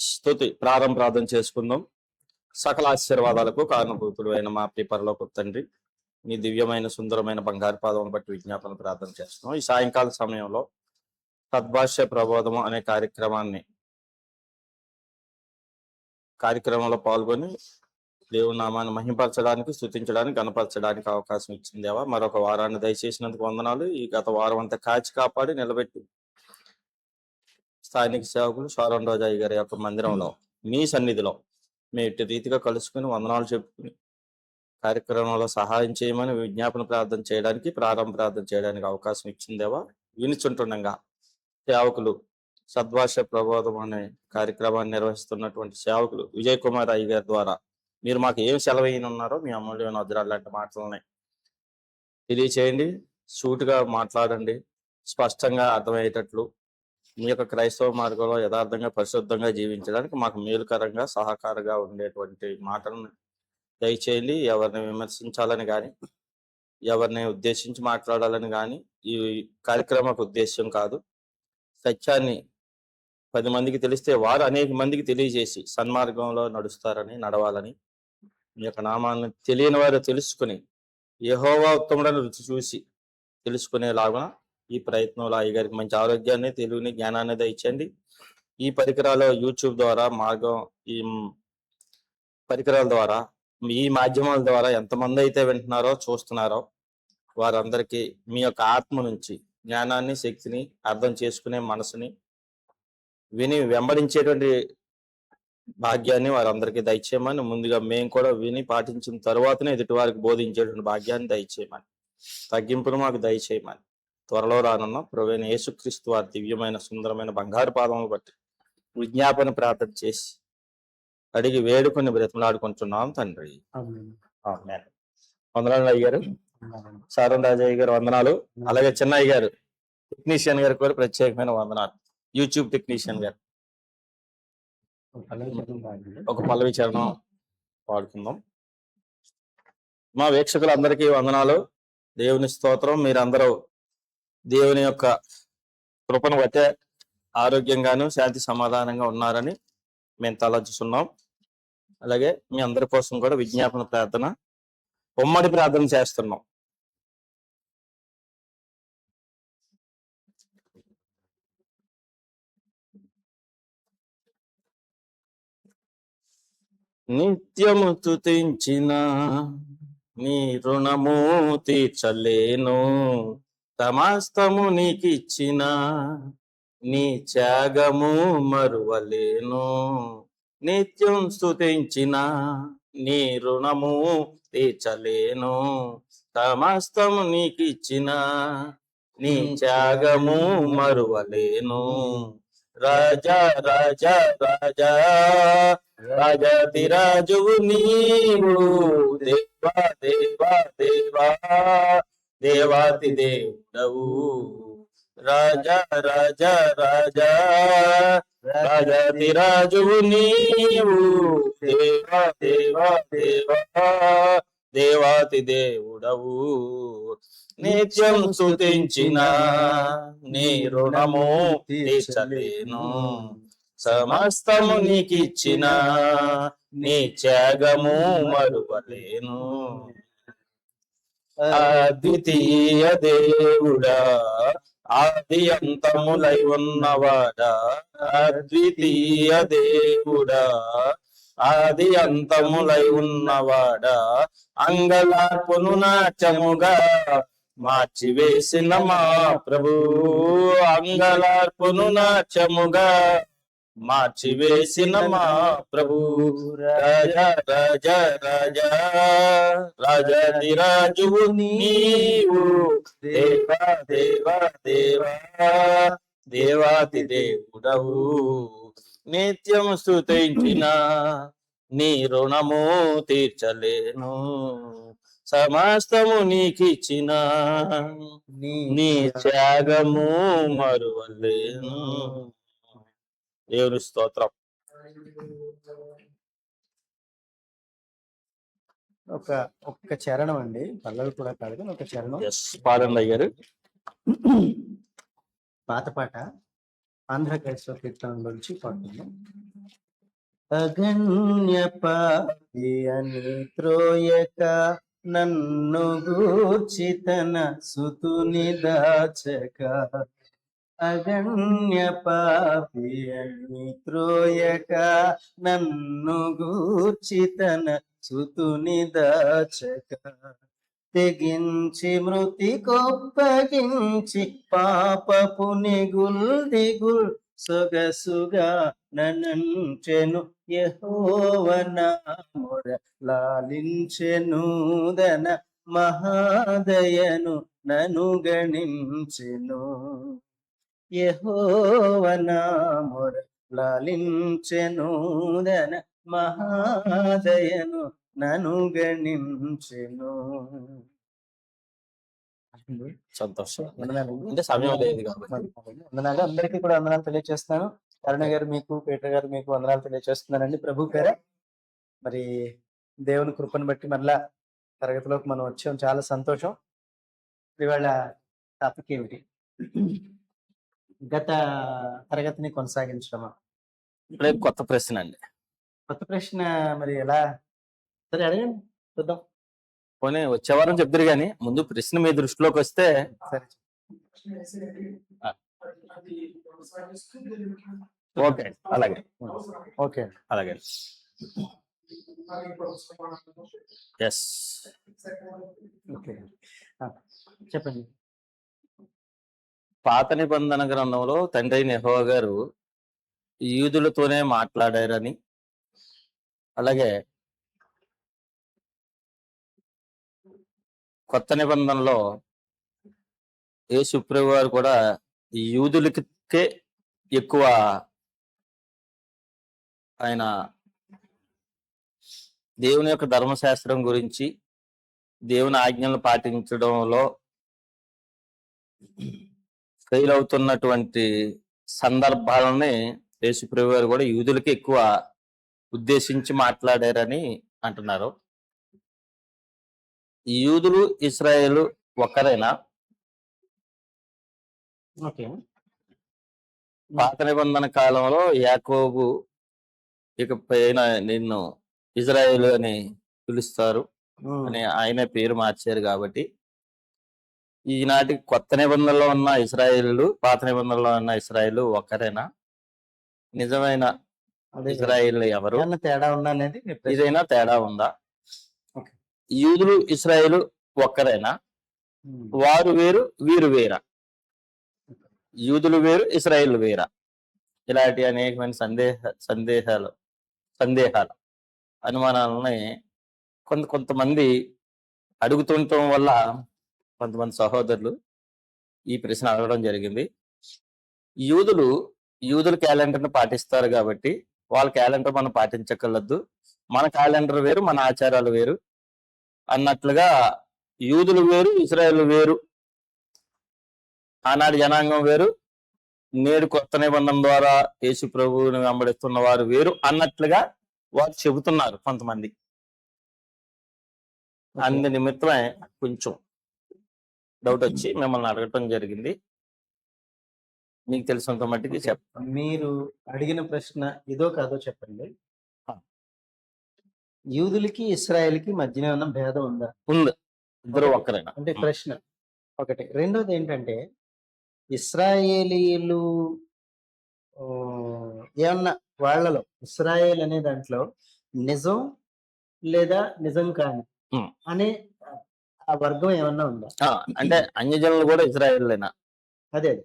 స్తుతి ప్రార్థన చేసుకుందాం. సకల ఆశీర్వాదాలకు కారణభూతుడు అయిన మా ప్రియ పరలోక తండ్రి, మీ దివ్యమైన సుందరమైన బంగారు పాదం బట్టి విజ్ఞాపన ప్రార్థన చేస్తున్నాం. ఈ సాయంకాల సమయంలో సద్భాష్య ప్రబోధము అనే కార్యక్రమంలో పాల్గొని దేవుని నామాన్ని మహింపరచడానికి, స్తుతించడానికి, గణపరచడానికి అవకాశం ఇచ్చిందేవా. మరొక వారాన్ని దయచేసినందుకు వందనాలు. ఈ గత వారం అంతా కాచి కాపాడి నిలబెట్టి స్థానిక సేవకులు షారోన్ రోజాయి గారి యొక్క మందిరంలో మీ సన్నిధిలో మేము ఇటు రీతిగా కలుసుకుని వందనాలు చెప్పుకుని కార్యక్రమంలో సహాయం చేయమని విజ్ఞాపన ప్రార్థన చేయడానికి, ప్రారంభ ప్రార్థన చేయడానికి అవకాశం ఇచ్చిందేవా. వినిచుంటుండగా సేవకులు సద్భాష ప్రబోధం అనే కార్యక్రమాన్ని నిర్వహిస్తున్నటువంటి సేవకులు విజయ్ కుమార్ అయ్య గారి ద్వారా మీరు మాకు ఏం సెలవైనారో మీ అమూల్యమైన వజ్రాలు లాంటి మాటలని తెలియచేయండి. సూటుగా మాట్లాడండి, స్పష్టంగా అర్థమయ్యేటట్లు మీ యొక్క క్రైస్తవ మార్గంలో యథార్థంగా పరిశుద్ధంగా జీవించడానికి మాకు మేలుకరంగా సహకారంగా ఉండేటువంటి మాటలను దయచేయండి. ఎవరిని విమర్శించాలని కానీ, ఎవరిని ఉద్దేశించి మాట్లాడాలని కానీ ఈ కార్యక్రమకు ఉద్దేశ్యం కాదు. సత్యాన్ని 10 మందికి తెలిస్తే వారు అనేక మందికి తెలియజేసి సన్మార్గంలో నడవాలని, మీ యొక్క నామాన్ని తెలియని వారు తెలుసుకుని యెహోవా ఉత్తముడని రుచి చూసి తెలుసుకునేలాగా ఈ ప్రయత్నంలో అయ్యగారికి మంచి ఆరోగ్యాన్ని, తెలివిని, జ్ఞానాన్ని దయచేయండి. ఈ పరికరాలు యూట్యూబ్ ద్వారా ఈ పరికరాల ద్వారా, ఈ మాధ్యమాల ద్వారా ఎంతమంది అయితే వింటున్నారో, చూస్తున్నారో వారందరికీ మీ యొక్క ఆత్మ నుంచి జ్ఞానాన్ని, శక్తిని, అర్థం చేసుకునే మనసుని, విని వెంబడించేటువంటి భాగ్యాన్ని వారందరికీ దయచేయమని, ముందుగా మేము కూడా విని పాటించిన తరువాతనే ఎదుటి వారికి బోధించేటువంటి భాగ్యాన్ని దయచేయమని, తగ్గింపును మాకు దయచేయమని త్వరలో రానున్న ప్రభువైన యేసుక్రీస్తు వారి దివ్యమైన సుందరమైన బంగారు పాదములు బట్టి విజ్ఞాపన ప్రార్థన చేసి అడిగి వేడుకొని బ్రతిమలాడుకుంటున్నాం తండ్రి. వందనాలు అయ్యారు. సారం రాజయ్య గారు వందనాలు. అలాగే చిన్నయ్య గారు టెక్నీషియన్ గారు కూడా ప్రత్యేకమైన వందనాలు. యూట్యూబ్ టెక్నీషియన్ గారు ఒక పల్లవి చరణం పాడుకుందాం. మా వీక్షకులందరికీ వందనాలు, దేవుని స్తోత్రం. మీరందరూ దేవుని యొక్క కృపను బట్టే ఆరోగ్యంగాను శాంతి సమాధానంగా ఉన్నారని మేము తలచుస్తున్నాం. అలాగే మీ అందరి కోసం కూడా విజ్ఞాపన ప్రార్థన, ఉమ్మడి ప్రార్థన చేస్తున్నాం. నిత్యము స్తుతించిన నీ రుణము తీర్చలేను, సమస్తము నీకిచ్చిన నీ త్యాగము మరువలేను. నిత్యం స్తుతించిన నీ రుణము తీర్చలేను, సమస్తము నీకిచ్చిన నీ త్యాగము మరువలేను. రాజా రాజా రాజా రాజాదిరాజువు నీవు, దేవా దేవా దేవా దేవాతి దేవుడవు. రాజా రాజా రాజా రాజాదిరాజువు నీవు, దేవా దేవా దేవా దేవాతి దేవుడవు. నిత్యం స్తుతించిన నీ రుణము తీర్చలేను, సమస్తము నీకిచ్చిన నీ త్యాగము మరువలేను. అద్వితీయ దేవుడా, ఆది అంతములై ఉన్నవాడా, అద్వితీయ దేవుడా, ఆది అంతములై ఉన్నవాడా, అంగలార్పును నాట్యముగా మార్చివేసిన మా ప్రభు, అంగలార్పును నాట్యముగా మార్చివేసిన మా ప్రభు. రాజా రాజా రాజా రాజాదిరాజువు నీవు, దేవా దేవా దేవా దేవాతి దేవుడవు. నిత్యం స్తుతించిన నీ రుణము తీర్చలేను, సమస్తము నీకిచ్చిన నీ త్యాగము మరువలేను. దేవుని స్తోత్రం. ఒక్క చరణం అండి, పల్లవి కూడా కాదు కానీ ఒక చరణం పాడండి అయ్యారు. పాత పాట ఆంధ్ర క్రైస్తవ కీర్తన నుంచి పాడుతున్నాం. అగణ్య పాపి అని త్రోయక నన్ను గూర్చి తన సుతుని దాచక. అగణ్య పాపి అని త్రోయక నన్ను గూర్చి తన సుతుని దాచక. తెగించి మృతి కొప్పగించి పాపపు దిగుల్ సొగసుగా ననంచెను యెహోవ నా మొర లాలించెను దన మహాదయను నను గణించెను. యెహోవ నా మొర లాలించెను దన మహాదయను నను గణించెను. సంతోషం. వందనాలు. అంటే సమయం లేదు కాబట్టి. వందనాలు. అందరికీ కూడా వందనాలు తెలియజేస్తున్నాను. కరుణ గారు మీకు, పీటర్ గారు మీకు వందనాలు తెలియజేస్తున్నానండి ప్రభు పేర. మరి దేవుని కృపను బట్టి మరలా తరగతిలోకి మనం వచ్చాం, చాలా సంతోషం. ఇవాళ టాపిక్ ఏమిటి? గత తరగతిని కొనసాగించడమా? రేపు కొత్త ప్రశ్న అండి. కొత్త ప్రశ్న మరి ఎలా? సరే అడగండి, చూద్దాం. పోనీ వచ్చే వారం చెప్తారు కానీ ముందు ప్రశ్న మీ దృష్టిలోకి వస్తే సరే, ఆ, ఓకే అలాగే ఓకే. అలాగే ఎస్. ఓకే, చెప్పండి. పాత నిబంధన గ్రంథంలో తండ్రి అయిన యెహోవా గారు యూదులతోనే మాట్లాడారని, అలాగే కొత్త నిబంధనలో యేసు ప్రభు వారు కూడా ఈ యూదులకే ఎక్కువ ఆయన దేవుని యొక్క ధర్మశాస్త్రం గురించి, దేవుని ఆజ్ఞలను పాటించడంలో ఫెయిల్ అవుతున్నటువంటి సందర్భాలని యేసు ప్రభు వారు కూడా యూదులకి ఎక్కువ ఉద్దేశించి మాట్లాడారని అంటున్నారు. ఈ యూదులు ఇశ్రాయేలు ఒక్కరేనా? ఓకే. పాత నిబంధన కాలంలో యాకోబు ఇక పైన నిన్ను ఇజ్రాయేలు అని పిలుస్తారు అని ఆయన పేరు మార్చారు కాబట్టి ఈనాటి కొత్త నిబంధనలో ఉన్న ఇశ్రాయేలు, పాత నిబంధనలో ఉన్న ఇశ్రాయేలు ఒక్కరేనా? నిజమైన అదే ఇజ్రాయేల్ ఎవరు? ఏమన్నా తేడా ఉందా అనేది మీ ప్రశ్న. ఇదైనా తేడా ఉందా? ఓకే. యూదులు ఇశ్రాయేలు ఒక్కరేనా? ఉమ్. వారు వేరు వీరు వేరా? యూదులు వేరు ఇశ్రాయేలు వేరా? ఇలాంటి అనేకమైన సందేహాలు అనుమానాలని కొంతమంది అడుగుతుండటం వల్ల కొంతమంది సహోదరులు ఈ ప్రశ్న అడగడం జరిగింది. యూదుల క్యాలెండర్ని పాటిస్తారు కాబట్టి వాళ్ళ క్యాలెండర్ మనం పాటించగలదు, మన క్యాలెండర్ వేరు మన ఆచారాలు వేరు అన్నట్లుగా యూదులు వేరు ఇశ్రాయేలు వేరు, ఆనాటి జనాంగం వేరు, నేడు కొత్త నిబంధన ద్వారా యేసు ప్రభువుని వెంబడిస్తున్న వారు వేరు అన్నట్లుగా వారు చెబుతున్నారు కొంతమంది. అందు నిమిత్తమే కొంచెం డౌట్ వచ్చి మిమ్మల్ని అడగటం జరిగింది. మీకు తెలిసినంత మట్టికి చెప్పండి. మీరు అడిగిన ప్రశ్న ఇదో కాదో చెప్పండి. ఆ. యూదులకి ఇస్రాయేల్కి మధ్యన ఏమన్నా భేదం ఉందా? ఉంది, ఇద్దరు ఒక్కరేనా? అంటే ప్రశ్న ఒకటి. రెండోది ఏంటంటే ఇస్రాయేలీలు ఆ, ఏమన్నా వాళ్ళలో ఇస్రాయేల్ అనే దాంట్లో నిజం లేదా నిజం కాని ఉమ్. అనే ఆ వర్గం ఏమన్నా ఉందా? అంటే అన్యజనులు కూడా ఇజ్రాయేలేనా? అదే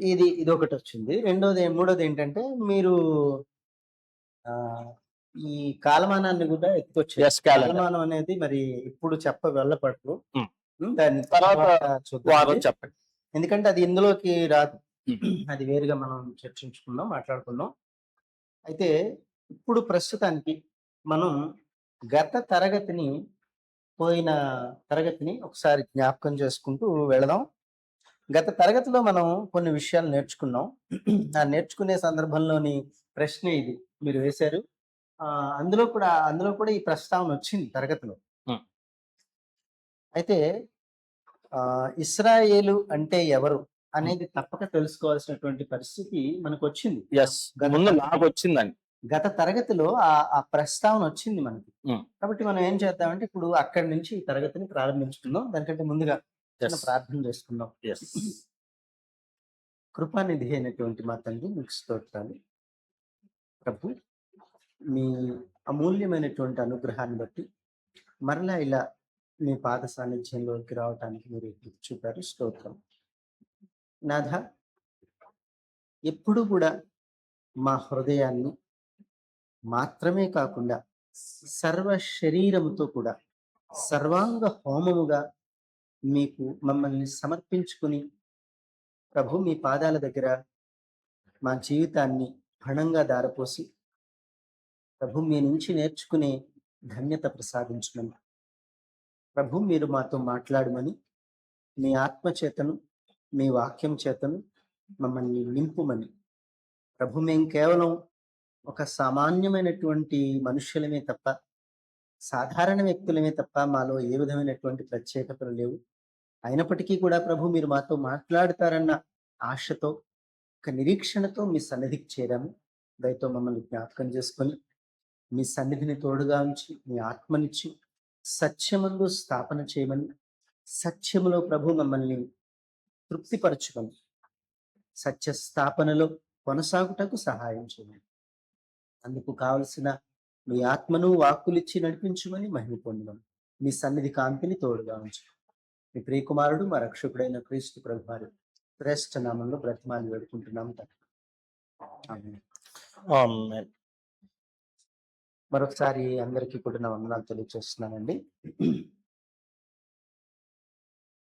ఇది ఒకటి వచ్చింది. మూడోది ఏంటంటే మీరు ఆ ఈ కాలమానాన్ని కూడా ఎత్తుకొచ్చారు. Yes, calendar. కాలమానం అనేది మరి ఇప్పుడు వెళ్ళపడదు. ఉమ్. దాని తర్వాత చూద్దాం. వారం చెప్పండి. ఎందుకంటే అది ఇందులోకి రాదు, ఉమ్. అది వేరుగా మనం చర్చించుకుందాం, మాట్లాడుకుందాం. అయితే ఇప్పుడు ప్రస్తుతానికి మనం గత పోయిన తరగతిని ఒకసారి జ్ఞాపకం చేసుకుంటూ వెళదాం. గత తరగతిలో మనం కొన్ని విషయాలు నేర్చుకున్నాం. ఆ నేర్చుకునే సందర్భంలోని ప్రశ్న ఇది మీరు వేశారు. అందులో కూడా ఈ ప్రస్తావన వచ్చింది తరగతిలో. ఉమ్. అయితే ఇస్రాయేలు అంటే ఎవరు అనేది తప్పక తెలుసుకోవాల్సినటువంటి పరిస్థితి మనకు వచ్చింది. ఎస్, ముందు నాకు వచ్చిందండి. గత తరగతిలో ఆ ప్రస్తావన వచ్చింది మనకి. ఉమ్, కాబట్టి మనం ఏం చేద్దామంటే ఇప్పుడు అక్కడి నుంచి ఈ తరగతిని ప్రారంభించుకుందాం. దానికంటే ముందుగా చిన్న yes, ప్రార్థన చేసుకుందాం. yes. కృపానిధి అయినటువంటి మా తండ్రి మీకు స్తోత్రాలు. ప్రభు, మీ అమూల్యమైనటువంటి అనుగ్రహాన్ని బట్టి మరలా ఇలా మీ పాద సాన్నిధ్యంలోకి రావటానికి మీరు కృప చూపారు. స్తోత్రం. నాథ, ఎప్పుడు కూడా మా హృదయాన్ని మాత్రమే కాకుండా సర్వ శరీరముతో కూడా సర్వాంగ హోమముగా మీకు మమ్మల్ని సమర్పించుకుని ప్రభు మీ పాదాల దగ్గర మా జీవితాన్ని పణంగా దారపోసి ప్రభు మీ నుంచి నేర్చుకునే ధన్యత ప్రసాదించమని ప్రభు మీరు మాతో మాట్లాడమని మీ ఆత్మ చేతను మీ వాక్యం చేతను మమ్మల్ని నింపుమని ప్రభు మేము కేవలం ఒక సామాన్యమైనటువంటి మనుష్యులమే తప్ప సాధారణ వ్యక్తులమే తప్ప మాలో ఏ విధమైనటువంటి ప్రత్యేకతలు లేవు. అయినప్పటికీ కూడా ప్రభు మీరు మాతో మాట్లాడతారన్న ఆశతో ఒక నిరీక్షణతో మీ సన్నిధికి చేరాము. దయతో మమ్మల్ని జ్ఞాపకం చేసుకొని మీ సన్నిధిని తోడుగా ఉంచి మీ ఆత్మనిచ్చి సత్యమందు స్థాపన చేయమని సత్యములో ప్రభు మమ్మల్ని తృప్తిపరచుకొని సత్య స్థాపనలో కొనసాగుటకు సహాయం చేయమని అందుకు కావలసిన మీ ఆత్మను వాక్కులిచ్చి నడిపించమని మహిమ పొందడం మీ సన్నిధి కాంతిని తోడుగా ఉంచు. మీ ప్రియకుమారుడు మా రక్షకుడైన క్రీస్తు ప్రభువారి శ్రేష్ఠ నామంలో బ్రతిమాలి వేడుకుంటున్నాం. ఆమేన్. Amen. మరొకసారి అందరికీ కూడా నా వందనాలు తెలియజేస్తున్నానండి.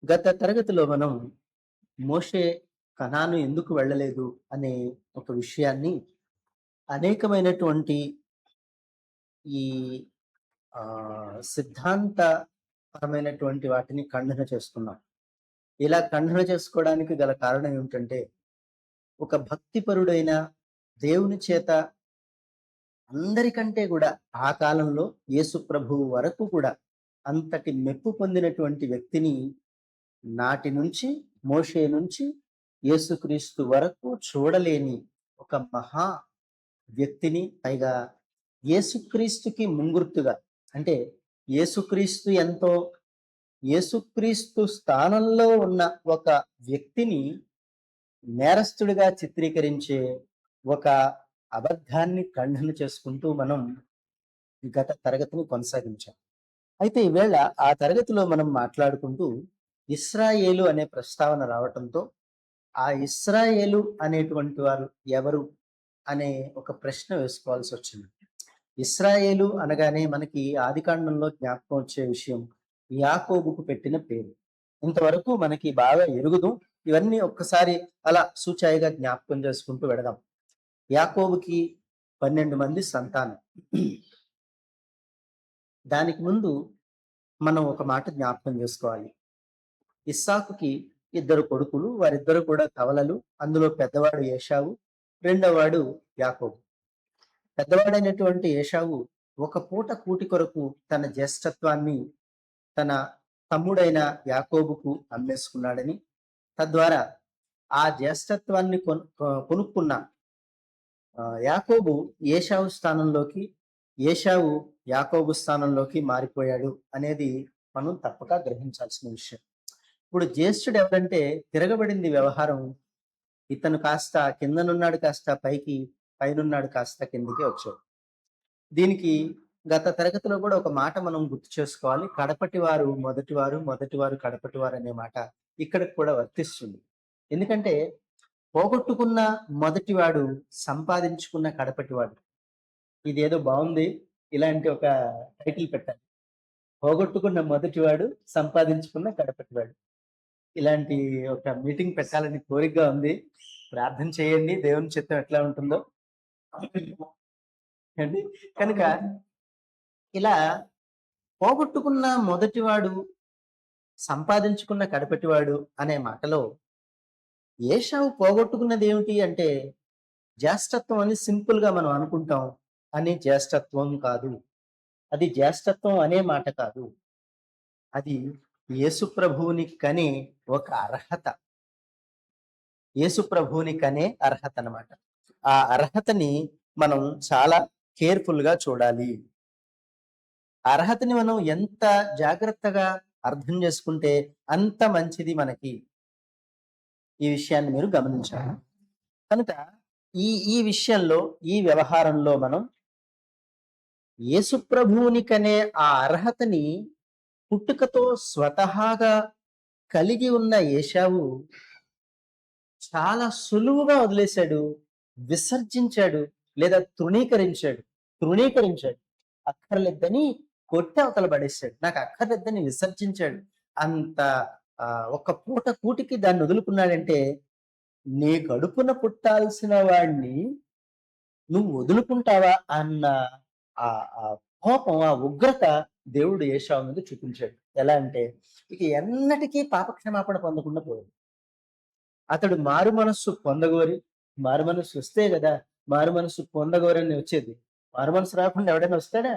గత తరగతిలో మనం మోషే కనాను ఎందుకు వెళ్ళలేదు అనే ఒక విషయాన్ని అనేకమైనటువంటి ఈ సిద్ధాంతపరమైనటువంటి వాటిని ఖండన చేసుకున్నాం. ఇలా ఖండన చేసుకోవడానికి గల కారణం ఏమిటంటే ఒక భక్తిపరుడైన దేవుని చేత అందరికంటే కూడా ఆ కాలంలో యేసు ప్రభువు వరకు కూడా అంతటి మెప్పు పొందినటువంటి వ్యక్తిని నాటి నుంచి మోషే నుంచి యేసుక్రీస్తు వరకు చూడలేని ఒక మహా వ్యక్తిని, పైగా యేసుక్రీస్తుకి ముంగుర్తుగా అంటే యేసుక్రీస్తు ఎంతో యేసుక్రీస్తు స్థానంలో ఉన్న ఒక వ్యక్తిని నేరస్తుడిగా చిత్రీకరించే ఒక అబద్ధాన్ని ఖండన చేసుకుంటూ మనం గత తరగతిని కొనసాగించాం. అయితే ఈవేళ ఆ తరగతిలో మనం మాట్లాడుకుంటూ ఇశ్రాయేలు అనే ప్రస్తావన రావటంతో ఆ ఇశ్రాయేలు అనేటువంటి వారు ఎవరు అనే ఒక ప్రశ్న వేసుకోవాల్సి వచ్చింది. ఇశ్రాయేలు అనగానే మనకి ఆదికాండంలో జ్ఞాపకం వచ్చే విషయం యాకోబుకు పెట్టిన పేరు. ఇంతవరకు మనకి బాగా ఎరుగుదు. ఇవన్నీ ఒక్కసారి అలా సూచాయిగా జ్ఞాపకం చేసుకుంటూ వెడదాం. యాకోబుకి 12 మంది సంతానం. దానికి ముందు మనం ఒక మాట జ్ఞాపకం చేసుకోవాలి. ఇస్సాకుకి 2 కొడుకులు, వారిద్దరు కూడా కవలలు. అందులో పెద్దవాడు ఏశావు, రెండవవాడు యాకోబు. పెద్దవాడైనటువంటి ఏశావు ఒక పూట కూటి కొరకు తన జ్యేష్ఠత్వాన్ని తన తమ్ముడైన యాకోబుకు అమ్మేసుకున్నాడని, తద్వారా ఆ జ్యేష్ఠత్వాన్ని కొనుక్కున్న యాకోబు ఏశావు స్థానంలోకి, ఏశావు యాకోబు స్థానంలోకి మారిపోయాడు అనేది మనం తప్పక గ్రహించాల్సిన విషయం. ఇప్పుడు జ్యేష్ఠుడు ఎవరంటే తిరగబడింది వ్యవహారం. ఇతను కాస్త కిందనున్నాడు, కాస్త పైకి, పైనున్నాడు కాస్త కిందికి వచ్చాడు. దీనికి గత తరగతిలో కూడా ఒక మాట మనం గుర్తు చేసుకోవాలి. కడపటి వారు మొదటివారు, మొదటివారు కడపటి వారు అనే మాట ఇక్కడికి కూడా వర్తిస్తుంది. ఎందుకంటే పోగొట్టుకున్న మొదటివాడు సంపాదించుకున్న కడపటివాడు. ఇదేదో బాగుంది, ఇలాంటి ఒక టైటిల్ పెట్టాలి. పోగొట్టుకున్న మొదటివాడు, సంపాదించుకున్న కడపటివాడు. ఇలాంటి ఒక మీటింగ్ పెట్టాలని కోరికగా ఉంది. ప్రార్థన చేయండి, దేవుని చిత్తం ఎట్లా ఉంటుందో. కనుక ఇలా పోగొట్టుకున్న మొదటివాడు, సంపాదించుకున్న కడపటివాడు అనే మాటలో ఏశావు పోగొట్టుకున్నది ఏమిటి అంటే జ్యేష్ఠత్వం అని సింపుల్ గా మనం అనుకుంటాం. అని జ్యేష్ఠత్వం కాదు, అది జ్యేష్ఠత్వం అనే మాట కాదు. అది యేసు ప్రభువుని కనే ఒక అర్హత. యేసు ప్రభువుని కనే అర్హత అన్నమాట. ఆ అర్హతని మనం చాలా కేర్ఫుల్ గా చూడాలి. అర్హతని మనం ఎంత జాగ్రత్తగా అర్థం చేసుకుంటే అంత మంచిది మనకి. ఈ విషయాన్ని మీరు గమనించాలి. కనుక ఈ ఈ విషయంలో, ఈ వ్యవహారంలో మనం యేసు ప్రభువునికనే ఆ అర్హతని పుట్టుకతో స్వతహాగా కలిగి ఉన్న ఏశావు చాలా సులువుగా వదిలేశాడు, విసర్జించాడు, లేదా తృణీకరించాడు. అక్కర్లేదని కొట్టి అవతల పడేశాడు. నాకు అక్కర్లేదని విసర్జించాడు. అంత ఒక పూట కూటికి దాన్ని వదులుకున్నాడంటే, నీ కడుపున పుట్టాల్సిన వాడిని నువ్వు వదులుకుంటావా అన్న ఆ ఆ కోపం, ఆ ఉగ్రత దేవుడు ఏశావు మీద చూపించాడు. ఎలా అంటే, ఇక ఎన్నటికీ పాపక్షమాపణ పొందకుండా పోయాడు. అతడు మారు మనస్సు పొందగోరి, మారు మనస్సు వస్తే కదా మారు మనస్సు పొందగోరని వచ్చేది. మారు మనస్సు రాకుండా ఎవడైనా వస్తాడా?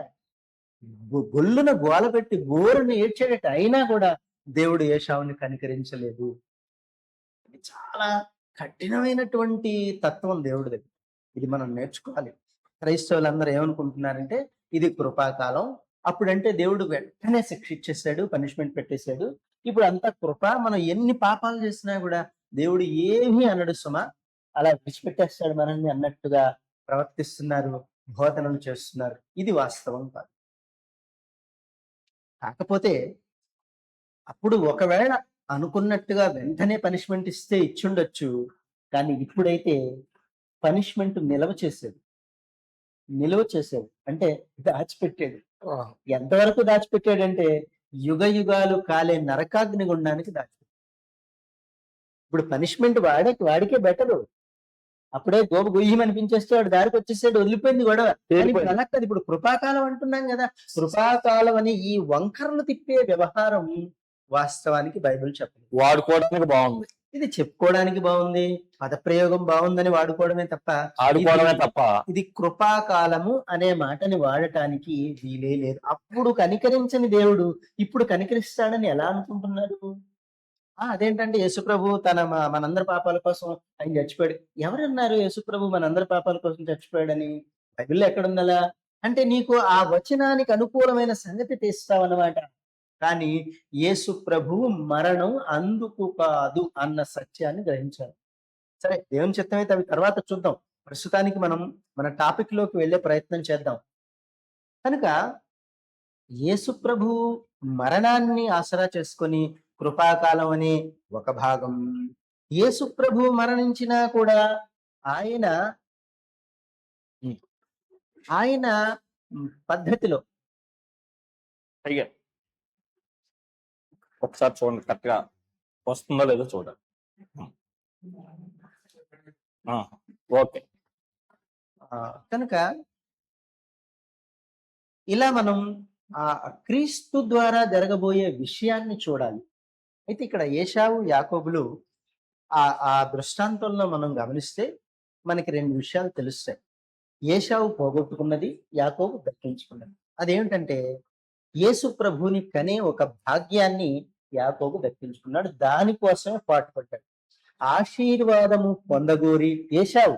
గొల్లున గోల పెట్టి గోరుని ఏడ్చేటట్టు అయినా కూడా దేవుడు ఏశావుని కనికరించలేదు. ఇది చాలా కఠినమైనటువంటి తత్వం దేవుడి దగ్గర. ఇది మనం నేర్చుకోవాలి. క్రైస్తవులందరూ ఏమనుకుంటున్నారంటే ఇది కృపాకాలం, అప్పుడంటే దేవుడు వెంటనే శిక్ష ఇచ్చేసాడు, పనిష్మెంట్ పెట్టేశాడు. ఇప్పుడు అంతా కృప, మనం ఎన్ని పాపాలు చేసినా కూడా దేవుడు ఏమీ అనడు సుమా, అలా విడిచిపెట్టేస్తాడు మనల్ని అన్నట్టుగా ప్రవర్తిస్తున్నారు, బోధనలు చేస్తున్నారు. ఇది వాస్తవం కాదు. కాకపోతే అప్పుడు ఒకవేళ అనుకున్నట్టుగా వెంటనే పనిష్మెంట్ ఇస్తే ఇచ్చుండొచ్చు. కానీ ఇప్పుడైతే పనిష్మెంట్ నిల్వ చేసాడు అంటే దాచిపెట్టాడు. ఎంతవరకు దాచిపెట్టాడంటే యుగ యుగాలు కాలే నరకాగ్ని గుండానికి దాచిపెట్టాడు. ఇప్పుడు పనిష్మెంట్ వాడికే బెటరు. అప్పుడే గోపు గుయ్యమనిపించేస్తే వాడు దారికి వచ్చేసాడు, వదిలిపోయింది గొడవ. అలా కాదు, ఇప్పుడు కృపాకాలం అంటున్నాం కదా. కృపాకాలం అని ఈ వంకరలు తిప్పే వ్యవహారం వాస్తవానికి బైబిల్ చెప్పదు. వాడుకోవడానికి బాగుంది, ఇది చెప్పుకోవడానికి బాగుంది, పదప్రయోగం బాగుందని వాడుకోవడమే తప్ప ఆడుకోవడమే తప్ప ఇది కృపాకాలము అనే మాటని వాడటానికి వీలే లేదు. అప్పుడు కనికరించని దేవుడు ఇప్పుడు కనికరిస్తాడని ఎలా అనుకుంటున్నారు? అదేంటంటే యేసుప్రభు మనందరి పాపాల కోసం ఆయన చచ్చిపోయాడు. ఎవరన్నారు యేసుప్రభు మనందరి పాపాల కోసం చచ్చిపోయాడని? బైబిల్లో ఎక్కడుందలా? అంటే నీకు ఆ వచనానికి అనుకూలమైన సంగతి తీస్తావన్నమాట. కానీ యేసు ప్రభువు మరణం అందుకు కాదు అన్న సత్యాన్ని గ్రహించాలి. సరే, దేవుని చిత్తం అయితే అవి తర్వాత చూద్దాం. ప్రస్తుతానికి మనం మన టాపిక్ లోకి వెళ్ళే ప్రయత్నం చేద్దాం. కనుక యేసు ప్రభు మరణాన్ని ఆసరా చేసుకొని కృపాకాలం అనే ఒక భాగం, యేసు ప్రభు మరణించినా కూడా ఆయన ఆయన పద్ధతిలో ఒకసారి చూడండి, కరెక్ట్ గా వస్తుందో లేదో చూడండి. ఓకే. కనుక ఇలా మనం ఆ క్రీస్తు ద్వారా జరగబోయే విషయాన్ని చూడాలి. అయితే ఇక్కడ ఏశావు యాకోబులు ఆ దృష్టాంతంలో మనం గమనిస్తే మనకి రెండు విషయాలు తెలుస్తాయి. ఏశావు పోగొట్టుకున్నది, యాకోబు దక్కించుకున్నది. అదేమిటంటే యేసు ప్రభుని కనే ఒక భాగ్యాన్ని యాకోబు దక్కించుకున్నాడు. దానికోసమే పాటుపడ్డాడు. ఆశీర్వాదము పొందగోరి ఏశావు,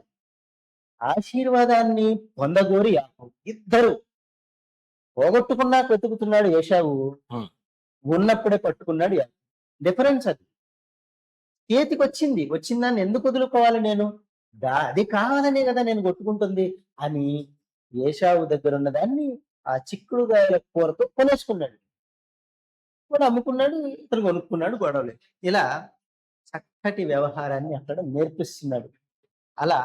ఆశీర్వాదాన్ని పొందగోరి యాకోబు. ఇద్దరు పోగొట్టుకున్నా వెతుకుతున్నాడు ఏశావు, ఉన్నప్పుడే పట్టుకున్నాడు యాకోబు. డిఫరెన్స్ అది. చేతికి వచ్చిందాన్ని ఎందుకు వదులుకోవాలి నేను? అది కావాలనే కదా నేను కొట్టుకుంటుంది అని ఏశావు దగ్గర ఉన్న దాన్ని ఆ చిక్కుడుగాయల కూరతో కొనేసుకున్నాడు. కూడా అమ్ముకున్నాడు, ఇతను కొనుక్కున్నాడు, గొడవలేదు. ఇలా చక్కటి వ్యవహారాన్ని అక్కడ నేర్పిస్తున్నాడు. అలా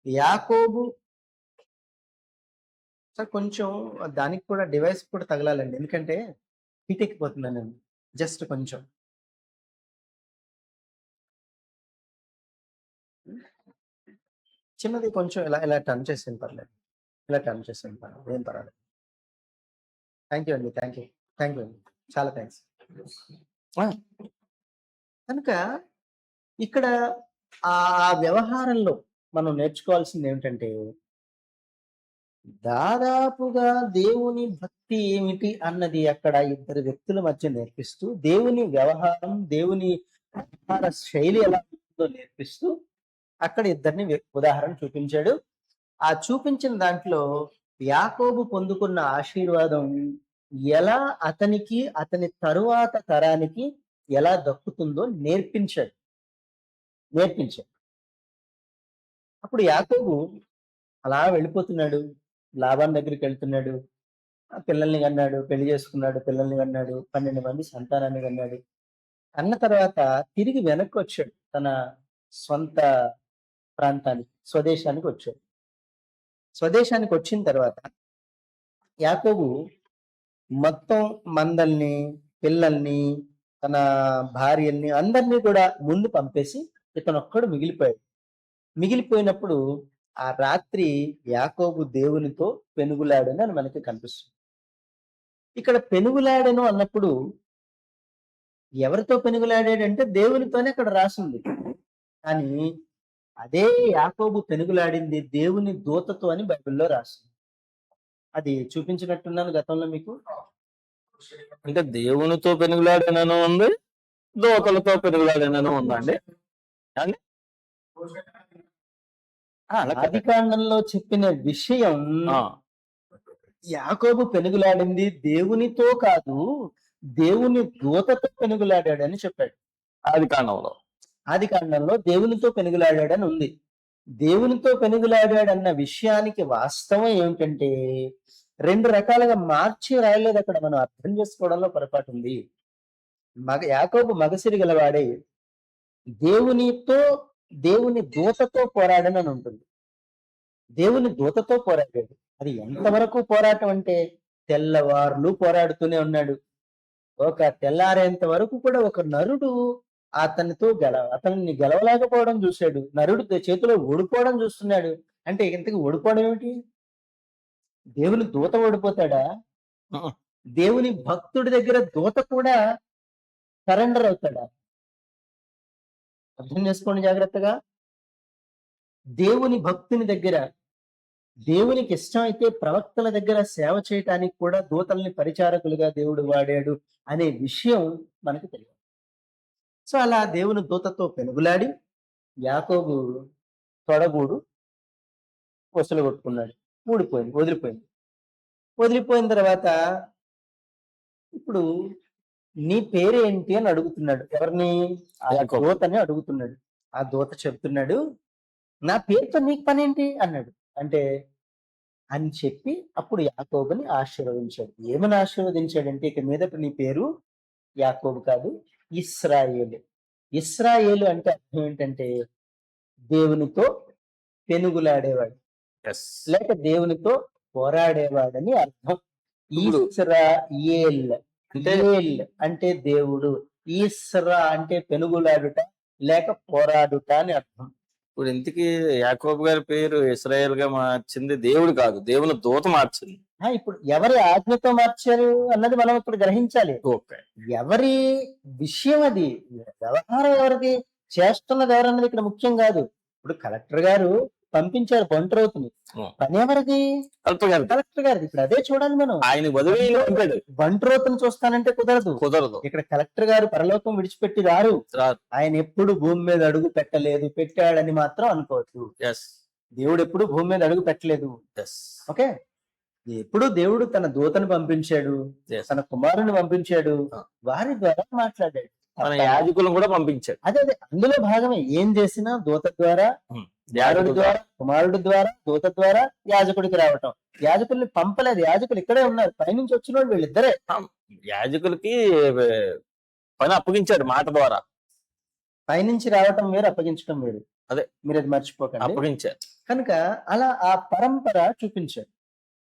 యాకోబు కొంచెం దానికి కూడా డివైస్ కూడా తగలాలండి, ఎందుకంటే హీట్ ఎక్కిపోతున్నాను నేను. జస్ట్ కొంచెం చిన్నది, కొంచెం ఇలా ఇలా టర్న్ చేసింది పర్లేదు, ఇలా టర్న్ చేసింది పర్లేదు, ఏం పర్వాలేదు. థ్యాంక్ యూ అండి, థ్యాంక్ యూ అండి, చాలా థ్యాంక్స్. కనుక ఇక్కడ ఆ వ్యవహారంలో మనం నేర్చుకోవాల్సింది ఏమిటంటే, దాదాపుగా దేవుని భక్తి ఏమిటి అన్నది అక్కడ ఇద్దరు వ్యక్తుల మధ్య నేర్పిస్తూ, దేవుని వ్యవహారం, దేవుని వ్యవహార శైలి ఎలా ఉంటుందో నేర్పిస్తూ అక్కడ ఇద్దరిని ఉదాహరణ చూపించాడు. ఆ చూపించిన దాంట్లో యాకోబు పొందుకున్న ఆశీర్వాదం ఎలా అతనికి అతని తరువాత తరానికి ఎలా దక్కుతుందో నేర్పించాడు. అప్పుడు యాకోబు అలా వెళ్ళిపోతున్నాడు. లాబాను దగ్గరికి వెళ్తున్నాడు. ఆ పిల్లల్ని కన్నాడు, పెళ్లి చేసుకున్నాడు, పిల్లల్ని కన్నాడు, 12 మంది సంతానాన్ని కన్నాడు. అన్న తర్వాత తిరిగి వెనక్కి వచ్చాడు. తన స్వంత ప్రాంతానికి, స్వదేశానికి వచ్చాడు. స్వదేశానికి వచ్చిన తర్వాత యాకోబు మొత్తం మందల్ని, పిల్లల్ని, తన భార్యల్ని అందరినీ కూడా ముందు పంపేసి ఇతనొక్కడు మిగిలిపోయాడు. మిగిలిపోయినప్పుడు ఆ రాత్రి యాకోబు దేవునితో పెనుగులాడని అని మనకి కనిపిస్తుంది. ఇక్కడ పెనుగులాడెను అన్నప్పుడు ఎవరితో పెనుగులాడాడంటే దేవునితోనే అక్కడ రాసింది. కానీ అదే యాకోబు పెనుగులాడింది దేవుని దూతతో అని బైబిల్లో రాసింది. అది చూపించినట్టున్నాను గతంలో మీకు. అంటే దేవునితో పెనుగులాడనను ఉంది, దోతలతో పెనుగులాడనను ఉందండి. అండి అలా ఆది కాండంలో చెప్పిన విషయం యాకోబు పెనుగులాడింది దేవునితో కాదు, దేవుని దూతతో పెనుగులాడాడని చెప్పాడు. ఆది కాండంలో ఆది కాండంలో దేవునితో పెనుగులాడాడని ఉంది. దేవునితో పెనుగులాడాడన్న విషయానికి వాస్తవం ఏమిటంటే 2 రకాలుగా మార్చి రాయలేదు అక్కడ. మనం అర్థం చేసుకోవడంలో పొరపాటు ఉంది. యాకోబు మగసిరి గలవాడే దేవునితో దేవుని దూతతో పోరాడని అని ఉంటుంది. దేవుని దూతతో పోరాడాడు. అది ఎంతవరకు పోరాటం అంటే తెల్లవార్లు పోరాడుతూనే ఉన్నాడు. ఒక తెల్లారేంత వరకు కూడా ఒక నరుడు అతన్ని గెలవలేకపోవడం చూశాడు. నరుడు చేతిలో ఓడిపోవడం చూస్తున్నాడు. అంటే ఇంతకు ఓడిపోవడం ఏమిటి? దేవుని దూత ఓడిపోతాడా? దేవుని భక్తుడి దగ్గర దూత కూడా సరెండర్ అవుతాడా? అర్థం చేసుకోండి జాగ్రత్తగా. దేవుని భక్తుని దగ్గర, దేవునికి ఇష్టమైతే ప్రవక్తల దగ్గర సేవ చేయటానికి కూడా దూతల్ని పరిచారకులుగా దేవుడు వాడాడు అనే విషయం మనకు తెలియదు. సో అలా దేవుని దూతతో పెనుగులాడి యాకోబు తొడగూడు కొసలు కొట్టుకున్నాడు. వదిలిపోయిన తర్వాత ఇప్పుడు నీ పేరేంటి అని అడుగుతున్నాడు. ఎవరిని? ఆ దూతని అడుగుతున్నాడు. ఆ దూత చెప్తున్నాడు, నా పేరుతో నీకు పనేంటి అన్నాడు. అంటే అని చెప్పి అప్పుడు యాకోబుని ఆశీర్వదించాడు. ఏమని ఆశీర్వదించాడంటే, ఇక మీదట నీ పేరు యాకోబు కాదు, ఇశ్రాయేలు. ఇశ్రాయేలు అంటే అర్థం ఏంటంటే దేవునితో పెనుగులాడేవాడు, లేక దేవునితో పోరాడేవాడని అర్థం. ఇశ్రాయేల్ అంటే దేవుడు, ఈశ్రా అంటే పెనుగులాడుట లేక పోరాడుట అని అర్థం. ఇప్పుడు ఇంతకీ యాకోబు గారి పేరు ఇశ్రాయేల్ గా మార్చింది దేవుడు కాదు, దేవుని దూత మార్చింది. ఇప్పుడు ఎవరి ఆజ్ఞతో మార్చారు అన్నది మనం ఇప్పుడు గ్రహించాలి. ఎవరి విషయం అది, వ్యవహారం ఎవరిది, చేస్తున్నది ఎవరన్నది ఇక్కడ ముఖ్యం కాదు. ఇప్పుడు కలెక్టర్ గారు పంపించారు బంట్రోతుని, పని ఎవరిది? కలెక్టర్ గారిది. ఇప్పుడు అదే చూడాలి మనం. ఆయన వదిలి బంట్రోతుని చూస్తానంటే కుదరదు. ఇక్కడ కలెక్టర్ గారు పరలోకం విడిచిపెట్టి రారు. ఆయన ఎప్పుడు భూమి మీద అడుగు పెట్టలేదు, పెట్టాడని మాత్రం అనుకోవచ్చు. దేవుడు ఎప్పుడు భూమి మీద అడుగు పెట్టలేదు. ఓకే, ఎప్పుడు దేవుడు తన దూతను పంపించాడు, తన కుమారుని పంపించాడు, వారి ద్వారా మాట్లాడాడు. మన యాజకులను కూడా పంపించాడు. అదే అందులో భాగమే. ఏం చేసినా దూత ద్వారా, యాజకుడి ద్వారా, కుమారుడి ద్వారా, దూత ద్వారా యాజకుడికి రావటం. యాజకుల్ని పంపలేదు, యాజకులు ఇక్కడే ఉన్నారు. పైనుంచి వచ్చిన వాళ్ళు వీళ్ళిద్దరే. యాజకులకి పని అప్పగించాడు మాట ద్వారా. పైనుంచి రావటం వేరు, అప్పగించడం వేరు. అదే మీరు అది మర్చిపోకండి. అప్పగించారు కనుక అలా ఆ పరంపర చూపించాడు.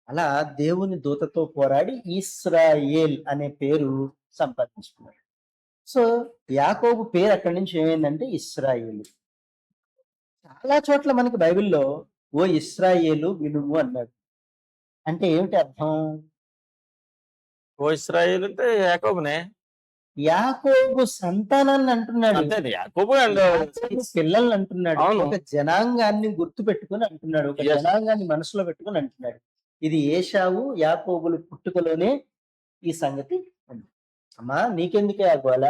అలా దేవుని దూతతో పోరాడి ఇశ్రాయేల్ అనే పేరు సంపాదించుకున్నాడు. సో యాకోబు పేరు అక్కడి నుంచి ఏమైందంటే ఇశ్రాయేలు. చాలా చోట్ల మనకి బైబిల్లో ఓ ఇశ్రాయేలు వినుము అన్నాడు. అంటే ఏమిటి అర్థం? ఓ ఇశ్రాయేలు అంటే యాకోబునే, యాకోబు సంతానాన్ని అంటున్నాడు, యాకోబు పిల్లల్ని అంటున్నాడు, ఒక జనాంగాన్ని గుర్తు పెట్టుకుని అంటున్నాడు, ఒక జనాంగాన్ని మనసులో పెట్టుకుని అంటున్నాడు. ఇది ఏశావు యాకోబులు పుట్టుకలోనే ఈ సంగతి ఉంది. అమ్మా నీకెందుకే ఆ గోల,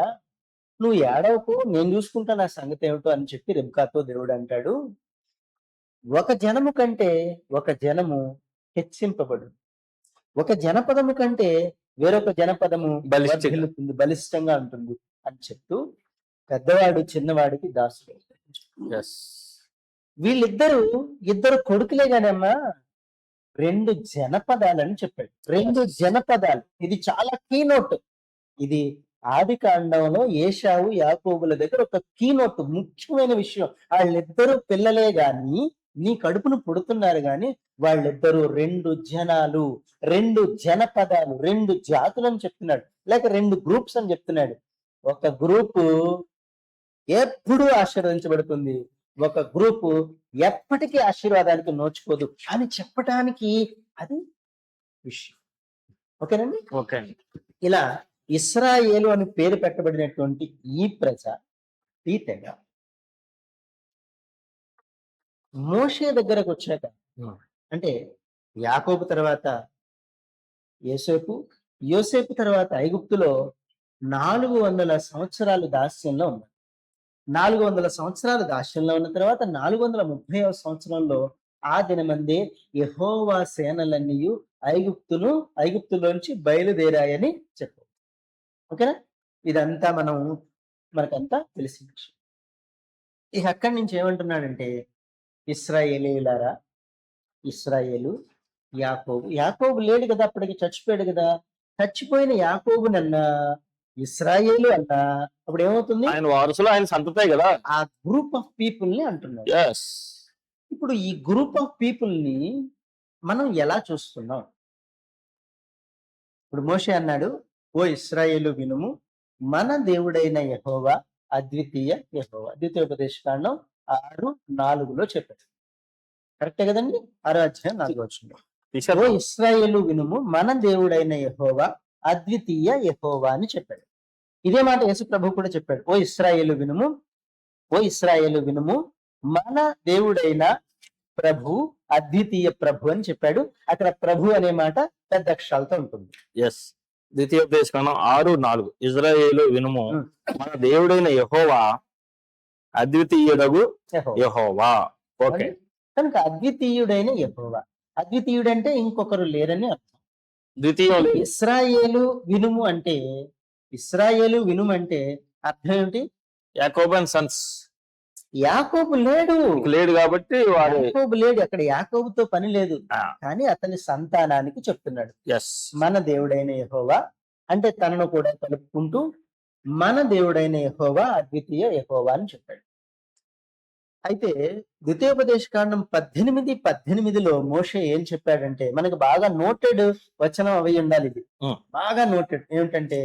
నువ్వు ఏడవకు, నేను చూసుకుంటా నా సంగతి ఏమిటో అని చెప్పి రెబ్కాతో దేవుడు అంటాడు, ఒక జనము కంటే ఒక జనము హెచ్చింపబడు, ఒక జనపదము కంటే వేరొక జనపదము బలిష్ఠంగా. వర్ధిల్లుతుంది, బలిష్టంగా ఉంటుంది అని చెప్తూ పెద్దవాడు చిన్నవాడికి దాసుడు. Yes. వీళ్ళిద్దరు ఇద్దరు కొడుకులే గానమ్మా, రెండు జనపదాలని చెప్పాడు. రెండు జనపదాలు. ఇది చాలా కీనోట్. ఇది ఆది కాండంలో ఏశావు యాకోబుల దగ్గర ఒక కీనోట్, ముఖ్యమైన విషయం. వాళ్ళిద్దరూ పిల్లలే గాని నీ కడుపును పుడుతున్నారు గాని వాళ్ళిద్దరూ రెండు జనాలు, రెండు జనపదాలు, రెండు జాతులు అని చెప్తున్నాడు, లేక రెండు గ్రూప్స్ అని చెప్తున్నాడు. ఒక గ్రూపు ఎప్పుడూ ఆశీర్వదించబడుతుంది, ఒక గ్రూపు ఎప్పటికీ ఆశీర్వాదానికి నోచుకోదు అని చెప్పటానికి అది విషయం. ఓకేనండి. ఓకే అండి. ఇలా ఇశ్రాయేలు అని పేరు పెట్టబడినటువంటి ఈ ప్రజ, ఈ తెగ మోషే దగ్గరకు వచ్చాక, Hmm. అంటే యాకోబు తర్వాత యోసేపు, యోసేపు తర్వాత ఐగుప్తులో 400 సంవత్సరాలు దాస్యంలో ఉన్నారు. 400 సంవత్సరాలు దాస్యంలో ఉన్న తర్వాత 430వ సంవత్సరంలో ఆ దినమందే యెహోవా సేనలన్నీ ఐగుప్తులోంచి బయలుదేరాయని చెప్పారు. ఓకేనా. ఇదంతా మనకంతా తెలిసిన విషయం. ఇక అక్కడి నుంచి ఏమంటున్నాడంటే, ఇశ్రాయేలీయులారా, ఇశ్రాయేలు, యాకోబు లేడు కదా, అప్పటికి చచ్చిపోయాడు కదా. చచ్చిపోయిన యాకోబునన్నా ఇశ్రాయేలు అన్నా అప్పుడు ఏమవుతుంది? ఆయన వారసులు, ఆయన సంతతే కదా. ఆ గ్రూప్ ఆఫ్ పీపుల్ ని అంటున్నాడు. Yes. ఇప్పుడు ఈ గ్రూప్ ఆఫ్ పీపుల్ ని మనం ఎలా చూస్తున్నాం? ఇప్పుడు మోషే అన్నాడు, ఓ ఇశ్రాయేలు వినుము, మన దేవుడైన యెహోవా అద్వితీయ యెహోవా. ద్వితీయోపదేశకాండం 6:4 చెప్పాడు. కరెక్టే కదండి. 6:4. ఓ ఇశ్రాయేలు వినుము, మన దేవుడైన యెహోవా అద్వితీయ యెహోవా అని చెప్పాడు. ఇదే మాట యేసు ప్రభు కూడా చెప్పాడు. ఓ ఇశ్రాయేలు వినుము, ఓ ఇశ్రాయేలు వినుము, మన దేవుడైన ప్రభు అద్వితీయ ప్రభు అని చెప్పాడు. అక్కడ ప్రభు అనే మాట పెద్ద అక్షరాలతో ఉంటుంది. ఎస్. ద్వితీయోపదేశకాండం 6:4 ఇజ్రాయేలు వినుము, మన దేవుడైన యెహోవా అద్వితీయుడగు యెహోవా. ఓకే. కనుక అద్వితీయుడైన యెహోవా, అద్వితీయుడంటే ఇంకొకరు లేరని అర్థం. ద్వితీయుడు. ఇశ్రాయేలు వినుము అంటే, ఇశ్రాయేలు వినుము అంటే అర్థం ఏమిటి? యాకోబు అండ్ సన్స్. యాకోబు లేడు కాబట్టి వారు, యాకోబు లేడు అక్కడ, యాకోబుతో పని లేదు. ఆ. కానీ అతని సంతానానికి చెప్తున్నాడు, ఎస్, మన దేవుడైన యెహోవా అంటే తనను కూడా కలుపుకుంటూ మన దేవుడైన యెహోవా అద్వితీయ యెహోవా అని చెప్పాడు. అయితే ద్వితీయోపదేశకాండం 18:18లో మోషే ఏం చెప్పాడంటే, మనకు బాగా నోటెడ్ వచనం అవి ఉండాలి. ఇది బాగా నోటెడ్ ఏమిటంటే,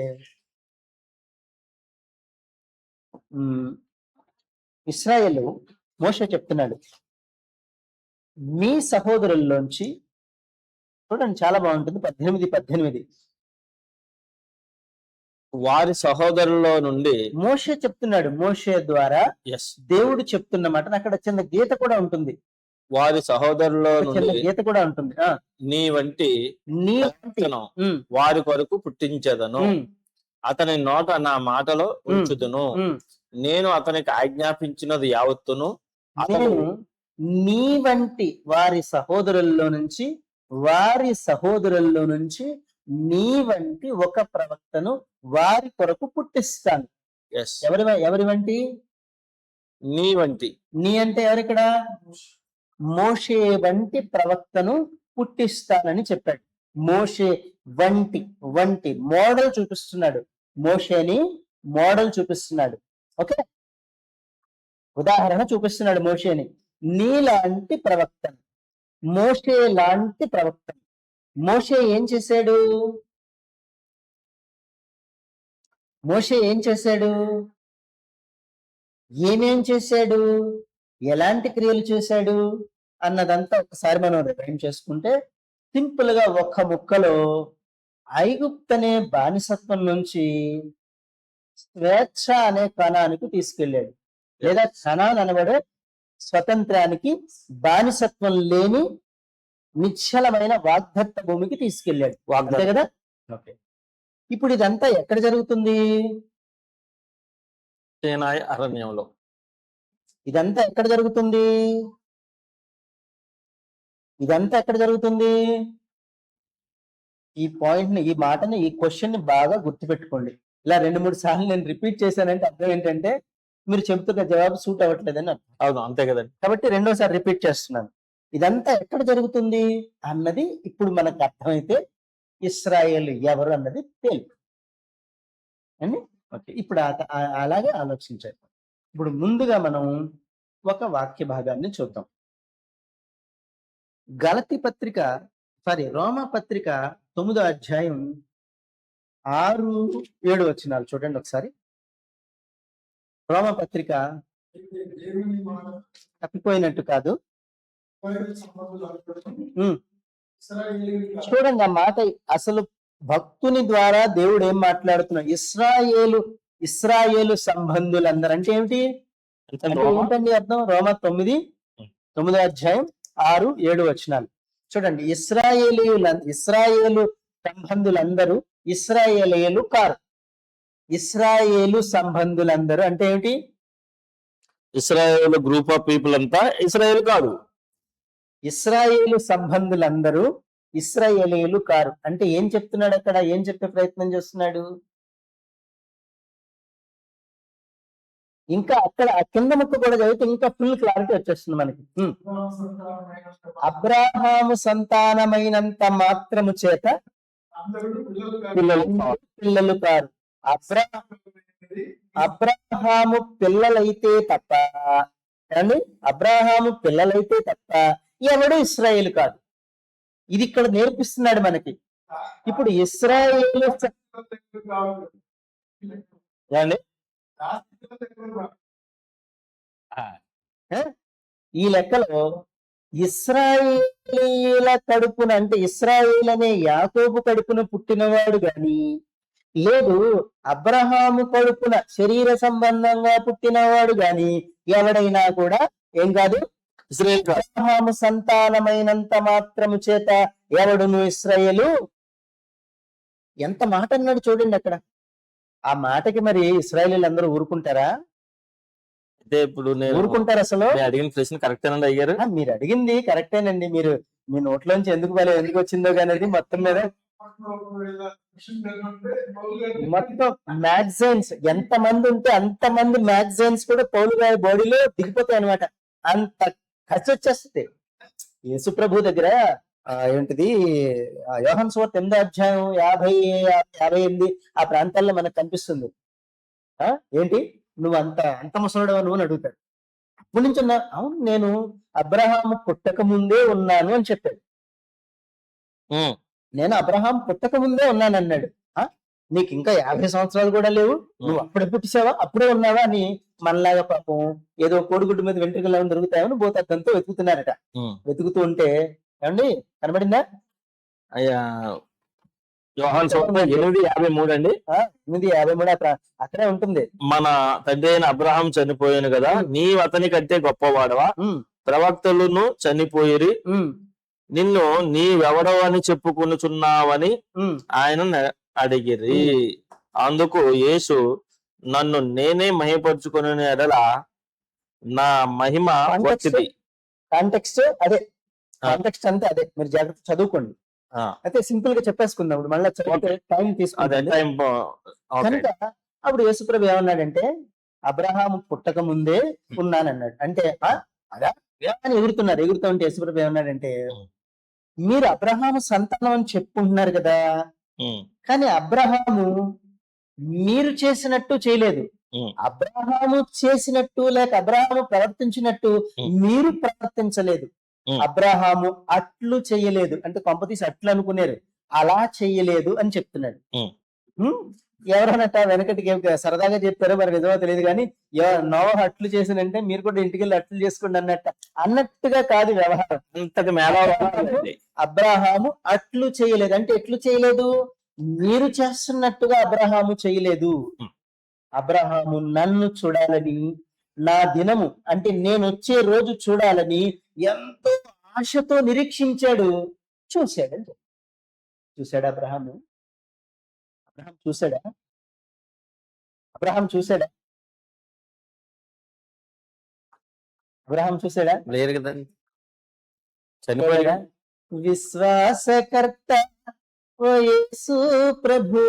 ఇశ్రాయేలు మోషే చెప్తున్నాడు, మీ సహోదరుల్లోంచి, చూడండి చాలా బాగుంటుంది, 18:18 వారి సహోదరుల్లో నుండి మోషే చెప్తున్నాడు. మోషే ద్వారా దేవుడు చెప్తున్నమాట. అక్కడ చిన్న గీత కూడా ఉంటుంది, వారి సహోదరుల్లో చిన్న నుండి గీత కూడా ఉంటుంది. నీ వంటి ఉమ్, వారి కొరకు పుట్టించదను, ఉమ్, అతని నోట నా మాటలో ఉంచుదును, నేను అతనికి ఆజ్ఞాపించినది యావత్తును అతను నేను నీ వంటి వారి సహోదరుల్లో నుంచి నీ వంటి ఒక ప్రవక్తను వారి కొరకు పుట్టిస్తాను. Yes. ఎవరి వంటి? నీ వంటి. నీ అంటే ఎవరిక్కడ? మోషే వంటి ప్రవక్తను పుట్టిస్తానని చెప్పాడు. మోషే వంటి మోడల్ చూపిస్తున్నాడు, మోషేని మోడల్ చూపిస్తున్నాడు. ఓకే, ఉదాహరణ చూపిస్తున్నాడు మోషేని. నీలాంటి ప్రవక్తను, మోషే లాంటి ప్రవక్తను. మోషే ఏం చేశాడు? ఏమేం చేశాడు? ఎలాంటి క్రియలు చేశాడు అన్నదంతా ఒకసారి మనం రివైండ్ చేసుకుంటే, సింపుల్ గా ఒక్క ముక్కలో ఐగుప్తు అనే బానిసత్వం నుంచి స్వేచ్ఛ అనే కణానికి తీసుకెళ్ళాడు, లేదా కణాన్ అనబడే స్వతంత్రానికి, బానిసత్వం లేని నిశ్చలమైన వాగ్దత్త భూమికి తీసుకెళ్ళాడు. అంతే కదా. ఓకే, ఇప్పుడు ఇదంతా ఎక్కడ జరుగుతుంది? సీనాయి అరణ్యంలో. ఇదంతా ఎక్కడ జరుగుతుంది? ఇదంతా ఎక్కడ జరుగుతుంది? ఈ పాయింట్ ని, ఈ మాటని, ఈ క్వశ్చన్ ని బాగా గుర్తుపెట్టుకోండి. ఇలా 2-3 సార్లు నేను రిపీట్ చేశానంటే అర్థం ఏంటంటే మీరు చెబుతున్న జవాబు సూట్ అవ్వట్లేదని అర్థం. అవును, అంతే కదండి. కాబట్టి రెండోసారి రిపీట్ చేస్తున్నాను. ఇదంతా ఎక్కడ జరుగుతుంది అన్నది ఇప్పుడు మనకు అర్థమైతే ఇస్రాయేల్ ఎవరు అన్నది తేలిపోతుంది అండి. ఓకే, ఇప్పుడు అలాగే ఆలోచించాలి. ఇప్పుడు ముందుగా మనం ఒక వాక్య భాగాన్ని చూద్దాం. రోమా పత్రిక 9వ అధ్యాయం 6-7 వచనాలు చూడండి ఒకసారి. రోమా పత్రిక తప్పిపోయినట్టు కాదు. చూడండి ఆ మాట అసలు భక్తుని ద్వారా దేవుడు ఏం మాట్లాడుతున్నాడు. ఇస్రాయేలు సంబంధులందరూ అంటే ఏమిటి? అంటే ఏంటండి అర్థం? రోమా 9వ అధ్యాయం 6-7 వచనాలు చూడండి. ఇస్రాయేలు సంబంధులందరూ ఇస్రాయేలీయులు కారు. ఇస్రాయేలు సంబంధులందరూ అంటే ఏమిటి? ఇస్రాయేల్ గ్రూప్ ఆఫ్ పీపుల్ అంతా ఇస్రాయేల్ కాదు. ఇస్రాయేలు సంబంధులందరూ ఇస్రాయేలీయులు కారు అంటే ఏం చెప్తున్నాడు అక్కడ? ఏం చెప్పే ప్రయత్నం చేస్తున్నాడు? ఇంకా అక్కడ ఆ కింద ముక్క కూడా చదివితే ఇంకా ఫుల్ క్లారిటీ వచ్చేస్తుంది మనకి. అబ్రాహాము సంతానమైనంత మాత్రము చేత పిల్లలు కారు. అబ్రాహాము పిల్లలైతే తప్ప ఎవడు ఇస్రాయేల్ కాదు. ఇది ఇక్కడ నేర్పిస్తున్నాడు మనకి. ఇప్పుడు ఇస్రాయేలు ఈ లెక్కలో ఇస్రాయేలీల కడుపున అంటే ఇస్రాయేల్ అనే యాకోబు కడుపున పుట్టినవాడు గాని, లేదు అబ్రహాము కడుపున శరీర సంబంధంగా పుట్టినవాడు గాని ఎవడైనా కూడా ఏం కాదు, ఇస్రాయేల్. అబ్రహాము సంతానమైనంత మాత్రము చేత ఎవడును ఇస్రాయేలు. ఎంత మాట అన్నాడు చూడండి అక్కడ. ఆ మాటకి మరి ఇస్రాయేలీలు అందరూ ఊరుకుంటారా? అంటే ఇప్పుడు నేను ఊరుకుంటారు అసలు? అడిగిన ప్రశ్న కరెక్టేనండి అయ్యారు. మీరు అడిగింది కరెక్టేనండి. మీరు మీ నోట్లోంచి ఎందుకు వచ్చిందో కానీ మొత్తం మీద మొత్తం మ్యాగజైన్స్ ఎంత మంది ఉంటే అంతమంది మ్యాగజైన్స్ కూడా పౌలు గారి బాడీలో దిగిపోతాయి అనమాట. అంత ఖర్చు వచ్చేస్తుంది. యేసు ప్రభు దగ్గర ఏంటిది యోహాను సువార్త 8వ అధ్యాయం 50-58 ఆ ప్రాంతాల్లో మనకు కనిపిస్తుంది. ఏంటి నువ్వు అంత ముసలోడవా నువ్వు అని అడుగుతాడు. అప్పటి నుంచి ఉన్నా, అవును నేను అబ్రహాము పుట్టక ముందే ఉన్నాను అని చెప్పాడు. నేను అబ్రహాం పుట్టక ముందే ఉన్నాను అన్నాడు. నీకు ఇంకా 50 సంవత్సరాలు కూడా లేవు, నువ్వు అప్పుడే పుట్టిసావా, అప్పుడే ఉన్నావా అని మనలాగా పాపం ఏదో కోడిగుడ్డు మీద వెంట్రుకలు దొరుకుతాయని భూతత్వంతో వెతుకుతున్నారట. వెతుకుతూ ఉంటే ఏమండి కనబడిందా? అయ్యా యోహాను సువార్త 8:53 అండి. 8:53 అక్కడే ఉంటుంది. మన తండ్రి అయిన అబ్రహాం చనిపోయాను కదా, నీవు అతని కంటే గొప్పవాడవా? ప్రవక్తలను చనిపోయిరి, నిన్ను నీవెవడవు అని చెప్పుకొనుచున్నావని ఆయన అడిగిరి. అందుకు యేసు, నన్ను నేనే మహిమపరుచుకునే ఎడల నా మహిమ వచ్చింది. కాంటెక్స్ట్ అదే, కాంటెక్స్ట్ అంతే అదే. మీరు జాగ్రత్త చదువుకోండి. అయితే సింపుల్ గా చెప్పేసుకుందాం. ఇప్పుడు మళ్ళీ టైం తీసుకుంటాం కనుక అప్పుడు యేసుప్రభు ఏమన్నాడంటే అబ్రహాము పుట్టక ముందే ఉన్నానన్నాడు. అంటే అదా అని ఎగురుతూ ఉంటే యేసుప్రభు ఏమన్నాడంటే, మీరు అబ్రహాము సంతానం అని చెప్పుకుంటున్నారు కదా, కానీ అబ్రహాము మీరు చేసినట్టు చేయలేదు. అబ్రహాము చేసినట్టు లేక అబ్రహాము ప్రవర్తించినట్టు మీరు ప్రవర్తించలేదు. అబ్రహాము అట్లు చెయ్యలేదు అంటే కొంపతీసి అట్లు అనుకున్నారు, అలా చెయ్యలేదు అని చెప్తున్నాడు. ఎవరన్నట వెనకటికి సరదాగా చెప్పారో మరి నిజమో తెలియదు కానీ, నోవహ అట్లు చేసినంటే మీరు కూడా ఇంటికి వెళ్ళి అట్లు చేసుకోండి అన్నట్టుగా కాదు వ్యవహారం. అంతటి మేళ అబ్రహాము అట్లు చేయలేదు అంటే ఎట్లు చేయలేదు? మీరు చేస్తున్నట్టుగా అబ్రహాము చేయలేదు. అబ్రహాము నన్ను చూడాలని, నా దినము అంటే నేను వచ్చే రోజు చూడాలని ఎంతో ఆశతో నిరీక్షించాడు. చూశాడు అబ్రహాము. చూశాడా? అబ్రహాం చూశాడా? లేరు కదండి, చనిపోయాడా? విశ్వాసకర్త ఓ యేసు ప్రభు,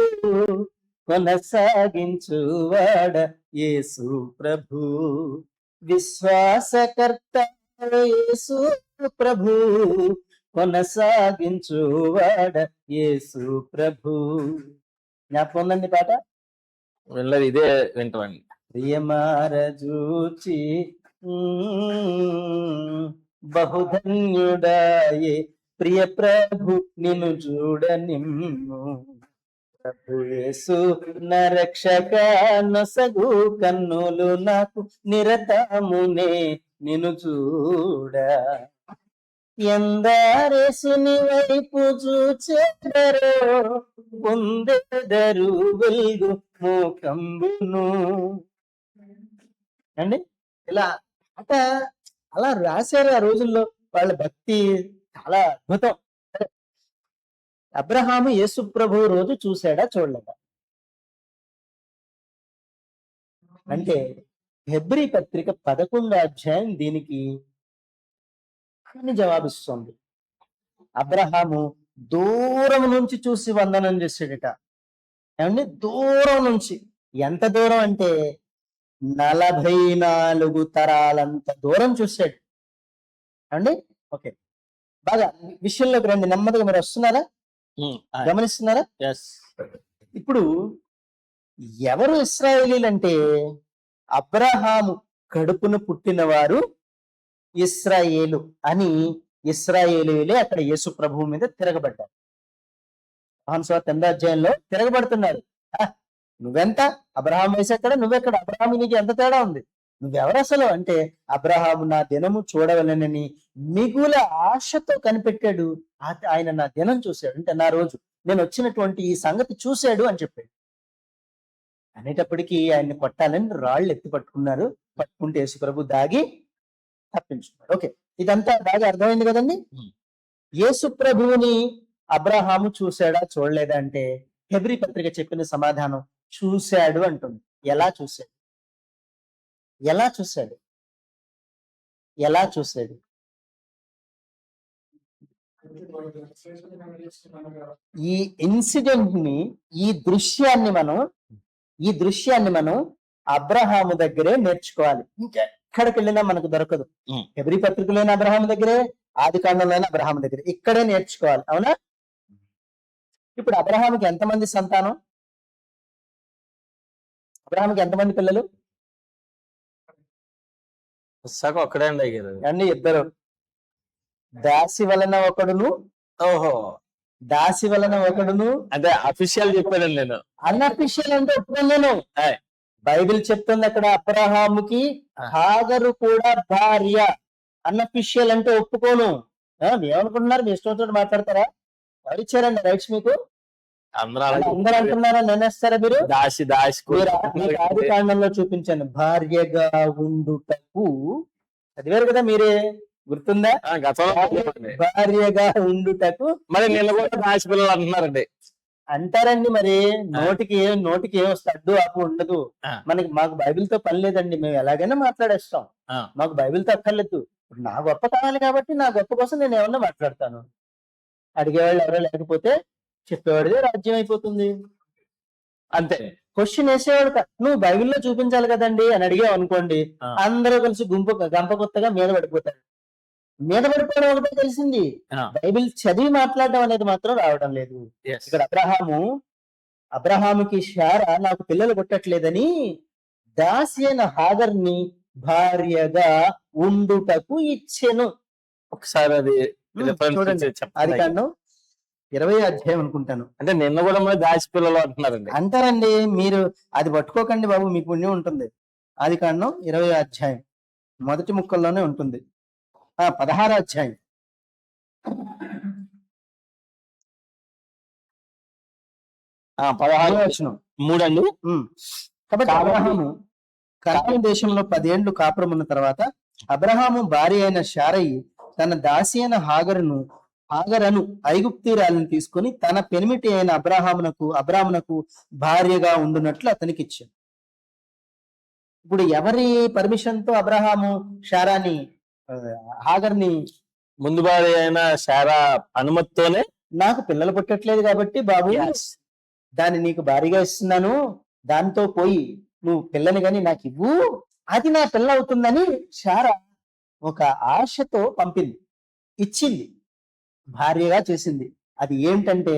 కొనసాగించువాడ యేసు ప్రభు. విశ్వాసకర్త ఓ యేసు ప్రభు, కొనసాగించువాడ యేసు ప్రభు. జ్ఞాపకం ఉందండి పాట? వెళ్ళదు, ఇదే వింటామండి. ప్రియమారజూచి బహుధన్యుడాయే ప్రియ ప్రభు నిన్ను చూడ నిమ్ము. ప్రభు యేసు నా రక్షక నొసగు కన్నులు నాకు నిరతమునే నిన్ను చూడ. ఎందరేసుని వైపు చూచెదరో పొందెదరు వెలుగు మోకంబును అండి. ఇలా అంటే అలా రాశారు ఆ రోజుల్లో. వాళ్ళ భక్తి చాలా అద్భుతం. సరే, అబ్రహాము యేసు ప్రభు రోజు చూశాడా చూడలేదా అంటే హెబ్రీ పత్రిక 11వ అధ్యాయం దీనికి అని జవాబిస్తుంది. అబ్రహాము దూరం నుంచి చూసి వందనం చేశాడట. ఏమండి? దూరం నుంచి. ఎంత దూరం అంటే 44 తరాలంత దూరం చూశాడు అండి. ఓకే, బాగా విషయంలోకి రండి. నెమ్మదిగా మీరు వస్తున్నారా? గమనిస్తున్నారా? ఇప్పుడు ఎవరు ఇశ్రాయేలీలు అంటే అబ్రహాము కడుపున పుట్టిన వారు ఇశ్రాయేలు అని ఇశ్రాయేలీలే అక్కడ యేసు ప్రభువు మీద తిరగబడ్డారు. యోహాను సువార్త 8వ అధ్యాయంలో తిరగబడుతున్నారు. నువ్వెంత? అబ్రహాం వయసు ఎక్కడ? నువ్వెక్కడ? అబ్రహాము నీకు ఎంత తేడా ఉంది? నువ్వెవరు అసలు అంటే అబ్రహాము నా దినము చూడవలనని మిగుల ఆశతో కనిపెట్టాడు. ఆయన నా దినం చూశాడు అంటే నా రోజు, నేను వచ్చినటువంటి ఈ సంగతి చూశాడు అని చెప్పాడు. అనేటప్పటికీ ఆయన్ని కొట్టాలని రాళ్ళు ఎత్తి పట్టుకున్నారు. పట్టుకుంటే యేసు ప్రభు దాగి తప్పించుకున్నాడు. ఓకే, ఇదంతా బాగా అర్థమైంది కదండి. యేసు ప్రభువుని అబ్రహాము చూశాడా చూడలేదా అంటే హెబ్రీ పత్రిక చెప్పిన సమాధానం చూశాడు అంటుంది. ఎలా చూశాడు? ఎలా చూశాడు? ఎలా చూశాడు? ఈ ఇన్సిడెంట్ ని, ఈ దృశ్యాన్ని మనం అబ్రహాము దగ్గరే నేర్చుకోవాలి. ఇంకెక్కడికి వెళ్ళినా మనకు దొరకదు. హెబ్రీ పత్రికలోని అబ్రహాము దగ్గరే, ఆది కాండంలోని అబ్రహాము దగ్గరే, ఇక్కడే నేర్చుకోవాలి. అవునా? ఇప్పుడు అబ్రహాముకి ఎంతమంది సంతానం? అబ్రహాముకి ఎంతమంది పిల్లలు? ఒక్కడే అండి, ఇద్దరు. దాసి వలన ఒకడును, దాసి వలన ఒకడును. అదే అఫీషియల్ చెప్పాను నేను. అన్అఫీషియల్ అంటే ఒప్పుకోలేను. బైబిల్ చెప్తుంది అక్కడ అబ్రహాముకి హాగరు కూడా భార్య. అన్అఫీషియల్ అంటే ఒప్పుకోను. ఏమనుకుంటున్నారు? మీ ఇష్టం తోటి మాట్లాడతారా? ఎవరిచ్చారండి రైట్స్ మీకు? అందరూ అంటున్నారా? నేనేస్తారా మీరు? దాసి మీకు ఆది కాండంలో చూపించాను. భార్యగా ఉండుటకు చదివారు కదా మీరే, గుర్తుందా? భార్యగా ఉండుటకు. మరి నిన్న కూడా దాసి పిల్లలు అంటున్నారండి. అంటారండి. మరి నోటికి ఏం వస్తే అడ్డు ఆపు ఉండదు. మాకు బైబిల్ తో పని లేదండి. మేము ఎలాగైనా మాట్లాడేస్తాం. మాకు బైబిల్ తో అక్కర్లేదు. నా గొప్ప కావాలి కాబట్టి నా గొప్ప కోసం నేను ఏమన్నా మాట్లాడతాను. అడిగేవాళ్ళు ఎవరో లేకపోతే చెప్పేవాడిదే రాజ్యం అయిపోతుంది. అంతే. క్వశ్చన్ వేసేవాడు నువ్వు బైబిల్లో చూపించాలి కదండి అని అడిగావు అనుకోండి, అందరూ కలిసి గంప కొత్తగా మీద పడిపోతారు. మీద పడిపోవడం ఒకటే తెలిసింది, బైబిల్ చదివి మాట్లాడడం అనేది మాత్రం రావడం లేదు. ఇక్కడ అబ్రహాముకి శారా నాకు పిల్లలు పుట్టట్లేదని దాసి అయిన హాగర్ని భార్యగా ఉండుటకు ఇచ్చెను. ఒకసారి అది చూడండి, అది కాండం 20వ అధ్యాయం అనుకుంటాను. అంటే నిన్న కూడా దాసి పిల్లలు అంటున్నారండి. అంటారండి. మీరు అది పట్టుకోకండి బాబు, మీకు పుణ్యం ఉంటుంది. ఆది కాండం 20వ అధ్యాయం మొదటి ముక్కల్లోనే ఉంటుంది. 16వ అధ్యాయం 16వ వచనం 3 అండి. కాబట్టి అబ్రహాము కనాను దేశంలో 10 ఏళ్లు కాపురం ఉన్న తర్వాత అబ్రహాము భార్య అయిన శారయి తన దాసి అయిన హాగరను ఐగుప్తీరాలను తీసుకొని తన పెనిమిటి అయిన అబ్రాహామునకు భార్యగా ఉండునట్లు అతనికి ఇచ్చాడు. ఇప్పుడు ఎవరి పర్మిషన్ తో అబ్రహాము హాగర్ని ముందు భార్య అయిన శారా అనుమతితోనే నాకు పిల్లలు పుట్టట్లేదు కాబట్టి బాబు దాన్ని నీకు భారీగా ఇస్తున్నాను, దాంతో పోయి నువ్వు పిల్లని గాని నాకు ఇవ్వు, అది నా పిల్ల అవుతుందని శారా ఒక ఆశతో పంపింది, ఇచ్చింది, భార్యగా చేసింది. అది ఏంటంటే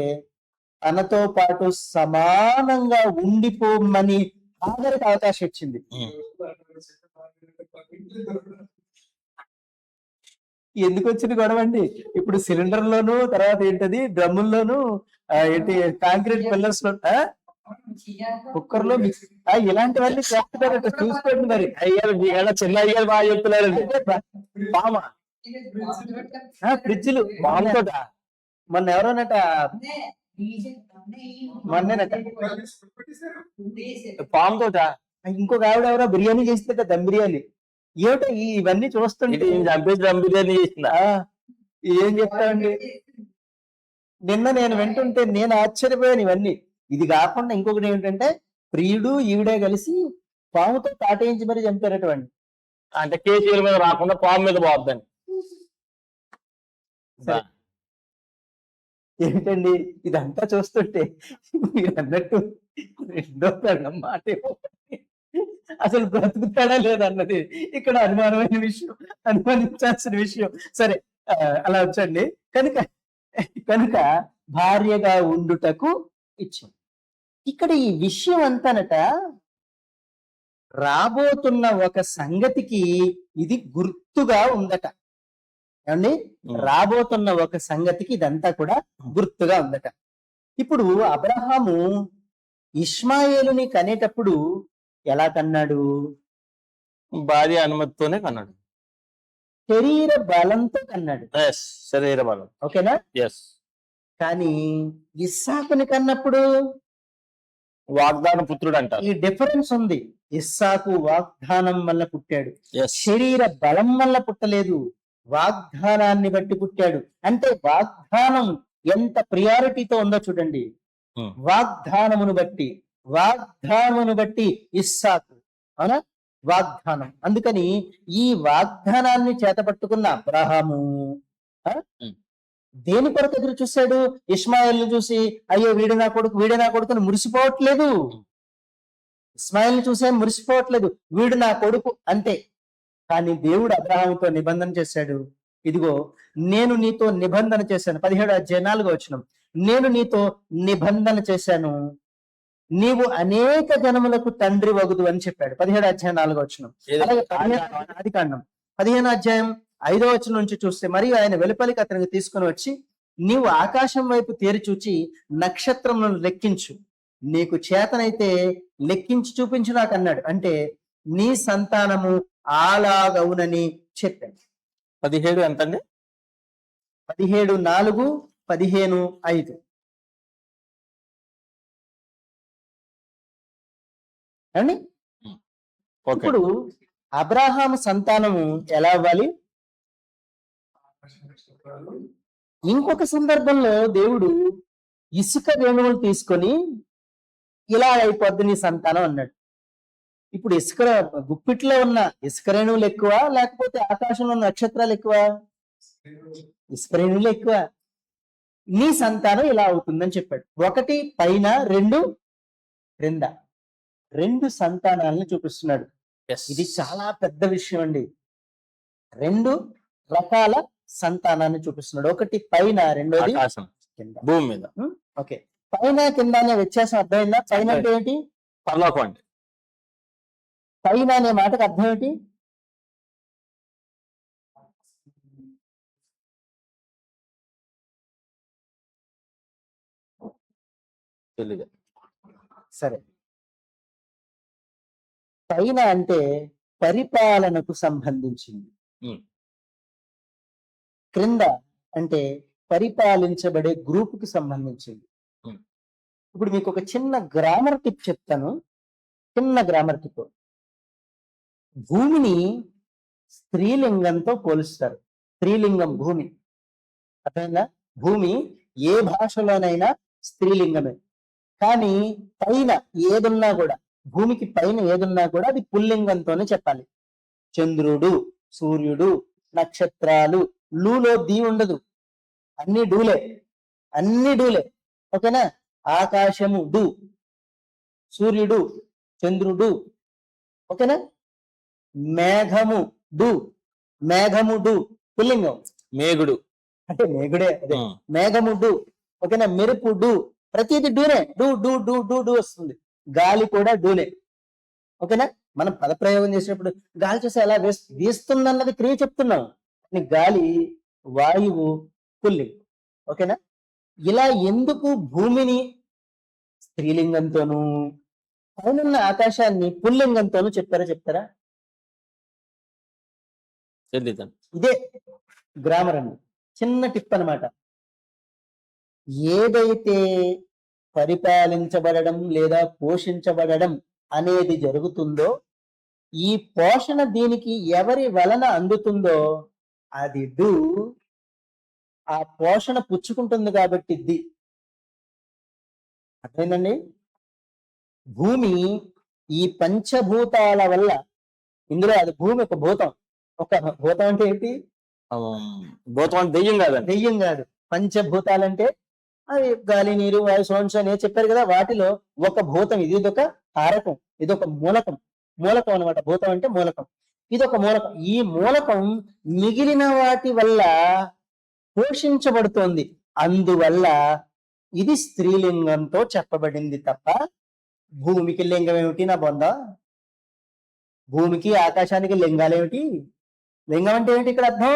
తనతో పాటు సమానంగా ఉండిపోమని ఆఖరికి అవకాశం ఇచ్చింది. ఎందుకు వచ్చింది గొడవ అండి? ఇప్పుడు సిలిండర్ లోను, తర్వాత ఏంటది డ్రమ్ముల్లోను, ఏంటి కాంక్రీట్ పిల్లర్స్ లో, కుక్కర్ లో ఇలాంటివన్నీ చేస్తున్నారట, చూసుకోండి మరి. అయ్యారు చిన్న అయ్యారు బాగా చెప్తున్నారండి. పామ ఫ్రిడ్జ్లు పాముతో మొన్న ఎవరోనట, మొన్ననట పాముతో ఇంకొక ఆవిడ ఎవరో బిర్యానీ చేస్తుందట, దమ్ బిర్యానీ. ఏమిటో ఇవన్నీ చూస్తుంటే చంపేసి దమ్ బిర్యానీ చేసిందా? ఏం చెప్తామండి. నిన్న నేను వింటుంటే నేను ఆశ్చర్యపోయాను ఇవన్నీ. ఇది కాకుండా ఇంకొకటి ఏమిటంటే ప్రియుడు ఈవిడే కలిసి పాముతో తాటేయించి మరి చంపారటువంటి. అంటే కేసీల మీద రాకుండా పాము మీద పోద్దని. ఏంటండి ఇదంతా చూస్తుంటే మీరు అన్నట్టు రెండో పెళ్ళం మాట అసలు బ్రతుకుతాడా లేదన్నది ఇక్కడ అనుమానమైన విషయం, అనుమానించాల్సిన విషయం. సరే, అలా వచ్చండి. కనుక కనుక భార్యగా ఉండుటకు ఇచ్చింది. ఇక్కడ ఈ విషయం అంతానట రాబోతున్న ఒక సంగతికి ఇది గుర్తుగా ఉందట. ఏమండి, రాబోతున్న ఒక సంగతికి ఇదంతా కూడా గుర్తుగా ఉందట. ఇప్పుడు అబ్రహాము ఇష్మాయేలుని కనేటప్పుడు ఎలా కన్నాడు? భార్య అనుమతితోనే కన్నాడు. శరీర బలంతో కన్నాడు. శరీర బలం, ఓకేనా? ఎస్. కానీ ఇస్సాకుని కన్నప్పుడు వాగ్దాన పుత్రుడు అంటారు. ఈ డిఫరెన్స్ ఉంది. ఇస్సాకు వాగ్దానం వల్ల పుట్టాడు, Yes. శరీర బలం వల్ల పుట్టలేదు, వాగ్దానాన్ని బట్టి పుట్టాడు. అంటే వాగ్దానం ఎంత ప్రియారిటీతో ఉందో చూడండి. వాగ్దానమును బట్టి ఇస్సాకు, అవునా? వాగ్దానం. అందుకని ఈ వాగ్దానాన్ని చేతపట్టుకున్న అబ్రహాము దేని కొరకు ఎదురు చూశాడు? ఇష్మాయిల్ని చూసి అయ్యో వీడు నా కొడుకుని మురిసిపోవట్లేదు. ఇస్మాయిల్ని చూసే మురిసిపోవట్లేదు, వీడు నా కొడుకు అంతే. కానీ దేవుడు అబ్రహాముతో నిబంధన చేశాడు. ఇదిగో నేను నీతో నిబంధన చేశాను. 17:4 నేను నీతో నిబంధన చేశాను, నీవు అనేక జనములకు తండ్రి వగుదు అని చెప్పాడు. 17:4. అలాగే ఆదికాండం 15:5 నుంచి చూస్తే, మరియు ఆయన వెలుపలికి అతనికి తీసుకుని వచ్చి, నీవు ఆకాశం వైపు తేరి చూచి నక్షత్రములను లెక్కించు, నీకు చేతనైతే లెక్కించి చూపించు నాకు అన్నాడు. అంటే నీ సంతానము అలాగవునని చెప్పాడు. 17 ఎంతండి? 17:4, 15:5. అండి, ఇప్పుడు అబ్రహాము సంతానము ఎలా అవ్వాలి? ఇంకొక సందర్భంలో దేవుడు ఇసుక రేణువులు తీసుకొని ఇలా అయిపోద్ది నీ సంతానం అన్నాడు. ఇప్పుడు గుప్పిట్లో ఉన్న ఇసుక రేణువులు ఎక్కువ, లేకపోతే ఆకాశంలో ఉన్న నక్షత్రాలు ఎక్కువ? ఇసుక రేణువులు ఎక్కువ. నీ సంతానం ఇలా అవుతుందని చెప్పాడు. 1 పైన, 2 క్రింద, 2 సంతానాలను చూపిస్తున్నాడు. ఇది చాలా పెద్ద విషయం అండి. 2 రకాల సంతానాన్ని చూపిస్తున్నాడు. 1 పైన, 2 కింద, భూమి మీద. ఓకే, పైన కింద అనే వ్యత్యాసం అర్థమైందా? పైన అంటే ఏంటి? పరలోకం అండి. పైన అనే మాటకు అర్థం ఏంటి? తెలీదు. సరే, పైన అంటే పరిపాలనకు సంబంధించింది, క్రింద అంటే పరిపాలించబడే గ్రూపుకి సంబంధించింది. ఇప్పుడు మీకు ఒక చిన్న గ్రామర్ టిప్ చెప్తాను. చిన్న గ్రామర్ టిప్. భూమిని స్త్రీలింగంతో పోలుస్తారు. స్త్రీలింగం భూమి, అర్థమైందా? భూమి ఏ భాషలోనైనా స్త్రీలింగమే. కానీ పైన ఏదున్నా కూడా, భూమికి పైన ఏదున్నా కూడా అది పుల్లింగంతోనే చెప్పాలి. చంద్రుడు, సూర్యుడు, నక్షత్రాలు లూలో ది ఉండదు, అన్ని డూలే, అన్ని డూలే. ఓకేనా? ఆకాశము డు, సూర్యుడు, చంద్రుడు. ఓకేనా? మేఘము డు, మేఘము డు పుల్లింగం, మేగుడు. అంటే మేఘుడే అదే. ఉమ్. మేఘము డు. ఓకేనా? మెరుపు డు, ప్రతిది డూనే, డు డు డు డు డు వస్తుంది. గాలి కూడా డూలే. ఓకేనా? మనం పదప్రయోగం చేసినప్పుడు గాలి చూసి ఎలా వీస్తుందన్నది క్రియ చెప్తున్నాం, కానీ గాలి వాయువు పుల్లింగ్. ఓకేనా? ఇలా ఎందుకు భూమిని స్త్రీలింగంతోనూ పైనున్న ఆకాశాన్ని పుల్లింగంతోనూ చెప్పారో చెప్తారా? తెలీదండి. ఇదే గ్రామర్ అండి, చిన్న టిప్ అన్నమాట. ఏదైతే పరిపాలించబడడం లేదా పోషించబడడం అనేది జరుగుతుందో, ఈ పోషణ దీనికి ఎవరి వలన అందుతుందో అది డు, ఆ పోషణ పుచ్చుకుంటుంది కాబట్టి ది. అర్థమైందండి? భూమి ఈ పంచభూతాల వల్ల, ఇందులో అది భూమి ఒక భూతం. ఒక భూతం అంటే ఏంటి? భూతం అంటే దెయ్యం కాదండి. దెయ్యం కాదు. పంచభూతాలంటే అవి గాలి, నీరు, వాయు, సోంశ అని చెప్పారు కదా, వాటిలో ఒక భూతం ఇది. ఇదొక హారకం, ఇదొక మూలకం. మూలకం అన్నమాట. భూతం అంటే మూలకం, ఇదొక మూలకం. ఈ మూలకం మిగిలిన వాటి వల్ల పోషించబడుతోంది. అందువల్ల ఇది స్త్రీలింగంతో చెప్పబడింది తప్ప భూమికి లింగం ఏమిటి నా బొంద? భూమికి ఆకాశానికి లింగాలు ఏమిటి? లింగం అంటే ఏమిటి ఇక్కడ అర్థం?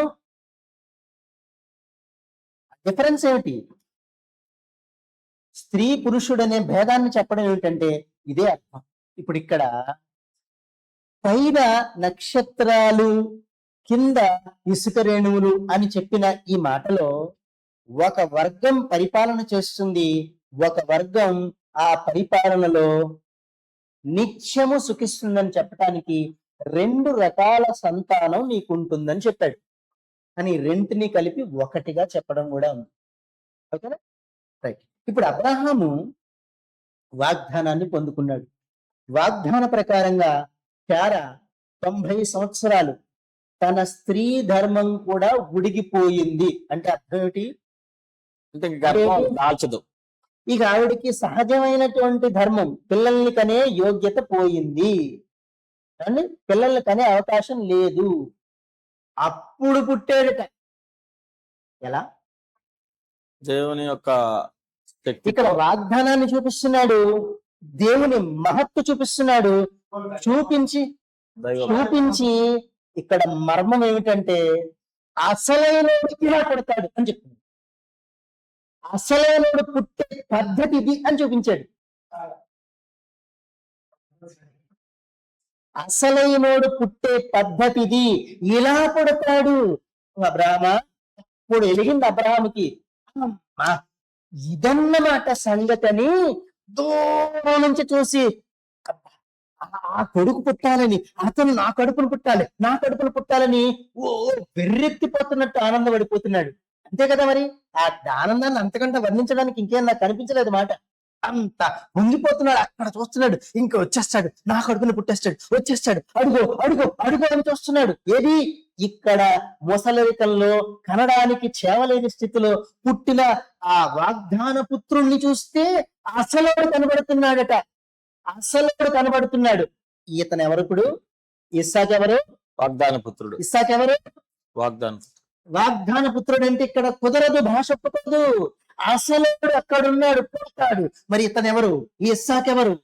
డిఫరెన్స్ ఏమిటి? స్త్రీ పురుషుడు అనే భేదాన్ని చెప్పడం ఏమిటంటే ఇదే అర్థం. ఇప్పుడు ఇక్కడ పైన నక్షత్రాలు, కింద ఇసుక రేణువులు అని చెప్పిన ఈ మాటలో ఒక వర్గం పరిపాలన చేస్తుంది, ఒక వర్గం ఆ పరిపాలనలో నిత్యము సుఖిస్తుందని చెప్పడానికి రెండు రకాల సంతానం నీకుంటుందని చెప్పాడు. అని రెంటిని కలిపి ఒకటిగా చెప్పడం కూడా ఉంది. ఓకేనా? రైట్. ఇప్పుడు అబ్రహాము వాగ్దానాన్ని పొందుకున్నాడు. వాగ్దాన ప్రకారంగా శారా 90 సంవత్సరాలు తన స్త్రీ ధర్మం కూడా ఉడిగిపోయింది. అంటే అర్థం ఏమిటి? అంటే గర్భం దాల్చదు. ఇక ఆవిడికి సహజమైనటువంటి ధర్మం, పిల్లల్ని కనే యోగ్యత పోయింది, అండి పిల్లల్ని కనే అవకాశం లేదు. అప్పుడు పుట్టాడట. ఎలా? దేవుని యొక్క శక్తి. ఇక్కడ వాగ్దానాన్ని చూపిస్తున్నాడు, దేవుని మహత్తు చూపిస్తున్నాడు. చూపించి ఇక్కడ మర్మం ఏమిటంటే అసలైనోడు ఇలా పుడతాడు అని చెప్పింది. అసలైనోడు పుట్టే పద్ధతి ఇది అని చూపించాడు. అసలైనోడు పుట్టే పద్ధతి ఇది, ఇలా పుడతాడు. అబ్రాహ్మ ఇప్పుడు ఎలిగింది అబ్రాహాముకి. ఇదన్నమాట సంగతని దూరం నుంచి చూసి ఆ కొడుకు పుట్టాలని, అతను నా కడుపును పుట్టాలని ఓ వెర్రెత్తిపోతున్నట్టు ఆనందపడిపోతున్నాడు. అంతే కదా మరి. ఆ ఆనందాన్ని అంతకంటే వర్ణించడానికి ఇంకేం నాకు కనిపించలేదు మాట. అంత పొంగిపోతున్నాడు. అక్కడ చూస్తున్నాడు, ఇంకా వచ్చేస్తాడు, నా కడుపును పుట్టేస్తాడు, వచ్చేస్తాడు, అడుగో అడుగో అడుగో అని చూస్తున్నాడు. ఏది? ఇక్కడ ముసలిరికంలో కనడానికి చేవలేని స్థితిలో పుట్టిన ఆ వాగ్దాన పుత్రుణ్ణి చూస్తే అసలోడు కనబడుతున్నాడట. అసలోడు కనబడుతున్నాడు. ఇతను ఎవరు ఇప్పుడు? ఇస్సాకు ఎవరు? వాగ్దాన పుత్రుడు. ఇస్సాకు ఎవరు? వాగ్దాన పుత్రుడు అంటే ఇక్కడ కుదరదు, భాష ఒప్పుకోదు. అసలోడు అక్కడున్నాడు, పుడతాడు. మరి ఇతను ఎవరు? ఈ ఇస్సాకు ఎవరు?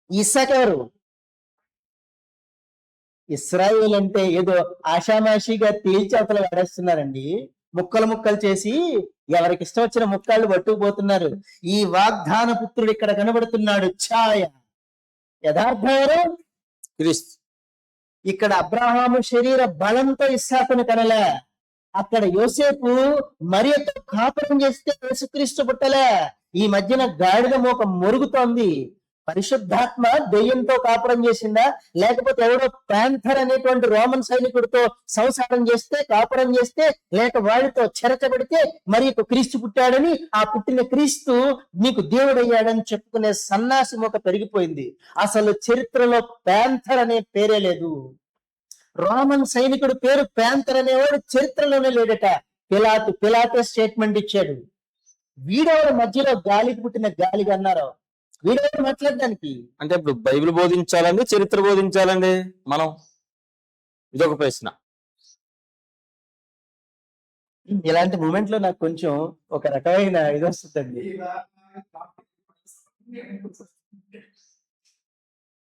ఇస్సాకు ఎవరు? ఇస్రాయేల్ అంటే ఏదో ఆషామాషిగా తేల్చి అవతల పడేస్తున్నారండి. ముక్కలు చేసి ఎవరికి ఇష్టం వచ్చిన ముక్కలు పట్టుకుపోతున్నారు. ఈ వాగ్దాన పుత్రుడు ఇక్కడ కనబడుతున్నాడు, ఛాయ. యథార్థం ఎవరు? క్రీస్తు. ఇక్కడ అబ్రహాము శరీర బలంతో ఇస్సాకును కనలే. అక్కడ యోసేపు మరియతో కాపురం చేస్తే యేసుక్రీస్తు పుట్టలే. ఈ మధ్యన గాడిద మోక మొరుగుతోంది. పరిశుద్ధాత్మ దెయ్యంతో కాపురం చేసిందా, లేకపోతే ఎవడో ప్యాంథర్ అనేటువంటి రోమన్ సైనికుడితో సంసారం చేస్తే, కాపురం చేస్తే, లేక వాడితో చెరచబడితే మరి క్రీస్తు పుట్టాడని, ఆ పుట్టిన క్రీస్తు నీకు దేవుడయ్యాడని చెప్పుకునే సన్నాసి మొక పెరిగిపోయింది. అసలు చరిత్రలో ప్యాంథర్ అనే పేరే లేదు. రోమన్ సైనికుడు పేరు ప్యాంతర్ అనేవాడు చరిత్రలోనే లేడట. పిలాతు స్టేట్మెంట్ ఇచ్చాడు. వీడెవరు మధ్యలో గాలికి పుట్టిన గాలిగా అన్నారు? వీడెవరు మాట్లాడడానికి? అంటే ఇప్పుడు బైబిల్ బోధించాలండి, చరిత్ర బోధించాలండి మనం? ఇదొక ప్రశ్న. ఇలాంటి మూమెంట్ లో నాకు కొంచెం ఒక రకమైన ఇది వస్తుందండి.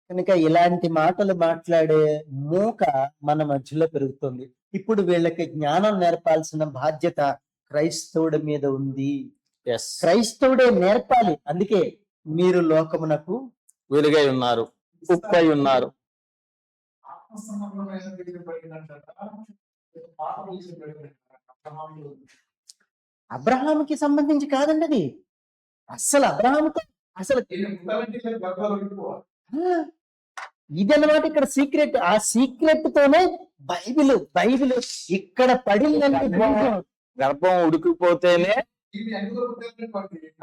కనుక ఇలాంటి మాటలు మాట్లాడే మూక మన మధ్యలో పెరుగుతుంది. ఇప్పుడు వీళ్ళకి జ్ఞానం నేర్పాల్సిన బాధ్యత క్రైస్తవుడి మీద ఉంది. ఎస్, క్రైస్తవుడే నేర్పాలి. అందుకే మీరు లోకమునకు వెలుగై ఉన్నారు, ఉప్పై ఉన్నారు. అబ్రహాముకి సంబంధించి కాదండి అది. అసలు అబ్రహాముతో అసలు ఇదన్నమాట ఇక్కడ సీక్రెట్. ఆ సీక్రెట్ తోనే బైబిల్ ఇక్కడ పడిందండి. గర్భం ఉడికిపోతేనే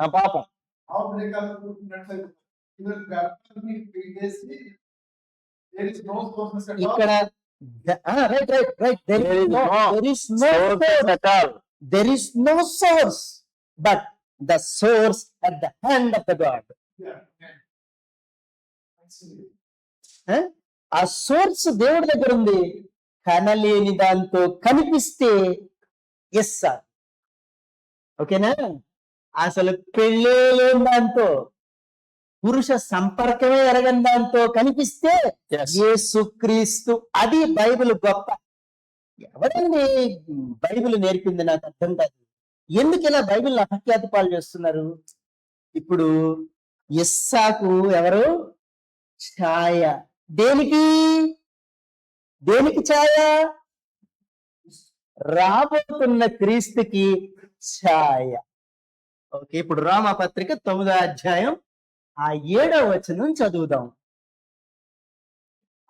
ఆ పాపం. ఇక్కడ there is no source but the source at the hand of the God. ఆ సోర్స్ దేవుడి దగ్గర ఉంది. కనలేని దాంతో కనిపిస్తే ఎస్ సార్, ఓకేనా? అసలు పెళ్ళే లేని దాంతో, పురుష సంపర్కమే ఎరగని దాంతో కనిపిస్తే యేసుక్రీస్తు. అది బైబిల్ గొప్ప. ఎవరండి బైబిల్ నేర్పింది? నాకు అర్థం కాదు. ఎందుకు ఇలా బైబిల్ అపఖ్యాతి పాలు చేస్తున్నారు? ఇప్పుడు ఇస్సాకు ఎవరు? ఛాయ. దేనికి ఛాయ? రాబోతున్న క్రీస్తుకి ఛాయ. ఓకే, ఇప్పుడు రోమాపత్రిక 9వ అధ్యాయం 7వ వచనం చదువుదాం.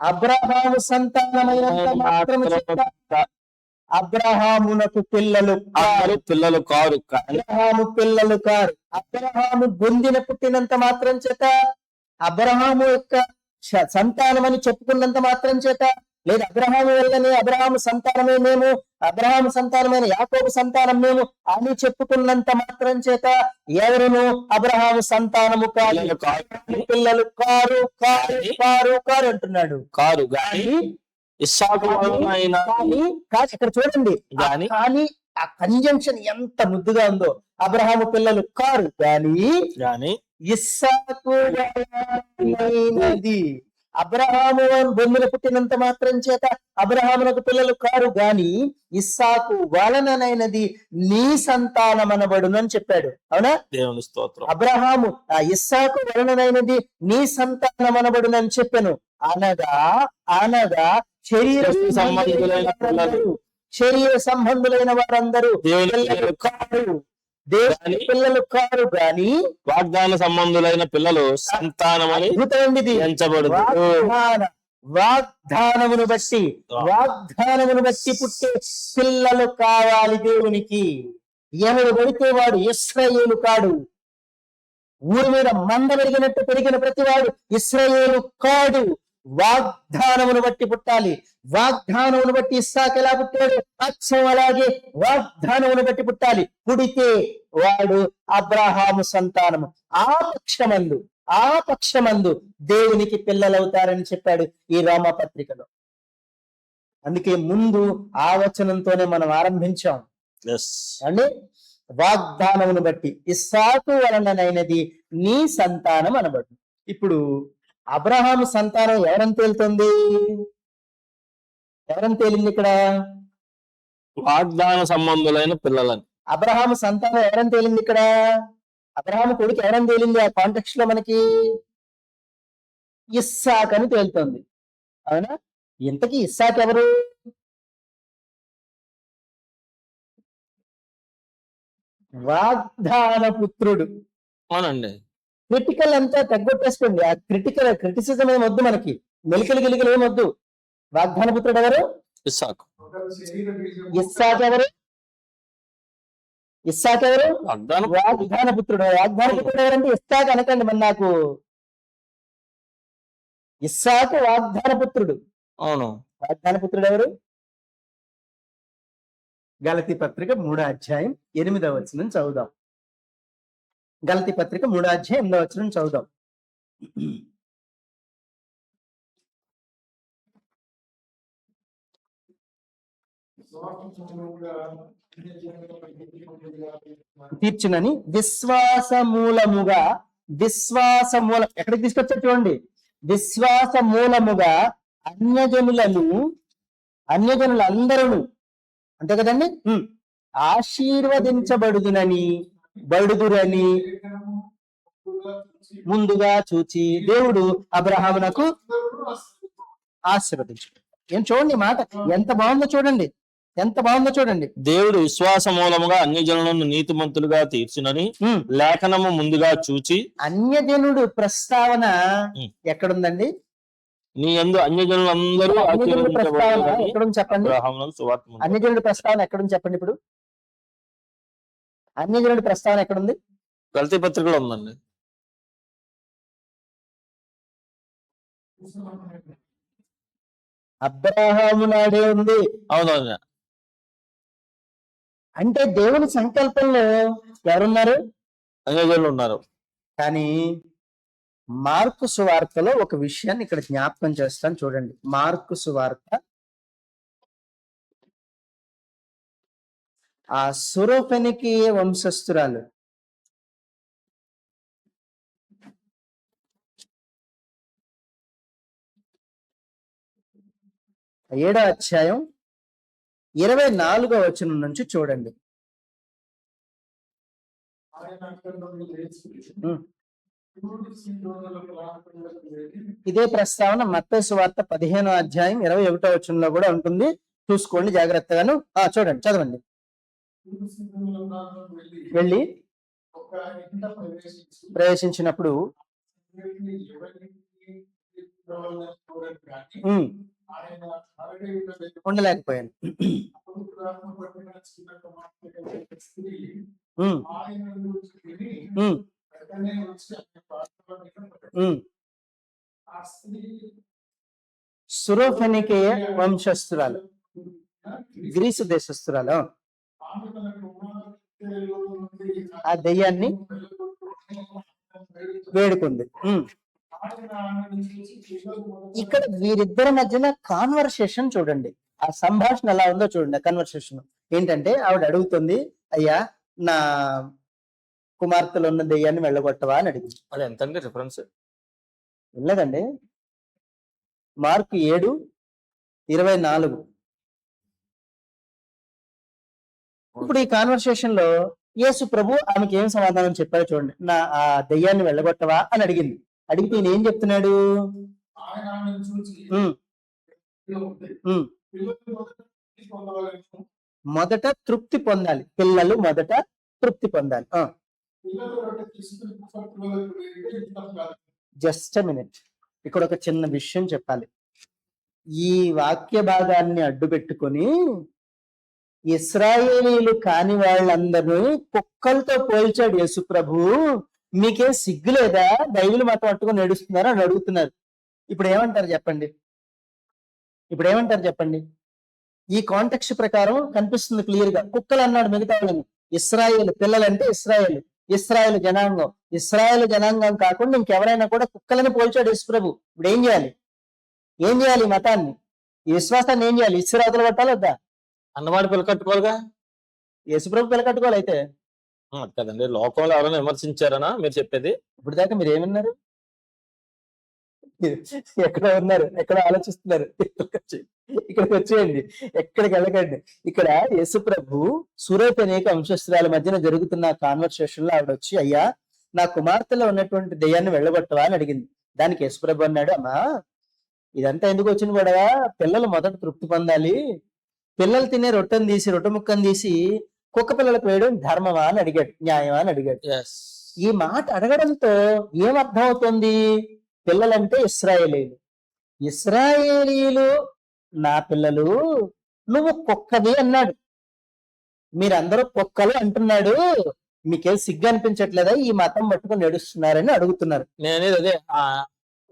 అబ్రహాము సంతానమైనంత మాత్రము చేత అబ్రహామునకు పిల్లలు కారు. అబ్రహాము పిల్లలు కారు. అబ్రహాము బొందిన పుట్టినంత మాత్రం చేత, అబ్రహాము యొక్క సంతానం అని చెప్పుకున్నంత మాత్రం చేత, లేదు అబ్రహాము వల్లనే అబ్రహాము సంతానమే మేము, అబ్రహాము సంతానమైన యాకోబు సంతానం మేము అని చెప్పుకున్నంత మాత్రం చేత ఎవరును అబ్రహాము సంతానము కాదు. పిల్లలు కారు అంటున్నాడు. కారు గాని ఇస్సాకు ఇక్కడ చూడండి. కానీ ఆ కంజంక్షన్ ఎంత ముద్దుగా ఉందో. అబ్రహాము పిల్లలు కారు గాని ఇస్సాకు వలనైనది. అబ్రహాము బొమ్మిన పుట్టినంత మాత్రం చేత అబ్రహామునకు పిల్లలు కారు గాని ఇస్సాకు వలననైనది నీ సంతానమనబడును అని చెప్పాడు. అవునా? దేవుని స్తోత్రం. అబ్రహాము ఇస్సాకు వలననైనది నీ సంతానమనబడును అని చెప్పాను. అనగా శరీర సంబంధులైన వారందరూ పిల్లలు కారు గాని వాగ్దాన సంబంధులైన పిల్లలు సంతానమని ఎంచబడు. వాగ్దానమును బట్టి పుట్టే పిల్లలు కావాలి దేవునికి. ఎవడు పడితే వాడు ఇశ్రాయేలు కాడు. ఊరి మీద మంద పెరిగినట్టు పెరిగిన ప్రతివాడు ఇశ్రాయేలు కాడు. వాగ్దానమును బట్టి పుట్టాలి. వాగ్దానమును బట్టి ఇస్సాకు ఎలా పుట్టాడు? అచ్చం అలాగే వాగ్దానమును బట్టి పుట్టాలి. పుడితే వాడు అబ్రహాము సంతానము. ఆ పక్షమందు దేవునికి పిల్లలవుతారని చెప్పాడు ఈ రోమాపత్రికలో. అందుకే ముందు ఆ వచనంతోనే మనం ఆరంభించాం అండి. వాగ్దానమును బట్టి ఇస్సాకు వలననైనది నీ సంతానం అనబడు. ఇప్పుడు అబ్రహాము సంతానం ఎవరని తేలుతుంది? తేలింది ఇక్కడ? వాగ్దాన సంబంధులైన పిల్లలని. అబ్రహాము సంతానం ఎవరని తేలింది ఇక్కడ? అబ్రహాము కొడుకు ఎవరని తేలింది? ఆ కాంటెక్స్ట్ లో మనకి ఇస్సాక్ అని తేలుతుంది. అవునా? ఇంతకీ ఇస్సాక్ ఎవరు? వాగ్దాన పుత్రుడు. అవునండి. క్రిటికల్ అంతా తగ్గొట్టేసుకోండి. ఆ క్రిటిసిజం ఏమొద్దు మనకి. మెలికలు గిలికలు ఏమొద్దు. వాగ్దాన పుత్రుడు ఎవరు? ఇస్సాకు. ఇస్సాక్ ఎవరు? వాగ్దాన పుత్రుడు. వాగ్దాన పుత్రుడు ఎవరంటే ఇస్సాక్ అనకండి. మరి నాకు ఇస్సాకు వాగ్దాన పుత్రుడు. అవును. వాగ్దాన పుత్రుడు ఎవరు? గలతీ పత్రిక 3వ అధ్యాయం 8వ వచనం చదువుదాం. గలతీ పత్రిక 3వ అధ్యాయం 8వ వచనం చదువుదాం. తీర్చునని విశ్వాస మూలముగా, విశ్వాస మూలం ఎక్కడికి తీసుకొచ్చారు చూడండి. విశ్వాస మూలముగా అన్యజనులందరూ అంతే కదండి బడుదురని ముందుగా చూచి దేవుడు అబ్రహామునకు ఆశీర్వదించు. ఏం చూడండి మాట ఎంత బాగుందో చూడండి, ఎంత బాగుందో చూడండి. దేవుడు విశ్వాస మూలముగా అన్యజనులను నీతిమంతులుగా తీర్చునని లేఖనము ముందుగా చూచి. అన్యజనుడు ప్రస్తావన ఎక్కడుందండి? నీ యందు అన్యజనులందరూ ఎక్కడుంది చెప్పండి. అన్యజనుడి ప్రస్తావన ఎక్కడుంది చెప్పండి. ఇప్పుడు అన్యజనుడి ప్రస్తావన ఎక్కడుంది? గలతీ పత్రికలో ఉందండి. అబ్రహాము నాడే ఉంది. అవునవును. అంటే దేవుని సంకల్పంలో ఎవరున్నారు? అన్యజనులు ఉన్నారు. కానీ మార్కు సువార్తలో ఒక విషయాన్ని ఇక్కడ జ్ఞాపకం చేస్తాను చూడండి. మార్కు సువార్త ఆ సురోఫెనికి వంశస్థురాలు 7వ అధ్యాయం 24వ వచనం నుంచి చూడండి. ఇదే ప్రస్తావన మత్తయి సువార్త 15వ అధ్యాయం 21వ వచనంలో కూడా ఉంటుంది. చూసుకోండి జాగ్రత్తగాను. చూడండి, చదవండి. వెళ్ళి ప్రవేశించినప్పుడు ఉండలేకపోయాను. సురోఫెనికే వంశస్థురాలు, గ్రీసు దేశస్థురాలు. ఆ దెయ్యాన్ని వేడుకుంది. ఇక్కడ వీరిద్దరి మధ్యన కాన్వర్సేషన్ చూడండి. ఆ సంభాషణ ఎలా ఉందో చూడండి. కన్వర్సేషన్ ఏంటంటే ఆవిడ అడుగుతుంది, అయ్యా నా కుమార్తెలో ఉన్న దెయ్యాన్ని వెళ్ళగొట్టవా అని అడిగింది. అది ఎంతండి రిఫరెన్స్? వెళ్ళదండి. మార్కు 7:24. ఇప్పుడు ఈ కాన్వర్సేషన్ లో యేసు ప్రభు ఆమెకి ఏం సమాధానం చెప్పారో చూడండి. నా ఆ దెయ్యాన్ని వెళ్ళగొట్టవా అని అడిగింది. అడిగితే ఈయన ఏం చెప్తున్నాడు? మొదట తృప్తి పొందాలి. పిల్లలు మొదట తృప్తి పొందాలి. జస్ట్ మినిట్, ఇక్కడ ఒక చిన్న విషయం చెప్పాలి. ఈ వాక్య భాగాన్ని అడ్డు పెట్టుకొని ఇశ్రాయేలీలు కాని వాళ్ళందరూ కుక్కలతో పోల్చాడు యేసు ప్రభు. మీకేం సిగ్గు లేదా? బైబిల్ మతం పట్టుకొని నడుస్తున్నారు అని అడుగుతున్నారు. ఇప్పుడు ఏమంటారు చెప్పండి? ఈ కాంటెక్స్ట్ ప్రకారం కనిపిస్తుంది క్లియర్ గా. కుక్కలు అన్నాడు మిగతా వాళ్ళని. ఇశ్రాయేలు పిల్లలంటే ఇశ్రాయేలు జనాంగం కాకుండా ఇంకెవరైనా కూడా కుక్కలని పోల్చాడు యేసు ప్రభు. ఇప్పుడు ఏం చేయాలి ఈ మతాన్ని, ఈ విశ్వాసాన్ని ఏం చేయాలి? ఇస్రాయేలు కొట్టాలి వద్దా? అన్నవాడు పిలకట్టుకోవాలిగా. యేసు ప్రభు పిలకట్టుకోవాలి. అయితే కదండి, లోకంలో ఎవరైనా విమర్శించారనా మీరు చెప్పేది? ఇప్పుడు దాకా మీరు ఏమన్నారు? ఎక్కడ ఉన్నారు? ఎక్కడ ఆలోచిస్తున్నారు? ఇక్కడికి వచ్చేయండి, ఎక్కడికి వెళ్ళకండి. ఇక్కడ యేసు ప్రభు సురోఫెనిక వంశస్థురాల మధ్యన జరుగుతున్న కాన్వర్సేషన్ లో ఆవిడ వచ్చి, అయ్యా నా కుమార్తెలో ఉన్నటువంటి దెయ్యాన్ని వెళ్ళగొట్టవా అని అడిగింది. దానికి యేసు ప్రభు అన్నాడు, అమ్మా ఇదంతా ఎందుకు వచ్చింది కూడా? పిల్లలు మొదట తృప్తి పొందాలి. పిల్లలు తినే రొట్టె ముక్కను తీసి కుక్క పిల్లలకు వేయడం ధర్మమా అని అడిగాడు, న్యాయమా అని అడిగాడు. ఈ మాట అడగడంతో ఏమర్థం అవుతుంది? పిల్లలంటే ఇశ్రాయేలీలు నా పిల్లలు, నువ్వు కుక్కది అన్నాడు. మీరందరూ కుక్కలు అంటున్నాడు. మీకేం సిగ్గు అనిపించట్లేదా? ఈ మతం పట్టుకుని నడుస్తున్నారని అడుగుతున్నారు. నేనేది అదే,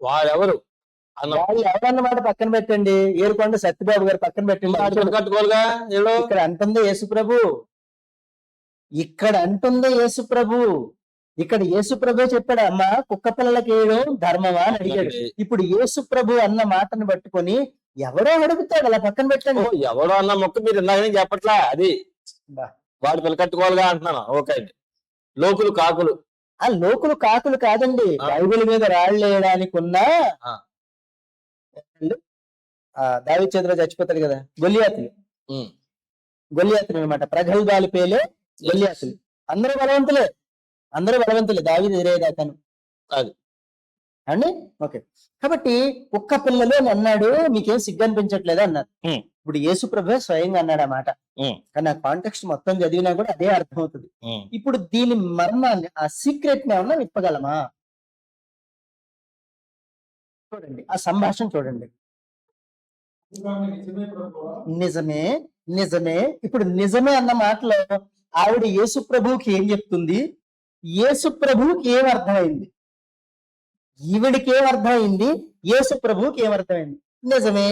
వారెవరు వాళ్ళు ఎవరన్నమాట పక్కన పెట్టండి, ఏరుకొండ సత్యబాబు గారు పక్కన పెట్టండి. కట్టుకోవాలిగా వీళ్ళు. ఇక్కడ అంటుంది యేసు ప్రభు, ఇక్కడ అంటుంది యేసు ప్రభు, ఇక్కడ యేసు ప్రభు చెప్పాడు అమ్మా కుక్క పిల్లలకి వేయడం ధర్మమా అని అడిగాడు. ఇప్పుడు యేసు ప్రభు అన్న మాటను పట్టుకొని ఎవరో అడుగుతాడు, అలా పక్కన పెట్టండి. ఎవడో అన్న మొక్క మీరు ఇందాక చెప్పట్లా, అది బా. వాడు పిల్ల కట్టుకోవాలిగా అంటున్నాను. ఓకే అండి. లోకులు కాకులు, ఆ లోకులు కాకులు కాదండి, బైబిల్ మీద రాళ్ళు వేయడానికి ఉన్న దావీదు చేతిలో చచ్చిపోతాడు కదా గొల్లియాతులు, గొల్లియాతులు అనమాట, ప్రగల్భాలు పేలే గొల్లియాతులు. అందరూ బలవంతులే దావీదు ఎదురేదాకాను అది అండి. ఓకే, కాబట్టి కుక్క పిల్లలు అని అన్నాడు, మీకేం సిగ్గు అనిపించట్లేదా అన్నారు. ఇప్పుడు యేసు ప్రభు స్వయంగా అన్నాడు ఆ మాట, కానీ ఆ కాంటెక్స్ట్ మొత్తం చదివినా కూడా అదే అర్థం అవుతుంది. ఇప్పుడు దీని మర్మాన్ని, ఆ సీక్రెట్ ని ఏమన్నా విప్పగలమా? చూడండి ఆ సంభాషణ చూడండి. నిజమే నిజమే. ఇప్పుడు నిజమే అన్న మాటలో ఆవిడ యేసు ప్రభువుకి ఏం చెప్తుంది, యేసు ప్రభువుకి ఏం అర్థమైంది, ఈవిడికి ఏం అర్థమైంది, యేసు ప్రభువుకి ఏం అర్థమైంది. నిజమే.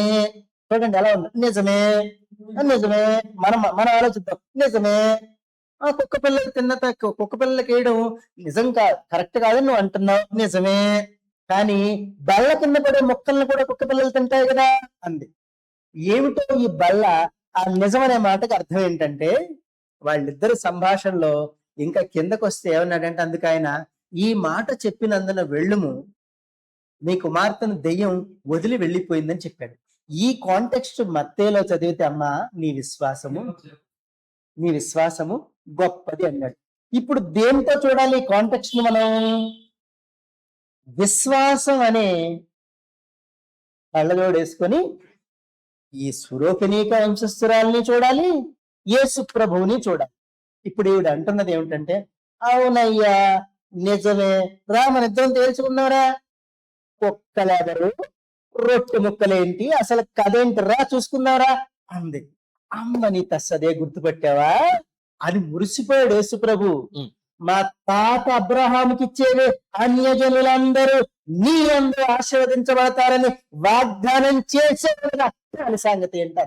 చూడండి ఎలా ఉంది, నిజమే నిజమే. మనం ఆలోచిద్దాం, నిజమే. ఆ కుక్క పిల్లలు కుక్క పిల్లలకి వేయడం నిజం కాదు, కరెక్ట్ కాదని నువ్వు అంటున్నావు, నిజమే. కానీ బల్ల కింద పడే మొక్కలను కూడా కుక్క పిల్లలు తింటాయి కదా అంది. ఏమిటో ఈ బల్ల, ఆ నిజం అనే మాటకు అర్థం ఏంటంటే, వాళ్ళిద్దరు సంభాషణలో ఇంకా కిందకు వస్తే ఏమన్నాడంటే, అందుకు ఆయన ఈ మాట చెప్పినందున వెళ్ళుము, నీ కుమార్తెను దెయ్యం వదిలి వెళ్ళిపోయిందని చెప్పాడు. ఈ కాంటెక్స్ట్ మత్తేలో చదివితే అమ్మా నీ విశ్వాసము గొప్పది అన్నాడు. ఇప్పుడు దేంతో చూడాలి ఈ కాంటెక్స్ట్ ని మనం? విశ్వాసం అనే కళ్ళజోడు వేసుకొని ఈ సురోపినీక వంశస్థురాల్ని చూడాలి, యేసు ప్రభువుని చూడాలి. ఇప్పుడు ఈవిడ అంటున్నది ఏమిటంటే, అవునయ్యా నిజమే రా, మన ఇద్దరం తేల్చుకున్నారా, కుక్కలెవరు, రొట్టె ముక్కలేంటి, అసలు కథేంటి రా చూసుకున్నారా అంది. అమ్మని తస్సదే గుర్తుపెట్టావా అని మురిసిపోయాడు యేసు ప్రభు. మా తాత అబ్రహాముకి ఇచ్చేవి అన్యజనులందరూ నీ అందరూ ఆశీర్వదించబడతారని వాగ్దానం చేసేవాడుగా అని సంగతి ఏంట.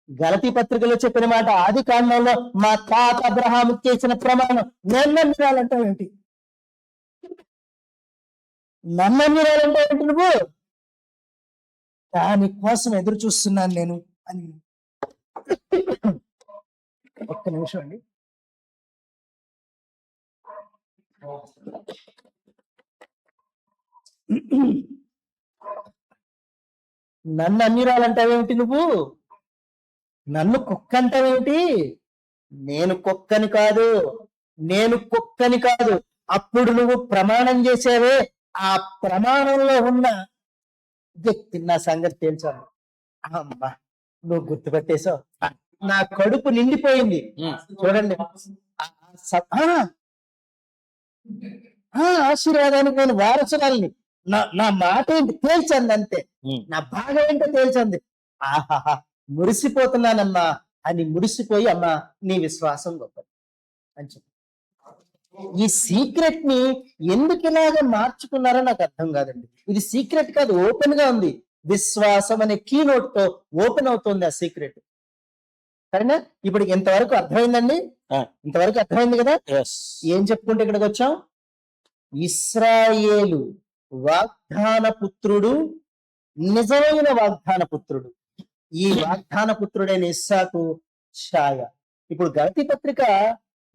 గలతీ పత్రికలో చెప్పిన మాట, ఆది కాండంలో మా తాత అబ్రహాముకి చేసిన ప్రమాణం నన్నమిరాలంటావు ఏంటి, నన్నమిరాలంటావు ఏంటి నువ్వు, దాని కోసం ఎదురు చూస్తున్నాను నేను అని. ఒక్క నిమిషం అండి. నన్ను అన్నిరాలంటావేమిటి నువ్వు, నన్ను కుక్క అంటావేమిటి, నేను కుక్కని కాదు. అప్పుడు నువ్వు ప్రమాణం చేసేవే, ఆ ప్రమాణంలో ఉన్న వ్యక్తి నా సంగతి తెలుసాను. అమ్మా నువ్వు గుర్తుపెట్టేశావు, నా కడుపు నిండిపోయింది. చూడండి ఆశీర్వాదానికి నేను వారసురాలని, నా మాట ఏంటి తేల్చండి అంతే, నా భాగం ఏంటో తేల్చండి. ఆహాహా మురిసిపోతున్నానమ్మా అని మురిసిపోయి, అమ్మా నీ విశ్వాసం గొప్పది అని చెప్పి. ఈ సీక్రెట్ ని ఎందుకు ఇలాగా మార్చుకున్నారో నాకు అర్థం కాదండి. ఇది సీక్రెట్ కాదు, ఓపెన్ గా ఉంది. విశ్వాసం అనే కీ నోట్ తో ఓపెన్ అవుతుంది ఆ సీక్రెట్. సరేనా? ఇప్పుడు ఇంతవరకు అర్థమైందండి, ఇంతవరకు అర్థమైంది కదా. ఏం చెప్పుకుంటే ఇక్కడికి వచ్చాం, ఇశ్రాయేలు వాగ్దాన పుత్రుడు, నిజమైన వాగ్దాన పుత్రుడు. ఈ వాగ్దాన పుత్రుడైన ఇస్సాకు ఛాయ. ఇప్పుడు గలతీ పత్రిక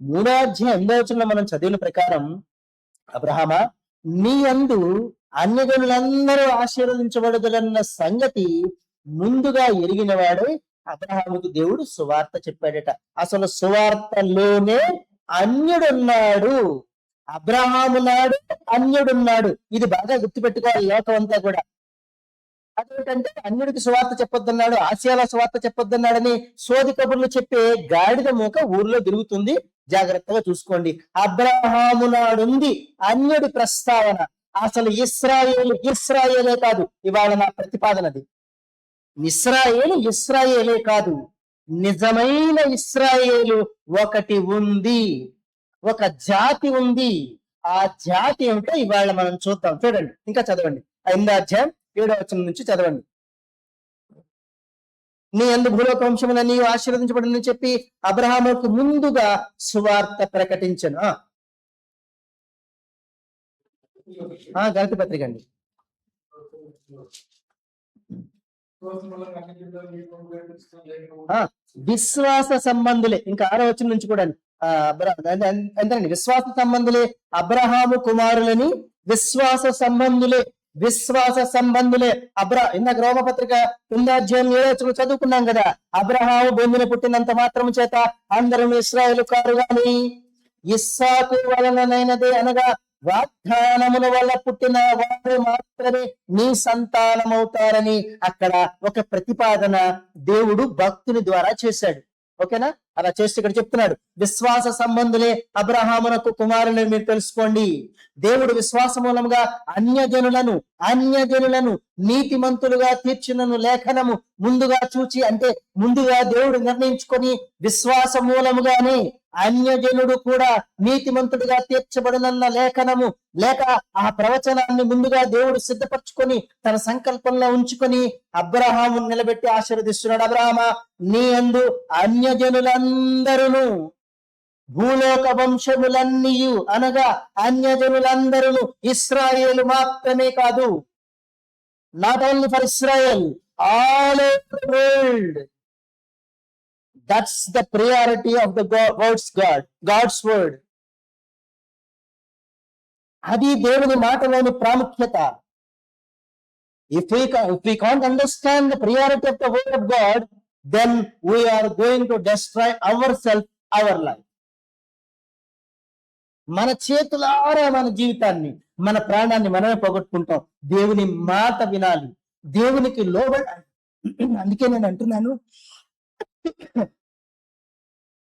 3వ అధ్యాయం 8వ వచనంలో మనం చదివిన ప్రకారం, అబ్రహామా నీ యందు అన్యజనులందరూ ఆశీర్వదించబడదులన్న సంగతి ముందుగా ఎరిగిన వాడే అబ్రహాముకు దేవుడు సువార్త చెప్పాడట. అసలు సువార్తలోనే అన్యుడున్నాడు, అబ్రహాము నాడు అన్యుడున్నాడు. ఇది బాగా గుర్తుపెట్టుకోవాలి లోకం అంతా కూడా. అదేంటంటే అన్యుడికి సువార్త చెప్పొద్దన్నాడు, ఆసియాలో సువార్త చెప్పొద్దన్నాడని సోది కబుర్లు చెప్పే గాడిద మూక ఊర్లో తిరుగుతుంది, జాగ్రత్తగా చూసుకోండి. అబ్రహాము నాడుంది అన్యుడి ప్రస్తావన. అసలు ఇస్రాయేలే కాదు, ఇవాళ నా ప్రతిపాదనది. ఇస్రాయేలే కాదు, నిజమైన ఇస్రాయేలు ఒకటి ఉంది, ఒక జాతి ఉంది. ఆ జాతి ఏమిటో ఇవాళ మనం చూద్దాం. చూడండి, ఇంకా చదవండి. 8వ అధ్యాయం 7వ వచనం నుంచి చదవండి. నీ యందు భూలోక వంశములన్నీ ఆశీర్వదించబడిందని చెప్పి అబ్రహాముకు ముందుగా సువార్త ప్రకటించను. గలతీ పత్రిక అండి. విశ్వాస సంబంధులే, ఇంకా 6వ వచనం నుంచి కూడా ఎంతండి, విశ్వాస సంబంధులే అబ్రహాము కుమారులని, విశ్వాస సంబంధులే ఇందాక రోమపత్రిక 8వ అధ్యాయం 7వ వచనం చదువుకున్నాం కదా. అబ్రహాము భూమిని పుట్టినంత మాత్రం చేత అందరూ ఇశ్రాయేలు కారు గాని ఇస్సాకు వలనైనదే, అనగా వాగ్దానముల వల్ల పుట్టిన వారు మాత్రమే నీ సంతానమవుతారని అక్కడ ఒక ప్రతిపాదన దేవుడు భక్తుని ద్వారా చేశాడు. ఓకేనా? అలా చేస్తే ఇక్కడ చెప్తున్నాడు, విశ్వాస సంబంధులే అబ్రహామునకు కుమారులని మీరు తెలుసుకోండి. దేవుడు విశ్వాస మూలంగా అన్యజనులను నీతిమంతులుగా తీర్చినను లేఖనము ముందుగా చూచి, అంటే ముందుగా దేవుడు నిర్ణయించుకొని విశ్వాస మూలముగానే అన్యజనుడు కూడా నీతిమంతుడిగా తీర్చబడినన్న లేఖనము లేక ఆ ప్రవచనాన్ని ముందుగా దేవుడు సిద్ధపరచుకొని తన సంకల్పంలో ఉంచుకొని అబ్రహాము నిలబెట్టి ఆశీర్వదిస్తున్నాడు. అబ్రహామా, నీ యందు అన్యజనులందరూ, భూలోక వంశములన్నీ అనగా అన్యజనులందరూ, ఇశ్రాయేలు మాత్రమే కాదు, not only for Israel, all over the world. That's the priority of the God's word. అది దేవుని మాటలోని ప్రాముఖ్యత. If we can't understand the priority of the word of God, then we are going to destroy ourselves, our life. మన చేతులారా మన జీవితాన్ని, మన ప్రాణాన్ని మనమే పోగొట్టుకుంటాం. దేవుని మాట వినాలి, దేవునికి లోబడాలి. అందుకే నేను అంటున్నాను,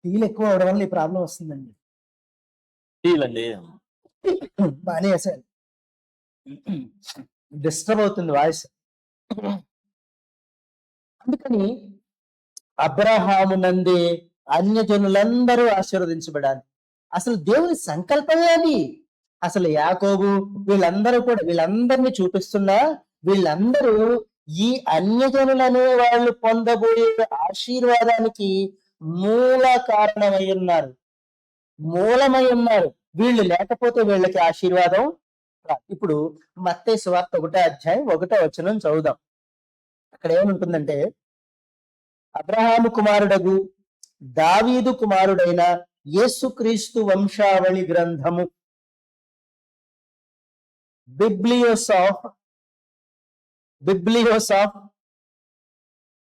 టీలు ఎక్కువ అవడం వల్ల ఈ ప్రాబ్లం వస్తుందండి. బాగానే వేసాను, డిస్టర్బ్ అవుతుంది వాయిస్. అందుకని అబ్రహాము నందే అన్యజనులందరూ ఆశీర్వదించబడాలి. అసలు దేవుని సంకల్పమే అది. అసలు యాకోబు వీళ్ళందరినీ చూపిస్తున్నా, వీళ్ళందరూ ఈ అన్యజనులనే వాళ్ళు పొందబోయే ఆశీర్వాదానికి మూలమై ఉన్నారు. వీళ్ళు లేకపోతే వీళ్ళకి ఆశీర్వాదం రాదు. ఇప్పుడు మత్తయి సువార్త 1వ అధ్యాయం 1వ వచనం చదువుదాం. అక్కడ ఏముంటుందంటే, అబ్రహాము కుమారుడగు దావీదు కుమారుడైన యేసుక్రీస్తు వంశావళి గ్రంథము, బిబ్లియోస్ of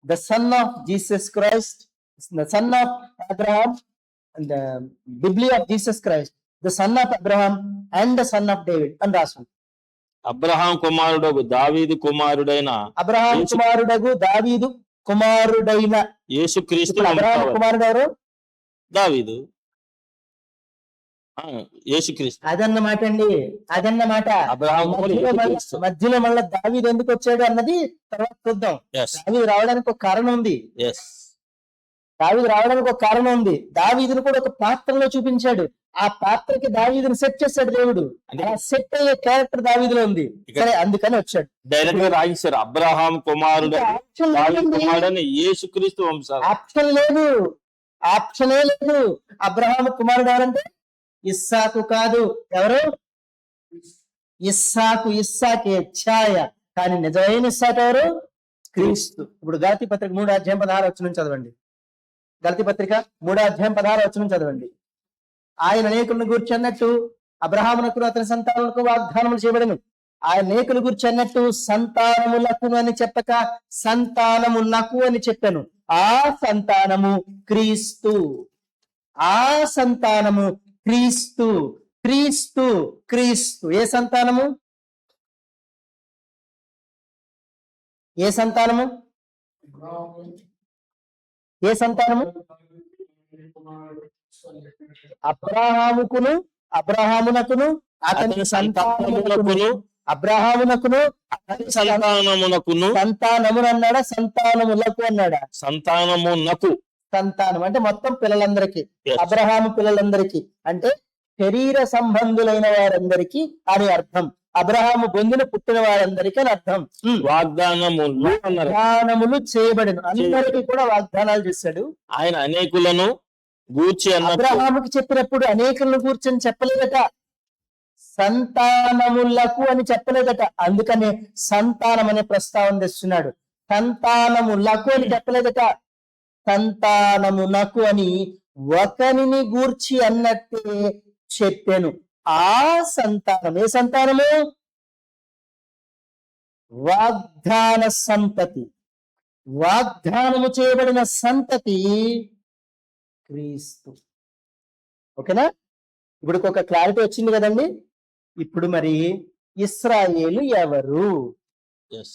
the son of Jesus Christ, the son of Abraham, and the Biblia of Jesus Christ, the son of Abraham and the son of David అని రాసు. అబ్రహాం కుమారుడగు దావీదు కుమారుడైన యేసుక్రీస్తు. అబ్రహాం కుమారుడు ఎవరు? దావీదు, యేసుక్రీస్తు. అదన్నమాట అండి, అదన్నమాట. మధ్యలో మళ్ళీ దావీదు ఎందుకు వచ్చాడు అన్నది తర్వాత చూద్దాం. దావీదు రావడానికి ఒక కారణం ఉంది. దావీదును కూడా ఒక పాత్రలో చూపించాడు. ఆ పాత్రకి దావీదుని సెట్ చేశాడు దేవుడు. సెట్ అయ్యే క్యారెక్టర్ దావీదులో ఉంది, సరే అందుకని వచ్చాడు. డైరెక్ట్ గా రాయించారు, అబ్రహాం కుమారుడు యేసుక్రీస్తు వంశం. ఆప్షనే లేదు. అబ్రహాం కుమారుడు ఎవరంటే ఇస్సాకు కాదు. ఎవరు? ఇస్సాకే ఛాయ, కానీ నిజమైన ఇస్సాకు ఎవరు? క్రీస్తు. ఇప్పుడు గలతీ పత్రిక 3వ అధ్యాయం 16వ వచనం చదవండి. గలతీ పత్రిక 3వ అధ్యాయం 16వ వచనం చదవండి. ఆయన అనేకులను గురించి అన్నట్టు అబ్రహామునకు అతని సంతానములకు వాగ్దానములు చేయబడెను. ఆయన అనేకుల గురించి అన్నట్టు సంతానములకు అని చెప్పక సంతానమునకు అని చెప్పాను. ఆ సంతానము క్రీస్తు. క్రీస్తు. ఏ సంతానము? అబ్రహామునకును అతని సంతానమునకును సంతానమునన్నాడా, సంతానములకు అన్నాడా? సంతానమునకు. సంతానం అంటే మొత్తం పిల్లలందరికీ, అబ్రహాము పిల్లలందరికీ. అంటే శరీర సంబంధులైన వారందరికీ అని అర్థం. అబ్రహాము బొందిన పుట్టిన వారందరికీ అని అర్థం. వాగ్దానములు అన్నారు. వాగ్దానములు చేయబడిన అందరికీ కూడా వాగ్దానాలు చేశాడు. ఆయన అనేకులను గూర్చి అన్నప్పుడు అబ్రహాముకి చెప్పినప్పుడు అనేకులను కూర్చొని చెప్పలేదట, సంతానములకు అని చెప్పలేదట. అందుకనే సంతానం అనే ప్రస్తావన తెస్తున్నాడు. సంతానములకు అని చెప్పలేదట, సంతానమునకు అని ఒకరిని గూర్చి అన్నట్టే చెప్పాను. ఆ సంతానం ఏ సంతానము? వాగ్దాన సంతతి, వాగ్దానము చేయబడిన సంతతి క్రీస్తు. ఓకేనా? ఇప్పుడు ఒక క్లారిటీ వచ్చింది కదండి. ఇప్పుడు మరి ఇశ్రాయేలు ఎవరు? Yes.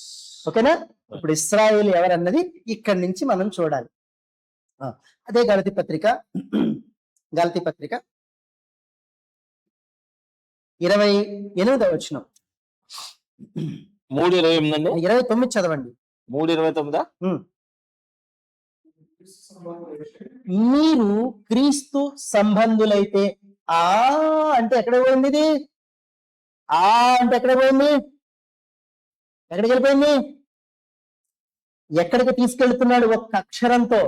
ఓకేనా? ఇప్పుడు ఇశ్రాయేలు ఎవరన్నది ఇక్కడి నుంచి మనం చూడాలి. అదే గలతీ పత్రిక 28వ వచనం 3:28 అండి. 29 చదవండి. 3:29 మీరు క్రీస్తు సంబంధులైతే ఆ అంటే ఎక్కడ పోయింది ఇది? ఆ అంటే ఎక్కడ పోయింది? ఎక్కడికి వెళ్ళిపోయింది? ఎక్కడికి తీసుకెళ్తున్నాడు? ఒక్క అక్షరంతో.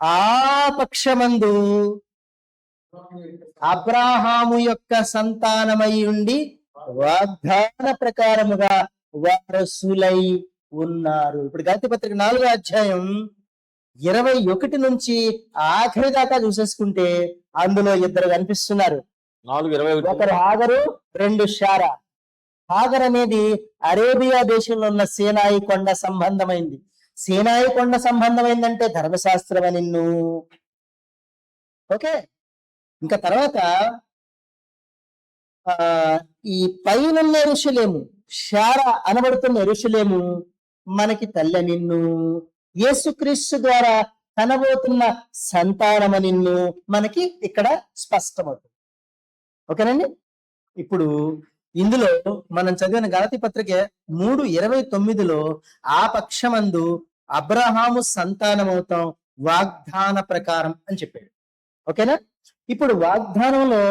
ఆ పక్షమందు అబ్రాహాము యొక్క సంతానమై ఉండి వాగ్దాన ప్రకారముగా వారసులై ఉన్నారు. ఇప్పుడు గలతీ పత్రిక 4వ అధ్యాయం 21 నుంచి ఆఖరి దాకా చూసేసుకుంటే అందులో ఇద్దరు కనిపిస్తున్నారు. 4:21 ఒకరు హాగరు, 2 శారా. హాగర్ అనేది అరేబియా దేశంలో ఉన్న సీనాయి కొండ సంబంధమైంది. సీనాయి కొండ సంబంధమైందంటే ధర్మశాస్త్రం అని నిన్ను. ఓకే, ఇంకా తర్వాత ఈ పైన యెరూషలేము, శారా అనబడుతున్న యెరూషలేము మనకి తల్లి నిన్ను. యేసుక్రీస్తు ద్వారా కనబోతున్న సంతానమ నిన్ను మనకి ఇక్కడ స్పష్టమవుతుంది. ఓకేనండి? ఇప్పుడు ఇందులో మనం చదివిన గలతీ పత్రిక 3:29లో ఆ పక్షమందు అబ్రహాము సంతానమవుతాం వాగ్దాన ప్రకారం అని చెప్పాడు. ఓకేనా? ఇప్పుడు వాగ్దానంలో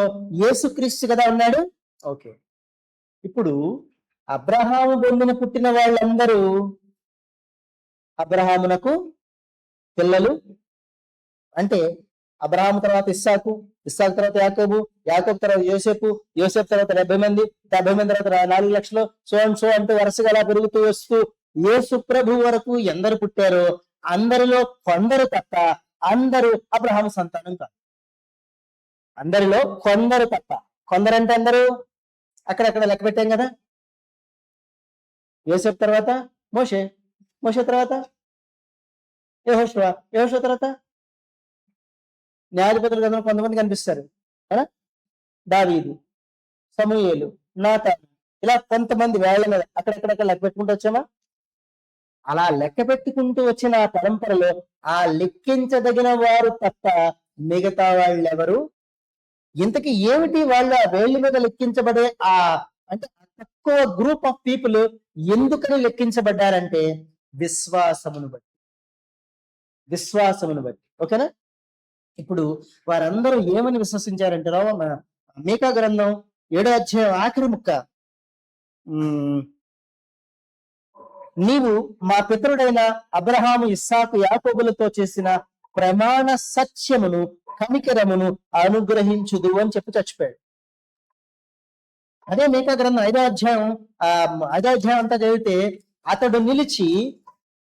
యేసుక్రీస్తు కదా ఉన్నాడు. ఓకే, ఇప్పుడు అబ్రహాము బొందిన పుట్టిన వాళ్ళందరూ అబ్రహామునకు పిల్లలు. అంటే అబ్రహాము తర్వాత ఇస్సాకు, ఇస్సాకు తర్వాత యాకోబు, యాకోబు తర్వాత యోసేపు, యోసేపు తర్వాత 70 మంది, 70 మంది తర్వాత 4 లక్షలు, సో అంటూ వరుసగా అలా పెరుగుతూ వస్తూ యేసు ప్రభు వరకు ఎందరు పుట్టారో అందరిలో కొందరు తప్ప అందరూ అబ్రహాము సంతానం కాదు. అందరిలో కొందరు తప్ప. కొందరంటే అందరూ అక్కడక్కడ లెక్క పెట్టాం కదా. యోసేపు తర్వాత మోషే, మోషే తర్వాత యెహోషువ, యెహోషువ తర్వాత న్యాయాధిపతులు కదా కొంతమంది కనిపిస్తారు కదా. దావీదు, సమూయేలు, నాతాను, ఇలా కొంతమంది వేళ్ల మీద అక్కడెక్కడెక్కడ లెక్క పెట్టుకుంటూ వచ్చామా? అలా లెక్క పెట్టుకుంటూ వచ్చిన ఆ పరంపరలో ఆ లెక్కించదగిన వారు తప్ప మిగతా వాళ్ళెవరు? ఇంతకీ ఏమిటి వాళ్ళ వేళ్ల మీద లెక్కించబడే ఆ అంటే తక్కువ గ్రూప్ ఆఫ్ పీపుల్ ఎందుకని లెక్కించబడ్డారంటే విశ్వాసమును బట్టి, విశ్వాసమును బట్టి. ఓకేనా? ఇప్పుడు వారందరూ ఏమని విశ్వసించారంటే మీకా గ్రంథం 7వ అధ్యాయం ఆఖరి ముక్క, నీవు మా పితరుడైన అబ్రహాము, ఇస్సాకు, యాకోబులతో చేసిన ప్రమాణ సత్యమును కనికరమును అనుగ్రహించుదు అని చెప్పి చచ్చిపోయాడు. అదే మీకా గ్రంథం 5వ అధ్యాయం అంతా చదివితే అతడు నిలిచి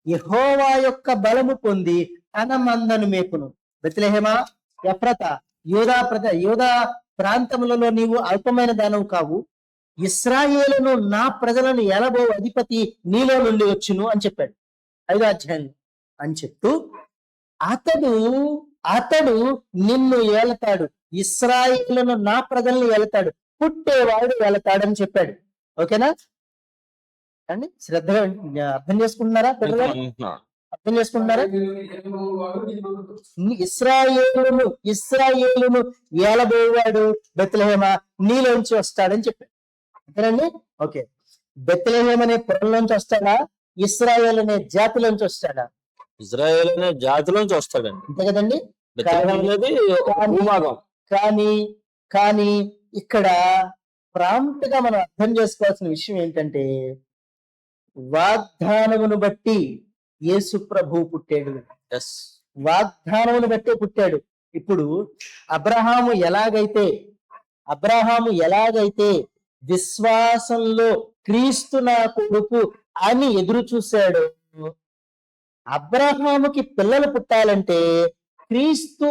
యెహోవా యొక్క బలము పొంది తన మందను మేపును. బెత్లెహేమా, ఎఫ్రతా, యోధా ప్రాంతములలో నీవు అల్పమైన దానవు కావు, ఇశ్రాయేలును నా ప్రజలను ఎలబో అధిపతి నీలో నుండి వచ్చును అని చెప్పాడు 5వ అధ్యాయం అని చెప్తూ అతడు నిన్ను ఏలతాడు, ఇశ్రాయేలును నా ప్రజలను ఏలతాడు, పుట్టేవాడు ఏలతాడని చెప్పాడు. ఓకేనా అండి? శ్రద్ధగా అర్థం చేసుకుంటున్నారా? అర్థం చేసుకుంటున్నారా? ఇశ్రాయేలును ఏలబోవాడు బెత్లెహేమా నీలోంచి వస్తాడని చెప్పాడు. అంతేనండి? ఓకే, బెత్లెహేం అనే పురంలోంచి వస్తాడా? ఇశ్రాయేల్ అనే జాతిలోంచి వస్తాడా? ఇజ్రాయేల్ అనే జాతిలోంచి వస్తాడండి. అంతే కదండి. కానీ ఇక్కడ ప్రాంప్ట్ గా మనం అర్థం చేసుకోవాల్సిన విషయం ఏంటంటే వాగ్దానమును బట్టి యేసు ప్రభు పుట్టాడు. ఎస్. వాగ్దానమును బట్టే పుట్టాడు. ఇప్పుడు అబ్రహాము ఎలాగైతే విశ్వాసంలో క్రీస్తు నా కొడుకు అని ఎదురు చూశాడు, అబ్రహాముకి పిల్లలు పుట్టాలంటే క్రీస్తు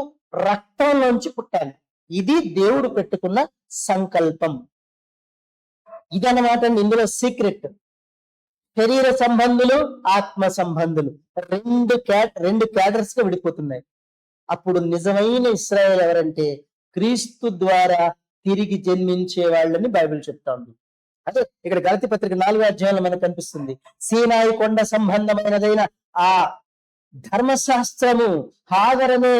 రక్తంలోంచి పుట్టాలి. ఇది దేవుడు పెట్టుకున్న సంకల్పం. ఇదన్నమాట ఇందులో సీక్రెట్. శరీర సంబంధులు, ఆత్మ సంబంధులు రెండు క్యాడర్స్ గా విడిపోతున్నాయి. అప్పుడు నిజమైన ఇశ్రాయేల్ ఎవరంటే క్రీస్తు ద్వారా తిరిగి జన్మించే వాళ్ళని బైబిల్ చెప్తా ఉంది. అదే ఇక్కడ గలతీ పత్రిక 4వ అధ్యాయంలో మనకు కనిపిస్తుంది. సీనాయి కొండ సంబంధమైనదైన ఆ ధర్మశాస్త్రము, హాగరనే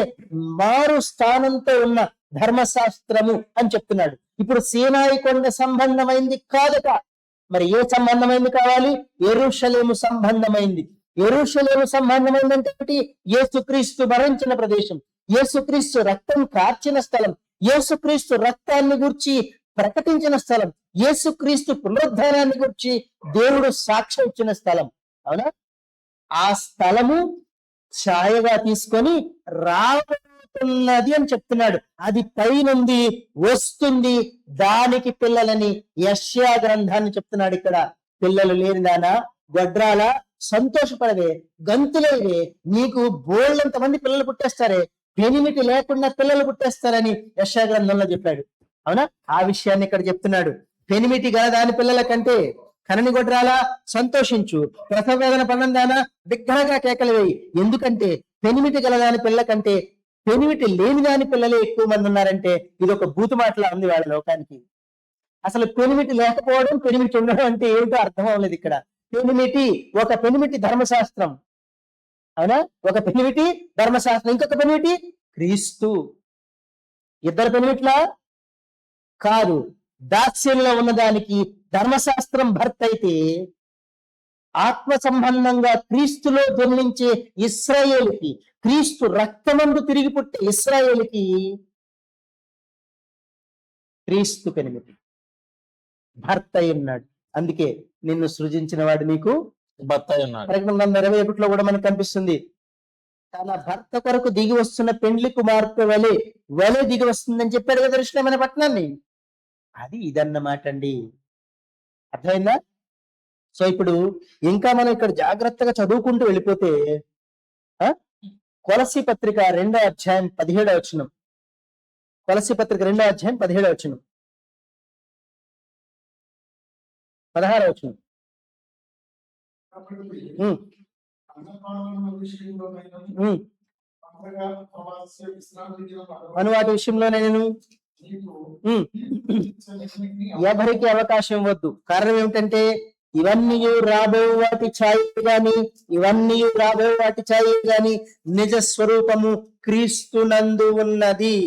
మారు స్థానంతో ఉన్న ధర్మశాస్త్రము అని చెప్తున్నాడు. ఇప్పుడు సీనాయి కొండ సంబంధమైంది కాదట. మరి ఏ సంబంధమైంది కావాలి? యెరూషలేము సంబంధమైంది. యెరూషలేము సంబంధమైందంటే యేసుక్రీస్తు మరణించిన ప్రదేశం, యేసుక్రీస్తు రక్తం కార్చిన స్థలం, యేసుక్రీస్తు రక్తాన్ని గురించి ప్రకటించిన స్థలం, యేసుక్రీస్తు పునరుద్ధానాన్ని గురించి దేవుడు సాక్ష్యం ఇచ్చిన స్థలం. అవునా? ఆ స్థలము ఛాయగా తీసుకొని రాబోతున్నది అని చెప్తున్నాడు. అది పైనుంది, వస్తుంది, దానికి పిల్లలని యెషయా గ్రంథాన్ని చెప్తున్నాడు. ఇక్కడ పిల్లలు లేనిదానా, గొడ్రాల సంతోషపడవే, గంతులేవే, నీకు బోళ్ళంత మంది పిల్లలు పుట్టేస్తారే, పెనిమిటి లేకుండా పిల్లలు పుట్టేస్తారని యెషయా గ్రంథంలో చెప్పాడు. అవునా? ఆ విషయాన్ని ఇక్కడ చెప్తున్నాడు. పెనిమిటి గల దాని పిల్లల కంటే కనని గొడ్రాల సంతోషించు, ప్రసవ వేదన పన్నందానా బిగ్గరగా కేకలు వేయి. ఎందుకంటే పెనిమిటి గల దాని పిల్లల కంటే పెనిమిటి లేని దాని పిల్లలే ఎక్కువ మంది ఉన్నారంటే ఇది ఒక బూతు మాటలా ఉంది వాళ్ళ లోకానికి. అసలు పెనిమిటి లేకపోవడం, పెనిమిటి ఉండడం అంటే ఏమిటో అర్థం అవ్వలేదు ఇక్కడ. ఒక పెనిమిటి ధర్మశాస్త్రం. అవునా? ఒక పెనిమిటి ధర్మశాస్త్రం, ఇంకొక పెనిమిటి క్రీస్తు. ఇద్దరు పెనిమిట్లా కాదు. దాస్యంలో ఉన్నదానికి ధర్మశాస్త్రం భర్త అయితే, ఆత్మ సంబంధంగా క్రీస్తులో జన్మించే ఇశ్రాయేలుకి, క్రీస్తు రక్తమందు తిరిగి పుట్టే ఇశ్రాయేలుకి క్రీస్తు పెనిమిటి భర్త అయి ఉన్నాడు. అందుకే నిన్ను సృజించిన వాడు నీకు భర్త అయి ఉన్నాడు. ప్రకటన 21లో కూడా మనకు కనిపిస్తుంది. తన భర్త కొరకు దిగి వస్తున్న పెండ్లి కుమార్తె వలె దిగి వస్తుందని చెప్పాడు కదా ఋషులమైన పట్టణాన్ని. అది ఇదన్నమాట అండి. అర్థమైందా? సో ఇప్పుడు ఇంకా మనం ఇక్కడ జాగ్రత్తగా చదువుకుంటూ వెళ్ళిపోతే కొలస్సీ పత్రిక 2వ అధ్యాయం 17వ వచనం. కొలస్సీ పత్రిక 2వ అధ్యాయం 17వ వచనం, 16వ వచనం. అనువాటి విషయంలోనే నేను ఎవరికి అవకాశం వద్దు. కారణం ఏమిటంటే ఇవన్నీ రాబో వాటి ఛాయ నిజ స్వరూపము క్రీస్తునందు ఉన్నది.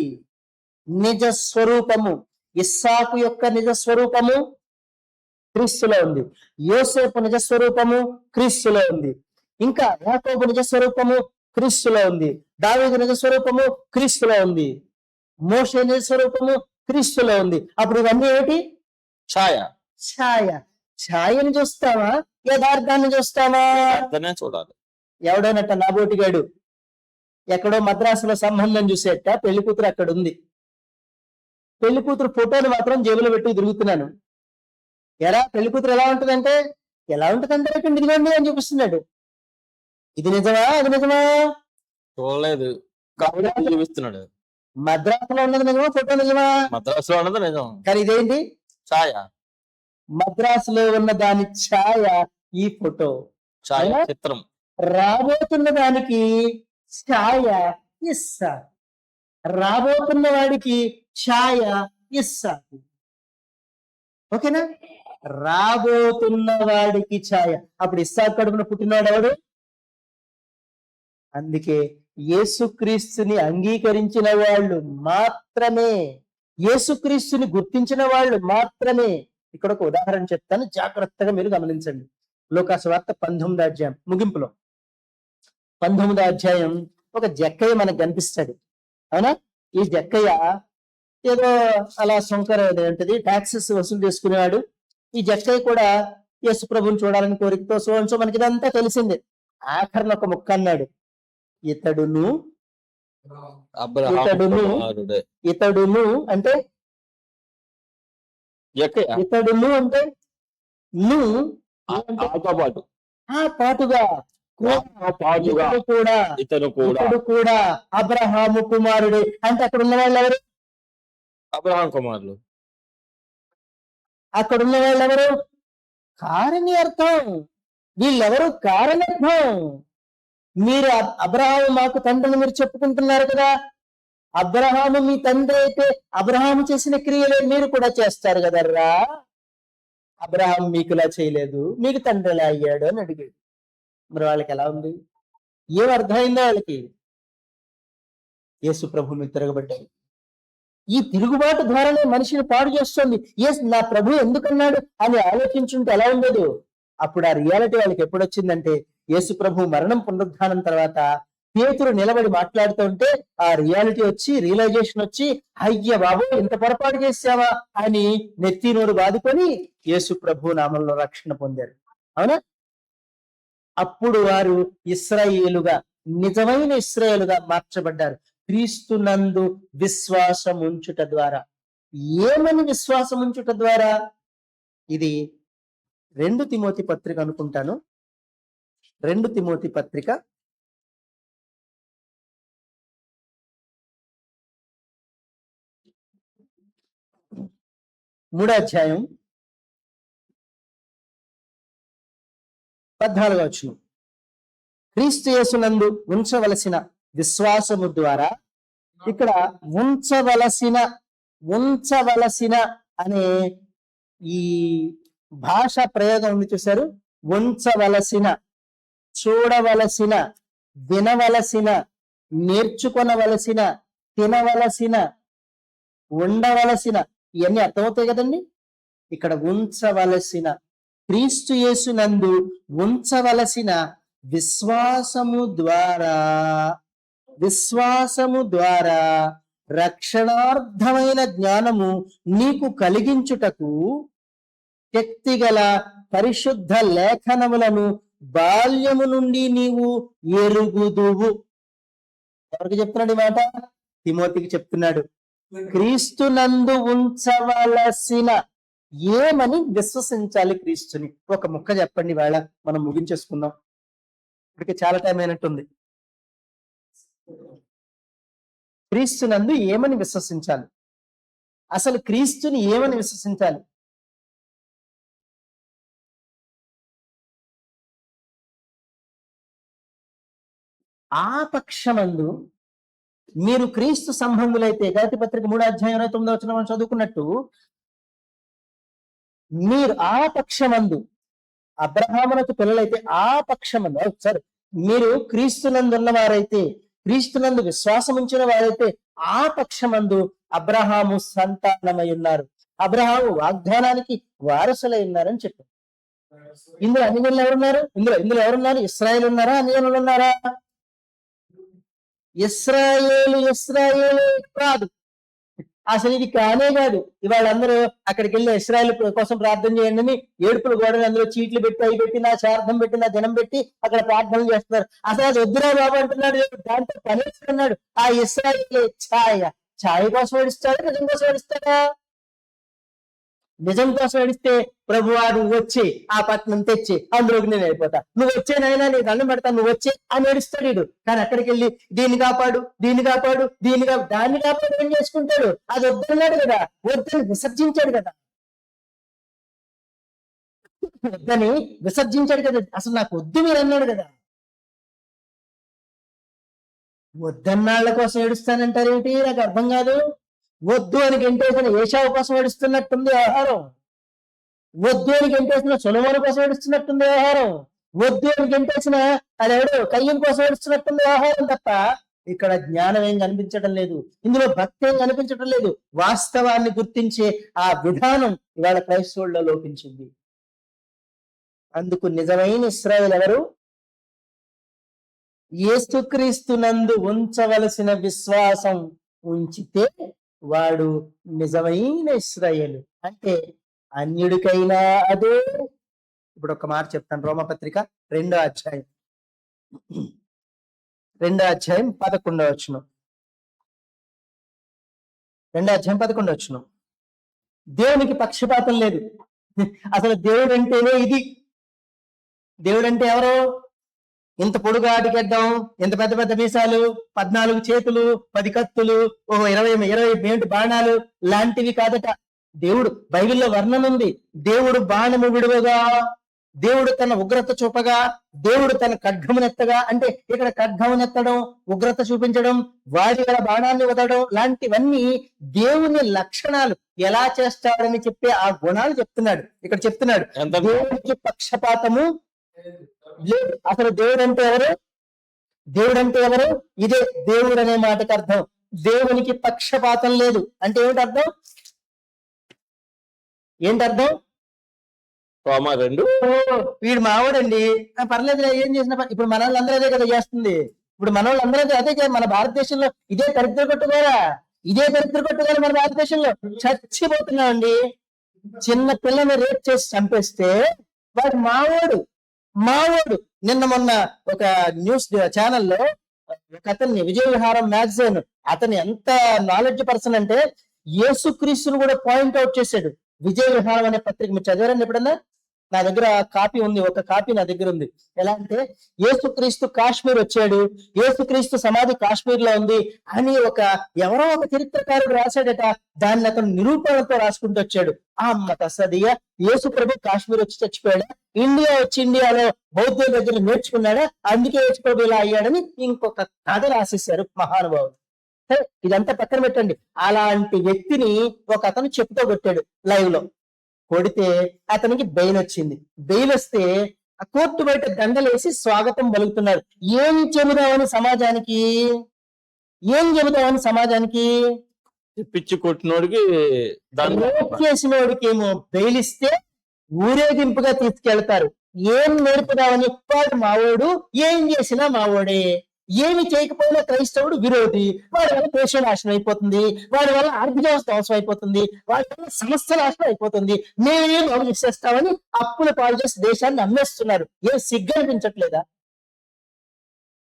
నిజ స్వరూపము, ఇస్సాకు యొక్క నిజ స్వరూపము క్రీస్తులో ఉంది. యోసేపు నిజ స్వరూపము క్రీస్తులో ఉంది. ఇంకా యాకోబు నిజ స్వరూపము క్రీస్తులో ఉంది. దావీదు నిజ స్వరూపము క్రీస్తులో ఉంది. మోషే నిజ స్వరూపము క్రీస్తులో ఉంది. అప్పుడు ఇవన్నీ ఏమిటి? ఛాయని చూస్తావా, యథార్థాన్ని చూస్తావా? చూడాలి. ఎవడోనట్ట నాబోటిగాడు ఎక్కడో మద్రాసులో సంబంధం చూసేట, పెళ్లి కూతురు అక్కడ ఉంది. పెళ్లి కూతురు ఫోటోని మాత్రం జేబులో పెట్టి తిరుగుతున్నాను. పెళ్లి కూతురు ఎలా ఉంటుందంటే ఇదిగోండి అని చూపిస్తున్నాడు. ఇది నిజమా? అది నిజమా? చూడలేదు, చూపిస్తున్నాడు. మద్రాసులో ఉన్నది నిజమా? ఫోటో నిజమా? మద్రాసులో ఉన్నది నిజం, కానీ ఇదేంటి? ఛాయ. మద్రాసులో ఉన్న దాని ఛాయ ఈ ఫోటో, చిత్రం. రాబోతున్న దానికి ఛాయ ఇస్సా, రాబోతున్న వాడికి ఛాయ ఇస్సాకు. ఓకేనా? రాబోతున్న వాడికి ఛాయ. అప్పుడు ఇస్సాకు కడుపున పుట్టినాడు ఎవడు? అందుకే యేసుక్రీస్తుని అంగీకరించిన వాళ్ళు మాత్రమే, యేసుక్రీస్తుని గుర్తించిన వాళ్ళు మాత్రమే. ఇక్కడ ఒక ఉదాహరణ చెప్తాను, జాగ్రత్తగా మీరు గమనించండి. లూకాసు వార్త 19వ అధ్యాయం ముగింపులో 19వ అధ్యాయం ఒక జక్కయ్య మనకు కనిపిస్తాడు. అవునా? ఈ జక్కయ్య ఏదో అలా సొంకర ఏంటిది ట్యాక్సెస్ వసూలు చేసుకునేవాడు. ఈ జక్కయ్య కూడా యేసు ప్రభుని చూడాలని కోరికతో సో మనకి ఇదంతా తెలిసిందే. ఆఖరిన ఒక ముక్క అన్నాడు, ఇతడును అబ్రహాము ఇతడును కుమారుడే. ఇతడును అంటే జక్కయ్య ఇతడును అంటే ను ఆతో పాటు పాటుగా పాటుగా ఇతడు కూడా ఇతను కూడా ఇతడు కూడా అబ్రహాము కుమారుడే అంటే అక్కడ ఉన్న వాళ్ళు ఎవరు? అబ్రహాం కుమారులు. అక్కడ ఉన్న వాళ్ళు ఎవరు? కారణి అర్థం. వీళ్ళెవరు? కారణర్థం. మీరు అబ్రహాము మాకు తండ్రిని మీరు చెప్పుకుంటున్నారు కదా, అబ్రహాము మీ తండ్రి అయితే అబ్రహాము చేసిన క్రియలే మీరు కూడా చేస్తారు కదర్రా. అబ్రహాం మీకు ఇలా చేయలేదు, మీకు తండ్రి ఎలా అయ్యాడు అని అడిగాడు. మరి వాళ్ళకి ఎలా ఉంది? ఏం అర్థమైందో వాళ్ళకి? యేసు ప్రభు మీద తిరగబడ్డారు. ఈ తిరుగుబాటు ధోరణి మనిషిని పాడు చేస్తుంది. నా ప్రభు ఎందుకన్నాడు అని ఆలోచించుంటే ఎలా ఉండదు. అప్పుడు ఆ రియాలిటీ వాళ్ళకి ఎప్పుడు వచ్చిందంటే, యేసు ప్రభు మరణం పునరుద్ధానం తర్వాత పేతురు నిలబడి మాట్లాడుతుంటే ఆ రియాలిటీ వచ్చి, రియలైజేషన్ వచ్చి, అయ్య బాబు ఇంత పొరపాటు చేసావా అని నెత్తి నోరు బాదుకొని యేసు ప్రభు నామంలో రక్షణ పొందారు. అవునా? అప్పుడు వారు ఇశ్రాయేలుగా, నిజమైన ఇశ్రాయేలుగా మార్చబడ్డారు. క్రీస్తునందు విశ్వాసం ఉంచుట ద్వారా. ఏమని విశ్వాసం ఉంచుట ద్వారా? ఇది 2 తిమోతి పత్రిక అనుకుంటాను. 2 తిమోతి పత్రిక 3వ అధ్యాయం 14వ వచనం. క్రీస్తు యేసునందు ఉంచవలసిన విశ్వాసము ద్వారా. ఇక్కడ ఉంచవలసిన అనే ఈ భాష ప్రయోగం ఉంది చూశారు. ఉంచవలసిన, చూడవలసిన, వినవలసిన, నేర్చుకొనవలసిన, తినవలసిన, ఉండవలసిన, ఇవన్నీ అర్థమవుతాయి కదండి. ఇక్కడ ఉంచవలసిన, క్రీస్తు యేసునందు ఉంచవలసిన విశ్వాసము ద్వారా రక్షణార్థమైన జ్ఞానము నీకు కలిగించుటకు శక్తిగల పరిశుద్ధ లేఖనములను బాల్యము నుండి నీవు ఎరుగుదువు. ఎవరికి చెప్తున్నాడు ఈ మాట? తిమోతికి చెప్తున్నాడు. క్రీస్తునందు ఉంచవలసిన, ఏమని విశ్వసించాలి క్రీస్తుని? ఒక ముక్క చెప్పండి, వేళ మనం ముగించేసుకుందాం. ఇప్పటికి చాలా టైం అయినట్టుంది. క్రీస్తునందు ఏమని విశ్వసించాలి? అసలు క్రీస్తుని ఏమని విశ్వసించాలి? ఆ పక్షమందు మీరు క్రీస్తు సంబంధులైతే, గలతీ పత్రిక 3వ అధ్యాయం 29వ వచనం చదువుకున్నట్టు, మీరు ఆ పక్షమందు, అబ్రహామునకు పిల్లలైతే ఆ పక్షమందు, సరే మీరు క్రీస్తునందు ఉన్నవారైతే, క్రీస్తునందు విశ్వాసం ఉంచిన వారైతే ఆ పక్షమందు అబ్రహాము సంతానమై ఉన్నారు, అబ్రహాము వాగ్దానానికి వారసులై ఉన్నారని చెప్పారు. ఇందులో అన్యజనులు ఎవరున్నారు? ఇందులో ఎవరున్నారు? ఇశ్రాయేలు ఉన్నారా? అన్యజనులు ఉన్నారా? ఇశ్రాయేలు కాదు. అసలు ఇది కానే కాదు. ఇవాళ అందరూ అక్కడికి వెళ్ళి ఇశ్రాయేల్ కోసం ప్రార్థన చేయండి అని ఏడుపులు గోడలు అందులో చీట్లు పెట్టి, అవి పెట్టి, నా శార్థం పెట్టి, నా జనం పెట్టి అక్కడ ప్రార్థనలు చేస్తున్నారు. అసలు అది వద్దురా బాబు అంటున్నాడు. దాంతో పనిస్తున్నాడు. ఆ ఇశ్రాయేల్ ఛాయ కోసం ఏడుస్తాడు, నిజం కోసం ఏడుస్తాడా? నిజం కోసం ఏడిస్తే, ప్రభువా నువ్వు వచ్చి ఆ పట్టణం తెచ్చి అందులోకి నేను వెళ్ళిపోతా, నువ్వు వచ్చేనైనా నీ దండం పెడతా, నువ్వు వచ్చి అని ఏడుస్తాడు వీడు. కానీ అక్కడికి వెళ్ళి దీన్ని కాపాడు, దాన్ని కాపాడు ఏం చేసుకుంటాడు? అది వద్దన్నాడు కదా, వద్దని విసర్జించాడు కదా, అసలు నాకు వద్దు మీరు అన్నాడు కదా. వద్దన్నాళ్ళ కోసం ఏడుస్తానంటారేంటి? నాకు అర్థం కాదు. వద్దు అని గెంటేసిన ఏషావు కోసం ఏడుస్తున్నట్టుంది వ్యవహారం. వద్దు అని గెంటేసిన సొలొమోను కోసం ఏడుస్తున్నట్టుంది వ్యవహారం. వద్దు అని గెంటేసిన అదెవడు కయ్యం కోసం ఏడుస్తున్నట్టుంది వ్యవహారం తప్ప ఇక్కడ జ్ఞానం ఏం కనిపించడం లేదు, ఇందులో భక్తి ఏం కనిపించడం లేదు. వాస్తవాన్ని గుర్తించే ఆ విధానం ఇవాళ క్రైస్తవుల్లో లోపించింది. అందుకు నిజమైన ఇశ్రాయేలు ఎవరు? యేసుక్రీస్తునందు ఉంచవలసిన విశ్వాసం ఉంచితే వాడు నిజమైన ఇశ్రాయేలు. అంటే అన్యుడికైనా అదే. ఇప్పుడు ఒక మాట చెప్తాను. రోమపత్రిక 2వ అధ్యాయం 11వ వచనం. 2వ అధ్యాయం 11వ వచనం. దేవునికి పక్షపాతం లేదు. అసలు దేవుడు అంటేనే ఇది. దేవుడు అంటే ఎవరు? ఇంత పొడుగాటి గడ్డం, ఇంత పెద్ద పెద్ద మీసాలు, 14 చేతులు, 10 కత్తులు, 20 బాణాలు లాంటివి కాదట. దేవుడు బైబిల్లో వర్ణన ఉంది. దేవుడు బాణము విడువగా, దేవుడు తన ఉగ్రత చూపగా, దేవుడు తన ఖడ్గమునెత్తగా. అంటే ఇక్కడ ఖడ్గమునెత్తడం, ఉగ్రత చూపించడం, వాడి బాణాన్ని వదలడం లాంటివన్నీ దేవుని లక్షణాలు. ఎలా చేస్తాడని చెప్పే ఆ గుణాలు చెప్తున్నాడు. ఇక్కడ చెప్తున్నాడు దేవుడికి పక్షపాతము లేదు. అసలు దేవుడు అంటే ఎవరు? దేవుడు అంటే ఎవరు? ఇదే దేవుడు అనే మాటకు అర్థం. దేవునికి పక్షపాతం లేదు అంటే ఏమిటి అర్థం? ఏంటి అర్థం? వీడు మావాడండి, పర్లేదు ఏం చేసినా. ఇప్పుడు మన వాళ్ళందరూ అదే కదా చేస్తుంది. ఇప్పుడు మన వాళ్ళందరూ అదే. మన భారతదేశంలో ఇదే దరిద్ర కొట్టుకోరా, మన భారతదేశంలో చచ్చిపోతున్నామండి. చిన్న పిల్లని రేప్ చేసి చంపేస్తే వాడు మావాడు. నిన్న మొన్న ఒక న్యూస్ ఛానల్లో ఒక అతన్ని, విజయ విహారం మ్యాగజైన్, అతను ఎంత నాలెడ్జ్ పర్సన్ అంటే యేసుక్రీస్తును కూడా పాయింట్ అవుట్ చేశాడు. విజయ విహారం అనే పత్రిక మీరు చదివారండి ఎప్పుడన్నా? నా దగ్గర కాపీ ఉంది, ఒక కాపీ నా దగ్గర ఉంది. ఎలా అంటే యేసుక్రీస్తు కాశ్మీర్ వచ్చాడు, యేసుక్రీస్తు సమాధి కాశ్మీర్ లో ఉంది అని ఎవరో ఒక చరిత్రకారుడు రాశాడట. దాన్ని అతను నిరూపణతో రాసుకుంటూ వచ్చాడు. అమ్మ తస్సదియ, యేసు ప్రభు కాశ్మీర్ వచ్చి చచ్చిపోయాడా? ఇండియా వచ్చి ఇండియాలో బౌద్ధుల దగ్గర నేర్చుకున్నాడా? అందుకే యేసు ప్రభు ఇలా అయ్యాడని ఇంకొక కథ రాసేశారు మహానుభావుడు. ఇదంతా పక్కన పెట్టండి. అలాంటి వ్యక్తిని ఒక అతను చెప్పుతో కొట్టాడు లైవ్ లో. కొడితే అతనికి బెయిల్ వచ్చింది. బెయిల్ వస్తే ఆ కోర్టు బయట దండలేసి స్వాగతం పలుకుతున్నారు. ఏం చెబుదామని సమాజానికి? పిచ్చి కొట్టినోడికి, చేసినోడికి ఏమో బెయిల్ ఇస్తే ఊరేగింపుగా తీసుకెళ్తారు. ఏం నేర్పుదామని? వాడు మావోడు, ఏం చేసినా మావోడే, ఏమి చేయకపోయినా క్రైస్తవుడు విరోధి, వాడి వల్ల దేశం నాశనం అయిపోతుంది, వాడి వల్ల ఆర్థిక వ్యవస్థ అవసరం అయిపోతుంది, వాడి వల్ల సమస్య నాశనం అయిపోతుంది, మేమేం చేస్తామని అప్పుల పాలు చేసి దేశాన్ని అమ్మేస్తున్నారు. ఏం సిగ్గు అనిపించట్లేదా?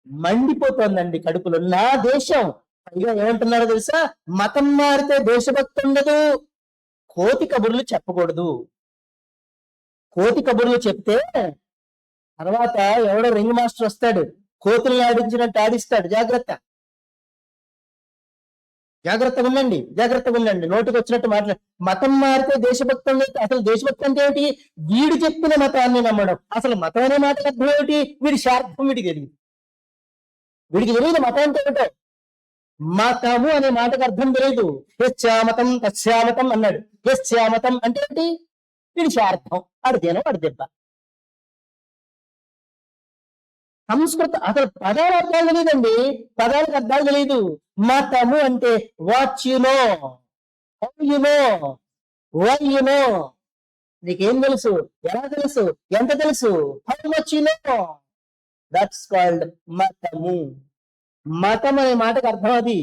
మండిపోతోందండి కడుపులో. నా దేశం. పైగా ఏమంటున్నారో తెలుసా? మతం మారితే దేశభక్తి ఉండదు. కోతి కబుర్లు చెప్పకూడదు. కోతి కబుర్లు చెప్తే తర్వాత ఎవడో రింగ్ మాస్టర్ వస్తాడు, కోతుల్ని ఆడించినట్టు ఆడిస్తాడు. జాగ్రత్తగా ఉండండి. నోటికి వచ్చినట్టు మాట్లాడు. మతం మారితే దేశభక్తి ఉండదు. అసలు దేశభక్తి అంటే ఏమిటి? వీడు చెప్పిన మతాన్ని నమ్మడం. అసలు మతం అనే మాట అర్థం ఏమిటి? వీడి శార్థం వీడికి తెలియదు మతం అంటే ఏమిటో. మతము అనే మాటకు అర్థం తెలియదు. యశ్చామతం తస్యామతం అన్నాడు. యశ్చామతం అంటే ఏంటి? వీడి శార్థం. అడిదేనో వాడి దెబ్బ. సంస్కృత అసలు పదాల అర్థాలు తెలియదండి. పదాలకు అర్థాలు తెలియదు. మతము అంటే what you know, how you know, why you know. నీకేం తెలుసు, ఎలా తెలుసు, ఎంత తెలుసు, how much you know. That's called మతము. మతం అనే మాటకు అర్థం అది.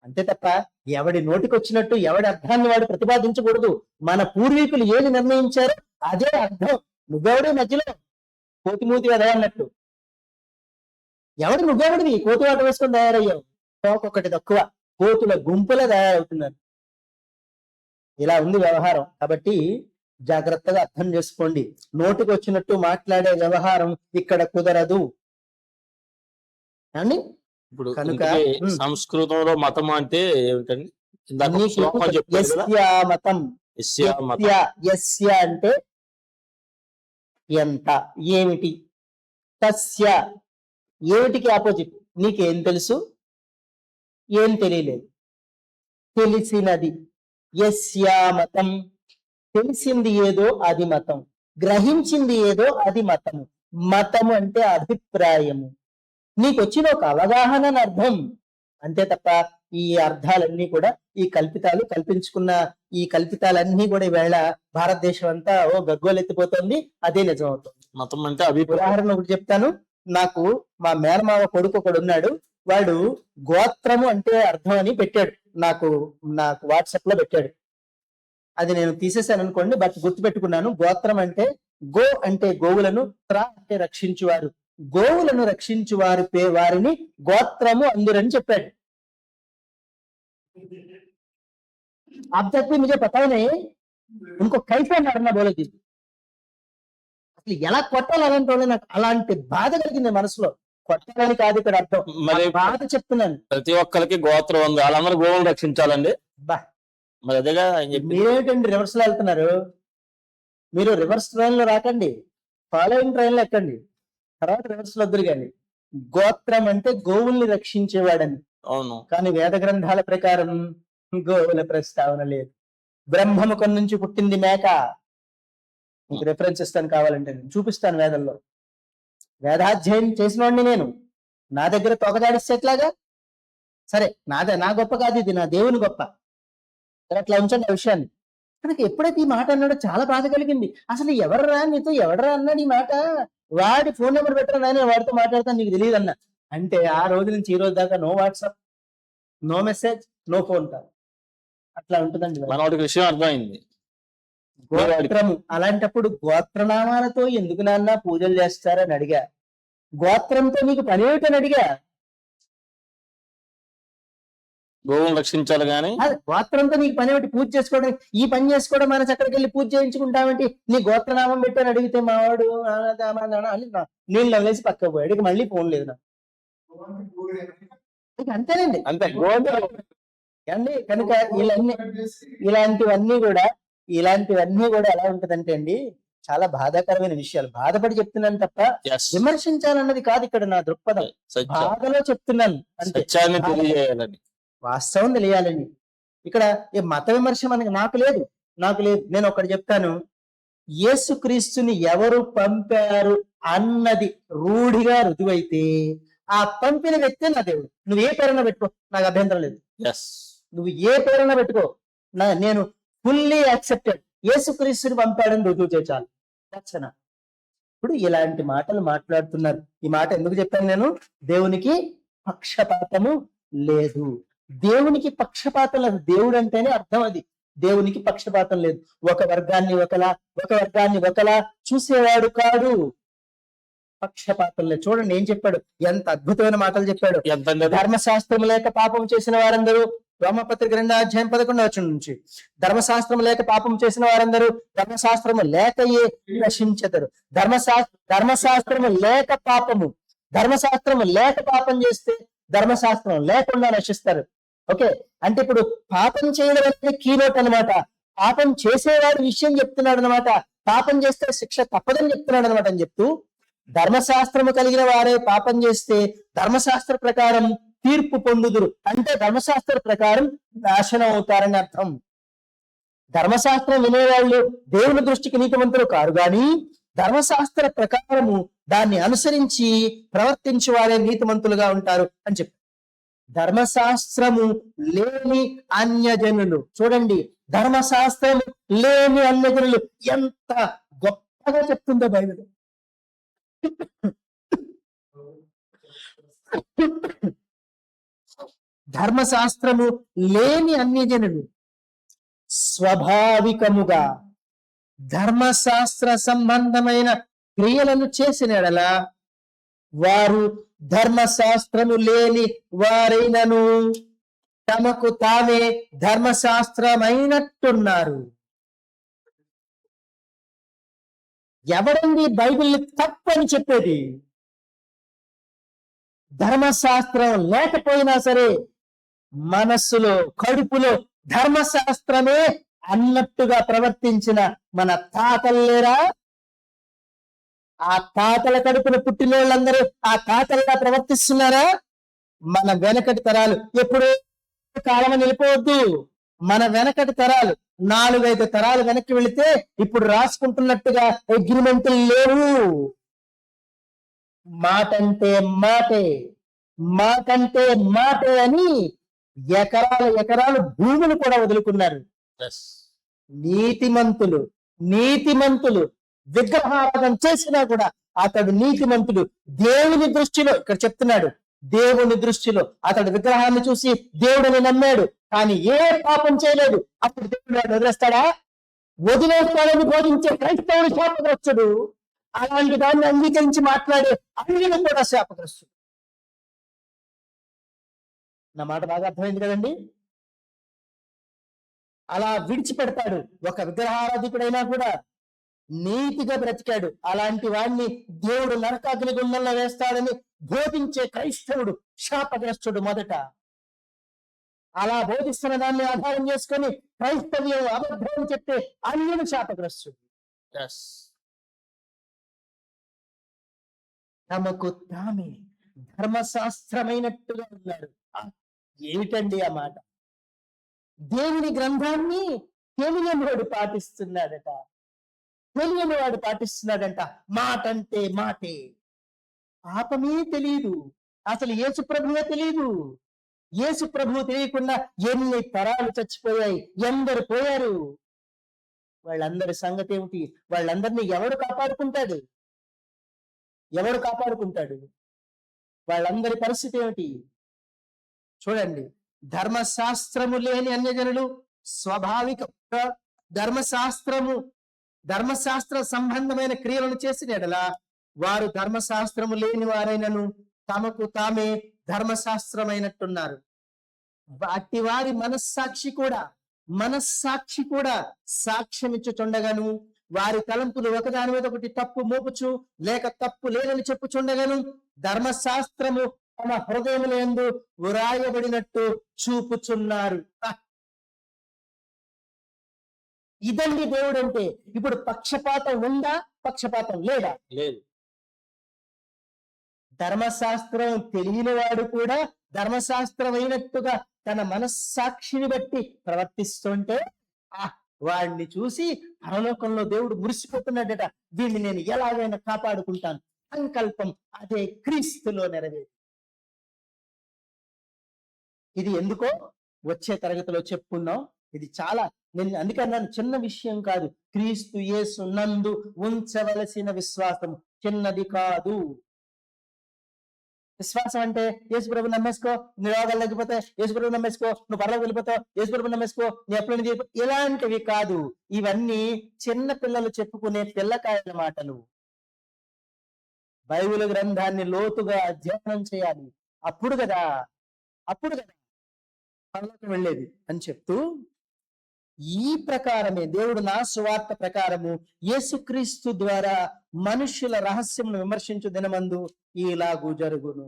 అంతే తప్ప ఎవడి నోటికి వచ్చినట్టు ఎవడి అర్థాన్ని వాడు ప్రతిపాదించకూడదు. మన పూర్వీకులు ఏది నిర్ణయించారో అదే అర్థం. నువ్వెవడే మధ్యలో కోతిమూతి కదా అన్నట్టు. నువ్వెవడివి కోతి ఆట వేసుకొని తయారయ్యావు? ఒక్కొక్కటి తక్కువ కోతుల గుంపులే తయారవుతున్నారు. ఇలా ఉంది వ్యవహారం. కాబట్టి జాగ్రత్తగా అర్థం చేసుకోండి. నోటికి వచ్చినట్టు మాట్లాడే వ్యవహారం ఇక్కడ కుదరదు అండి. ఇప్పుడు కనుక సంస్కృతంలో మతం అంటే ఏమిటండి? యస్య అంటే ఎంత, ఏమిటి. తస్య ఏమిటికి ఆపోజిట్. నీకేం తెలుసు, ఏం తెలియలేదు. తెలిసినది. యస్యా మతం. తెలిసింది ఏదో అది మతం, గ్రహించింది ఏదో అది మతము. మతము అంటే అభిప్రాయము. నీకు వచ్చిన ఒక అవగాహన అని అర్థం. అంతే తప్ప ఈ అర్థాలన్నీ కూడా ఈ కల్పితాలు కల్పించుకున్న ఈ కల్పితాలన్నీ కూడా ఈవేళ భారతదేశం అంతా గగ్గోలెత్తిపోతుంది. అదే నిజం అవుతుంది. మతం అంటే ఉదాహరణ ఒకటి చెప్తాను. నాకు మా మేనమావ కొడుకు ఒకడు ఉన్నాడు. వాడు గోత్రము అంటే అర్థం అని పెట్టాడు. నాకు నాకు వాట్సాప్ లో పెట్టాడు. అది నేను తీసేసాను అనుకోండి, బట్ గుర్తుపెట్టుకున్నాను. గోత్రం అంటే గో అంటే గోవులను, త్రా అంటే రక్షించువారు. గోవులను రక్షించువారు వారిని గోత్రము అందురని చెప్పాడు. आप तक भी मुझे पता ही नहीं उनको कैसे मारना बोले थी. అసలు ఎలా కొట్టాలి అలాంటి వాళ్ళు, నాకు అలాంటి బాధ కలిగింది మనసులో. కొట్టాలని కాదు ఇక్కడ అర్థం, మరి బాధ చెప్తున్నాను. ప్రతి ఒక్కరికి గోత్రం ఉంది, వాళ్ళందరూ గోవులు రక్షించాలండి. బా మరి అదేగా ఆయన చెప్పింది. మీరేంటండి రివర్స్ లో వెళ్తున్నారు? మీరు రివర్స్ ట్రైన్ లో రాకండి, ఫాలోయింగ్ ట్రైన్ లో ఎక్కండి, తర్వాత రివర్స్ లో వద్దురు. కానీ గోత్రం అంటే గోవుల్ని రక్షించేవాడని. అవును, కానీ వేద గ్రంథాల ప్రకారం గోవుల ప్రస్తావన లేదు. బ్రహ్మముఖం నుంచి పుట్టింది మేక. మీకు రెఫరెన్స్ ఇస్తాను కావాలంటే, నేను చూపిస్తాను వేదంలో. వేదాధ్యయనం చేసినవాడిని నేను. నా దగ్గర తొగదాడిస్తే ఎట్లాగా? సరే, నా గొప్ప కాదు ఇది, నా దేవుని గొప్ప. సరే, అట్లా ఉంచండి ఆ విషయాన్ని. మనకి ఎప్పుడైతే ఈ మాట అన్నాడో చాలా బాధ కలిగింది. అసలు ఎవర్రా నీతో, ఎవడరా అన్నాడు ఈ మాట? వాడి ఫోన్ నెంబర్ పెట్టరా నాయన, వాడితో మాట్లాడతాను, నీకు తెలియదు అన్న. అంటే ఆ రోజు నుంచి ఈ రోజు దాకా no WhatsApp, no message, no phone call. అట్లా ఉంటుందండి మనవాడికి విషయం అర్థమైంది. గోత్రము. అలాంటప్పుడు గోత్రనామాలతో ఎందుకు నాన్న పూజలు చేస్తారని అడిగా. గోత్రంతో నీకు పని ఏమిటని అడిగా. గోవులను రక్షించాలి కానీ గోత్రంతో నీకు పని ఏమిటి? పూజ చేసుకోవడం, ఈ పని చేసుకోవడం మనసు అక్కడికి వెళ్ళి పూజ చేయించుకుంటామేంటి? నీ గోత్రనామం పెట్టని అడిగితే మావాడు అని నీళ్ళు నవ్వేసి పక్కకు పోయాడు. ఇక మళ్ళీ ఫోన్ లేదు నాకు. ఇక అంతేనండి, అంతే. అండి కనుక ఇలాంటివన్నీ కూడా ఎలా ఉంటదంటే అండి, చాలా బాధాకరమైన విషయాలు. బాధపడి చెప్తున్నాను తప్ప విమర్శించాలన్నది కాదు ఇక్కడ నా దృక్పథం. బాధలో చెప్తున్నాను అంటే సత్యాన్ని తెలియజేయాలని, వాస్తవం తెలియాలని. ఇక్కడ ఈ మత విమర్శ మనకి నాకు లేదు. నేను ఒకటి చెప్తాను. యేసుక్రీస్తుని ఎవరు పంపారు అన్నది రూఢిగా రుజువైతే ఆ పంపిన వ్యక్తే నా దేవుడు. నువ్వు ఏ పేరున పెట్టుకో, నాకు అభ్యంతరం లేదు. నువ్వు ఏ పేరున పెట్టుకో, నేను ఫుల్లీ యాక్సెప్టెడ్. యేసుక్రీస్తుని పంపాడని రుజువు చేయాలి. రక్షణ. ఇప్పుడు ఇలాంటి మాటలు మాట్లాడుతున్నారు. ఈ మాట ఎందుకు చెప్పాను నేను? దేవునికి పక్షపాతము లేదు. దేవునికి పక్షపాతం లేదు. దేవుడు అంటేనే అర్థం అది. దేవునికి పక్షపాతం లేదు. ఒక వర్గాన్ని ఒకలా చూసేవాడు కాడు. పక్షపాతం లేదు. చూడండి ఏం చెప్పాడు, ఎంత అద్భుతమైన మాటలు చెప్పాడు. ధర్మశాస్త్రం లేక పాపం చేసిన వారందరూ, రోమపత్రిక 2వ అధ్యాయం 11వ వచనం నుంచి, ధర్మశాస్త్రం లేక పాపం చేసిన వారందరూ ధర్మశాస్త్రము లేకయే నశించెదరు. ధర్మశాస్త్రము లేక పాపం చేస్తే ధర్మశాస్త్రం లేకుండా నశిస్తారు. ఓకే, అంటే ఇప్పుడు పాపం చేయడం అనేది కీనోట్ అనమాట. పాపం చేసేవాడి విషయం చెప్తున్నాడు అనమాట. పాపం చేస్తే శిక్ష తప్పదని చెప్తున్నాడు అనమాట. అని చెప్తూ ధర్మశాస్త్రము కలిగిన వారే పాపం చేస్తే ధర్మశాస్త్ర ప్రకారం తీర్పు పొందుదురు, అంటే ధర్మశాస్త్ర ప్రకారం నాశనం అవుతారని అర్థం. ధర్మశాస్త్రం వినేవాళ్ళు దేవుని దృష్టికి నీతిమంతులు కారు గాని ధర్మశాస్త్ర ప్రకారము దాన్ని అనుసరించి ప్రవర్తించే వారే నీతిమంతులుగా ఉంటారు అని చెప్పి. ధర్మశాస్త్రము లేని అన్యజనులు, చూడండి, ధర్మశాస్త్రము లేని అన్యజనులు ఎంత గొప్పగా చెప్తుందో బైబిల్. ధర్మశాస్త్రము లేని అన్యజనులు స్వాభావికముగా ధర్మశాస్త్ర సంబంధమైన క్రియలను చేసిన ఎడల వారు ధర్మశాస్త్రము లేని వారైనను తమకు తామే ధర్మశాస్త్రమైనట్టున్నారు. ఎవరండి బైబిల్ని తప్పని చెప్పేది? ధర్మశాస్త్రం లేకపోయినా సరే మనస్సులో, కడుపులో ధర్మశాస్త్రమే అన్నట్టుగా ప్రవర్తించిన మన తాతలు లేరా? ఆ తాతల కడుపున పుట్టిన వాళ్ళందరూ ఆ తాతలుగా ప్రవర్తిస్తున్నారా? మన వెనకటి తరాలు ఎప్పుడు కాలం నిలిపోవద్దు. మన వెనకటి తరాలు 4-5 తరాలు వెనక్కి వెళితే ఇప్పుడు రాసుకుంటున్నట్టుగా అగ్రిమెంట్లు లేవు. మాటంటే మాటే అని ఎకరాలు భూములు కూడా వదులుకున్నారు. నీతిమంతులు విగ్రహారాధన చేసినా కూడా అతడు నీతిమంతుడు. దేవుని దృష్టిలో ఇక్కడ చెప్తున్నాడు, దేవుని దృష్టిలో అతడు విగ్రహాన్ని చూసి దేవుడిని నమ్మాడు, కానీ ఏ పాపం చేయలేదు. అప్పుడు దేవుడు వాడిని వదిలేస్తాడా? వదిలేస్తాడని బోధించే క్రైస్తవుడు శాపగ్రస్తుడు. అలాంటి దాన్ని అంగీకరించి మాట్లాడే అన్యులు కూడా శాపగ్రస్తుడు. నా మాట బాగా అర్థమైంది కదండి? అలా విడిచిపెడతాడు. ఒక విగ్రహారాధికుడైనా కూడా నీతిగా బ్రతికాడు, అలాంటి వాడిని దేవుడు నరకాగ్ని గుండంలో వేస్తాడని బోధించే క్రైస్తవుడు శాపగ్రస్తుడు మొదట. అలా బోధిస్తున్న దాన్ని ఆధారం చేసుకొని క్రైస్తవ్యం అబద్ధం చెప్తే అన్యుడు శాపగ్రస్తుడు. తమకు తామే ధర్మశాస్త్రమైనట్టుగా ఉన్నాడు. ఏమిటండి ఆ మాట? దేవుని గ్రంథాన్ని తెలియని వాడు పాటిస్తున్నాడట. తెలియని వాడు పాటిస్తున్నాడంట. మాట అంటే మాటే. పాపమే తెలియదు, అసలు యేసు ప్రభువే తెలియదు. యేసు ప్రభువు తెలియకుండా ఎన్ని తరాలు చచ్చిపోయాయి, ఎందరు పోయారు. వాళ్ళందరి సంగతి ఏమిటి? వాళ్ళందరినీ ఎవడు కాపాడుకుంటాడు? ఎవడు కాపాడుకుంటాడు? వాళ్ళందరి పరిస్థితి ఏమిటి చూడండి. ధర్మశాస్త్రము లేని అన్యజనులు స్వాభావిక ధర్మశాస్త్ర సంబంధమైన క్రియలను చేసిన ఎడల వారు ధర్మశాస్త్రము లేని వారైనను తమకు తామే ధర్మశాస్త్రమైనట్టున్నారు. అట్టి వారి మనస్సాక్షి కూడా సాక్ష్యమిచ్చుచుండగాను, వారి తలంపులు ఒకదాని మీద ఒకటి తప్పు మోపుచు లేక తప్పు లేదని చెప్పుచుండగాను ధర్మశాస్త్రము తమ హృదయములందు వ్రాయబడినట్టు చూపుచున్నారు. ఇదండి దేవుడు అంటే. ఇప్పుడు పక్షపాతం ఉందా? పక్షపాతం లేదా? లేదు. ధర్మశాస్త్రం తెలియని వాడు కూడా ధర్మశాస్త్రం అయినట్టుగా తన మనస్సాక్షిని బట్టి ప్రవర్తిస్తుంటే వాడిని చూసి పరలోకంలో దేవుడు మురిసిపోతున్నాడట. వీడిని నేను ఎలాగైనా కాపాడుకుంటాను. సంకల్పం అదే క్రీస్తులో నెరవేరు. ఇది ఎందుకో వచ్చే తరగతిలో చెప్పుకున్నాం. ఇది చాలా, నేను అందుకన్నాను చిన్న విషయం కాదు. క్రీస్తు యేసు నందు ఉంచవలసిన విశ్వాసం చిన్నది కాదు. విశ్వాసం అంటే యేసు ప్రభు నమ్మేసుకో, నీ రోగాలు తగ్గిపోతే, యేసు ప్రభు నమ్మేసుకో, నువ్వు పరలోకి వెళ్ళిపోతావు, యేసు ప్రభు నమ్మేసుకో, నీ ఎప్పుడు ఇలాంటివి కాదు. ఇవన్నీ చిన్న పిల్లలు చెప్పుకునే పిల్లకాయల మాటలు. బైబిల్ గ్రంథాన్ని లోతుగా అధ్యయనం చేయాలి. అప్పుడు కదా పరలోకం వెళ్ళేది అని చెప్తూ, ఈ ప్రకారమే దేవుడు నా సువార్త ప్రకారము యేసుక్రీస్తు ద్వారా మనుష్యుల రహస్యమును విమర్శించు దినమందు ఇలాగూ జరుగును.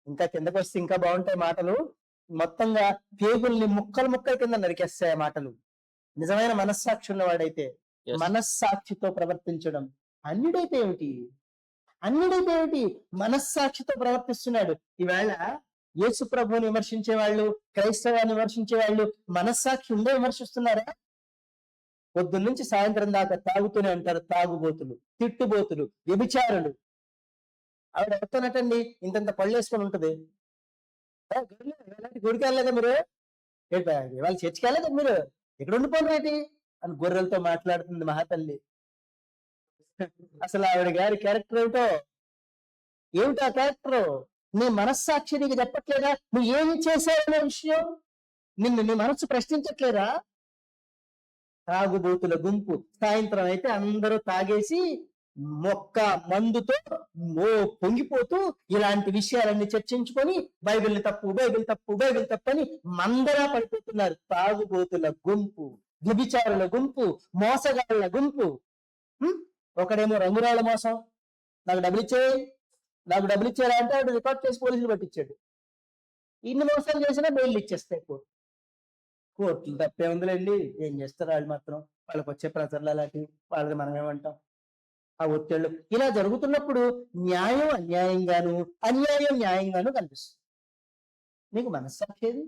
ఇంకా కిందకు వస్తే ఇంకా బాగుంటాయి మాటలు. మొత్తంగా పేగుల్ని ముక్కల కింద నరికేస్తాయి మాటలు. నిజమైన మనస్సాక్షి ఉన్నవాడైతే, మనస్సాక్షితో ప్రవర్తించడం. అన్యుడైతే ఏమిటి? మనస్సాక్షితో ప్రవర్తిస్తున్నాడు. ఈవేళ యేసు ప్రభువుని విమర్శించే వాళ్ళు, క్రైస్తవాన్ని విమర్శించే వాళ్ళు మనస్సాక్షి ఉండే విమర్శిస్తున్నారా? పొద్దున్న నుంచి సాయంత్రం దాకా తాగుతూనే ఉంటారు. తాగుబోతులు, తిట్టుబోతులు, వ్యభిచారులు. ఆవిడ ఎవరితోనటండి ఇంతంత పళ్ళు వేసుకొని ఉంటది. గుడికి వెళ్ళలేదా మీరు? వాళ్ళు చర్చికి వెళ్ళలేదా మీరు? ఎక్కడ ఉండిపోయినరేటి అని గొర్రెలతో మాట్లాడుతుంది మహాతల్లి. అసలు ఆవిడ గారి క్యారెక్టర్ ఏమిటో ఆ క్యారెక్టర్ నీ మనస్సాక్షి నీకు చెప్పట్లేదా? నువ్వు ఏమి చేశావనే విషయం నీ మనస్సు ప్రశ్నించట్లేదా? తాగుబోతుల గుంపు. సాయంత్రం అయితే అందరూ తాగేసి మందుతో పొంగిపోతూ ఇలాంటి విషయాలన్నీ చర్చించుకొని బైబిల్ తప్పు అని మందరా పడిపోతున్నారు. తాగుబోతుల గుంపు, వ్యభిచారుల గుంపు, మోసగాళ్ళ గుంపు. ఒకడేమో రంగురాళ్ళ మోసం, నాకు డబ్బులు ఇచ్చారా అంటే ఆవిడ రికార్డ్ చేసి పోలీసులు పట్టించాడు. ఇన్ని మోసాలు చేసినా బెయిల్ ఇచ్చేస్తాయి కోర్టులు. తప్పే ఉందిలేండి, ఏం చేస్తారు వాళ్ళు మాత్రం. వాళ్ళకి వచ్చే ప్రజలు అలాంటివి, వాళ్ళకి మనం ఏమంటాం. ఆ ఒత్తిళ్ళు ఇలా జరుగుతున్నప్పుడు న్యాయం అన్యాయంగాను, అన్యాయం న్యాయంగాను కనిపిస్తుంది. నీకు మనస్సాక్షేది?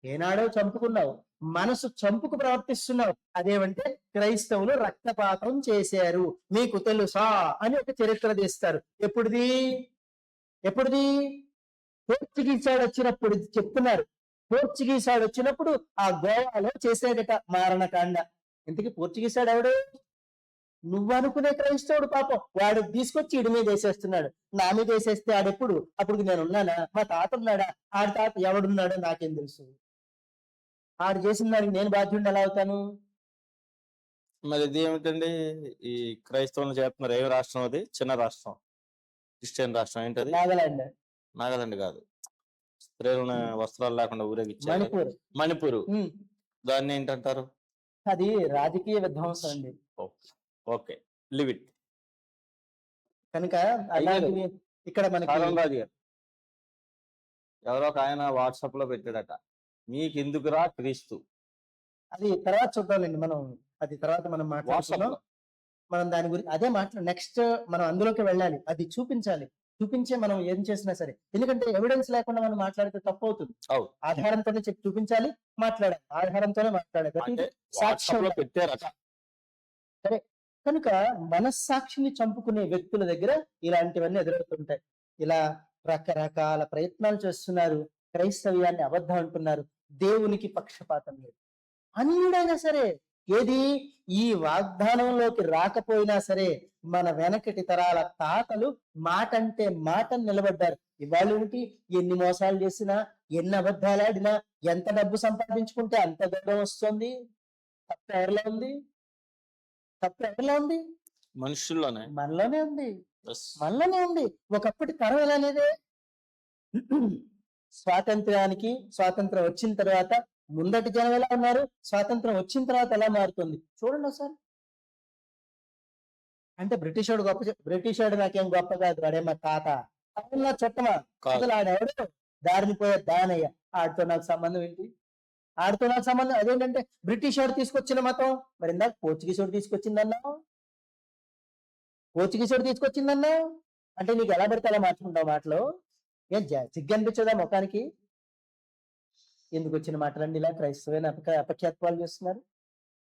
ఏనాడో చంపుకున్నావు, మనసు చంపుకు ప్రవర్తిస్తున్నావు. అదేమంటే క్రైస్తవులు రక్తపాతం చేశారు మీకు తెలుసా అని ఒక చరిత్ర తీస్తారు. ఎప్పుడుది పోర్చుగీస్ వాడు వచ్చినప్పుడు చెప్తున్నారు. పోర్చుగీస్ వాడు వచ్చినప్పుడు ఆ గోవాలో చేసేదట మారణకాండ. ఇంతకీ పోర్చుగీస్ వాడు ఎవడు? నువ్వు అనుకునే క్రైస్తవుడు పాపం వాడు తీసుకొచ్చి ఇడి మీద వేసేస్తున్నాడు. నా మీద వేసేస్తే ఆడెప్పుడు అప్పుడు నేను ఉన్నానా? మా తాత ఉన్నాడా? ఆడి తాత ఎవడున్నాడో నాకేం తెలుసు? ఆడు చేసిన దానికి నేను బాధ్యుడిని ఎలా అవుతాను? మరి ఇది ఏమిటండి? ఈ క్రైస్తవులు చేస్తున్నారు. ఏం రాష్ట్రం అది? చిన్న రాష్ట్రం, క్రిస్టియన్ రాష్ట్రం ఏంటది? నాగాలాండ్, నాగాలాండ్ కాదు, స్త్రీలను వస్త్రాలు లేకుండా ఊరేగిచ్చారు. మణిపూర్. మణిపూర్. ఉమ్, దాన్ని ఏంటంటారు? అది రాజకీయ విధ్వంసం అండి. Okay, live it. కనుక అలాంటివి ఇక్కడ మనకి కారం రాజు గారు ఎవరో ఒక ఆయన వాట్సాప్ లో పెట్టాడట, మీకెందుకురా క్రీస్తు. అది తర్వాత చూద్దాంలేండి. మనం అది తర్వాత మనం వాట్సాప్ మాట్లాడుతున్నాం. లో మనం దాని గురించి అదే నెక్స్ట్ మనం అందులోకి వెళ్ళాలి. అది చూపించాలి. చూపించే మనం ఏం చేసినా సరే, ఎందుకంటే ఎవిడెన్స్ లేకుండా మనం మాట్లాడితే తప్పు అవుతుంది. అవును. ఆధారంతోనే చెప్పి చూపించాలి, మాట్లాడాలి. ఆధారంతోనే మాట్లాడాలి. అంటే సాక్ష్యం వాట్సాప్ లో పెట్టారట. సరే. కనుక మనస్సాక్షిని చంపుకునే వ్యక్తుల దగ్గర ఇలాంటివన్నీ ఎదురవుతుంటాయి. ఇలా రకరకాల ప్రయత్నాలు చేస్తున్నారు. క్రైస్తవ్యాన్ని అబద్ధం అంటున్నారు. దేవునికి పక్షపాతం లేదు. అన్యుడైనా సరే, ఏది ఈ వాగ్దానంలోకి రాకపోయినా సరే, మన వెనకటి తరాల తాతలు మాట అంటే మాట నిలబడ్డారు. ఇవాళ ఏమిటి, ఎన్ని మోసాలు చేసినా, ఎన్ని అబద్ధాలు ఆడినా, ఎంత డబ్బు సంపాదించుకుంటే అంత గౌరవం వస్తుంది. తప్పు ఎవరిలో ఉంది? తప్పు ఎవరిలో ఉంది? మనుషుల్లోనే. మనలోనే ఉంది. Yes. మనలోనే ఉంది. ఒకప్పటి తరం ఎలానేదే, స్వాతంత్రం వచ్చిన తర్వాత ముందటి జనం ఎలా ఉన్నారు, స్వాతంత్రం వచ్చిన తర్వాత ఎలా మారుతుంది చూడండి ఒకసారి. అంటే బ్రిటిషోడు నాకేం గొప్ప కాదు, వాడే మా తాత, అవునా చుట్టమా, కాదు. అసలు ఆడెవడు దారిని పోయే దానయ్య, ఆడితో నాకు సంబంధం ఏంటి? ఆడితో నాకు సంబంధం అదేంటంటే బ్రిటిష్ వాడు తీసుకొచ్చిన మతం. మరి ఇందాక పోర్చుగీస్ వాడు తీసుకొచ్చిందన్నావు, అంటే నీకు ఎలా పడితే అలా మార్చుకుంటావు మాటలు. ఏం సిగ్గు అనిపించదా ముఖానికి? ఎందుకు వచ్చిన మాటలండి ఇలా క్రైస్తవైన అపఖ్యాత్వాలు చేస్తున్నారు?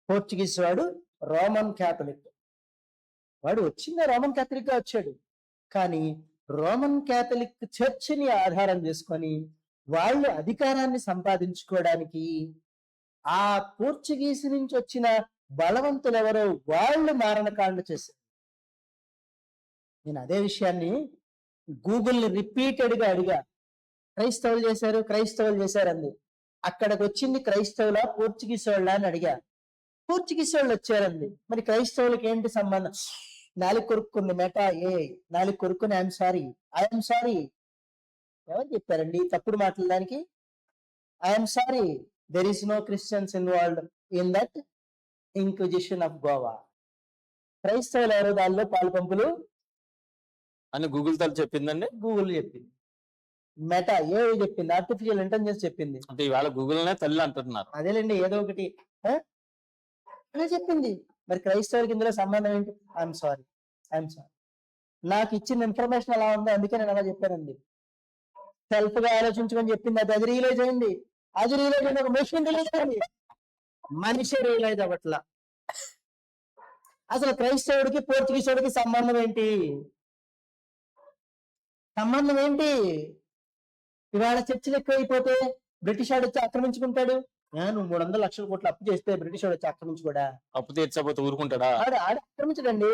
పోర్చుగీస్ వాడు రోమన్ క్యాథలిక్, వాడు వచ్చిందే రోమన్ క్యాథలిక్ గా వచ్చాడు. కానీ రోమన్ క్యాథలిక్ చర్చిని ఆధారం చేసుకొని వాళ్ళు అధికారాన్ని సంపాదించుకోవడానికి ఆ పోర్చుగీస్ నుంచి వచ్చిన బలవంతులు ఎవరో వాళ్ళు మారణకాండ చేశారు. నేను అదే విషయాన్ని గూగుల్ని రిపీటెడ్ గా అడిగా, క్రైస్తవులు చేశారు అంది. అక్కడికి వచ్చింది క్రైస్తవుల పోర్చుగీస్ వాళ్ళ అని అడిగా, పోర్చుగీస్ వాళ్ళు వచ్చారంది. మరి క్రైస్తవులకి ఏంటి సంబంధం? నాలుగు కొరుక్కుంది మెటా నాలుగు కొరుక్కుని ఐఎమ్ సారీ. ఎవరు చెప్పారండి తప్పుడు మాట్లాడడానికి? I'm sorry, there is no Christians involved in that inquisition of Goa. క్రైస్తవులు ఎవరో దానిలో పాలు పంపులు అని గూగుల్ తల్లి చెప్పిందండి. గూగుల్ చెప్పింది, మెటా చెప్పింది, ఆర్టిఫిషియల్ ఇంటెలిజెన్స్ చెప్పింది. అంటే ఇవాళ గూగుల్ నే తల్లి అంటున్నారు. అదేలేండి, ఏదో ఒకటి అలా చెప్పింది. మరి క్రైస్తవులకి ఇందులో సంబంధం ఏంటి? I'm sorry. నాకు ఇచ్చిన ఇన్ఫర్మేషన్ అలా ఉంది, అందుకే నేను అలా చెప్పానండి. సెల్ఫ్ గా ఆలోచించుకొని చెప్పింది, అది రియలైజ్ అయింది. ఒక మెషిన్ రియలైజ్ అయింది, మనిషి రియలైజ్ అవ్వట్లా. అసలు క్రైస్తవుడికి పోర్చుగీసుడికి సంబంధం ఏంటి? ఇవాళ చర్చలు ఎక్కువైపోతే బ్రిటిష్ వాడు వచ్చి ఆక్రమించుకుంటాడు. నువ్వు 300 లక్షల కోట్లు అప్పు చేస్తే బ్రిటిష్ వాడు వచ్చి ఆక్రమించుకోడా? అప్పు తీర్చకపోతే ఊరుకుంటాడా? ఆడు ఆక్రమించడండి.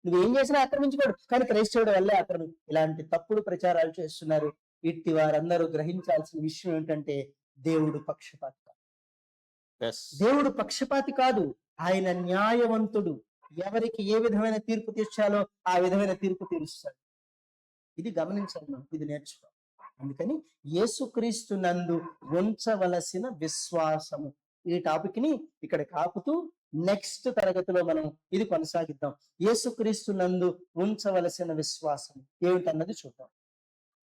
నువ్వేం చేసినా ఆక్రమించుకోడు, కానీ క్రైస్తవుడు వల్లే ఇలాంటి తప్పుడు ప్రచారాలు చేస్తున్నారు. ఇట్టి వారందరూ గ్రహించాల్సిన విషయం ఏంటంటే దేవుడు పక్షపాతి కాదు. దేవుడు పక్షపాతి కాదు, ఆయన న్యాయవంతుడు. ఎవరికి ఏ విధమైన తీర్పు తీర్చాలో ఆ విధమైన తీర్పు తీరుస్తాడు. ఇది గమనించాలి, మనం ఇది నేర్చుకో. అందుకని యేసుక్రీస్తు నందు ఉంచవలసిన విశ్వాసము, ఈ టాపిక్ ని ఇక్కడ కాపుతూ నెక్స్ట్ తరగతిలో మనం ఇది కొనసాగిద్దాం. యేసుక్రీస్తు నందు ఉంచవలసిన విశ్వాసం ఏమిటన్నది చూద్దాం.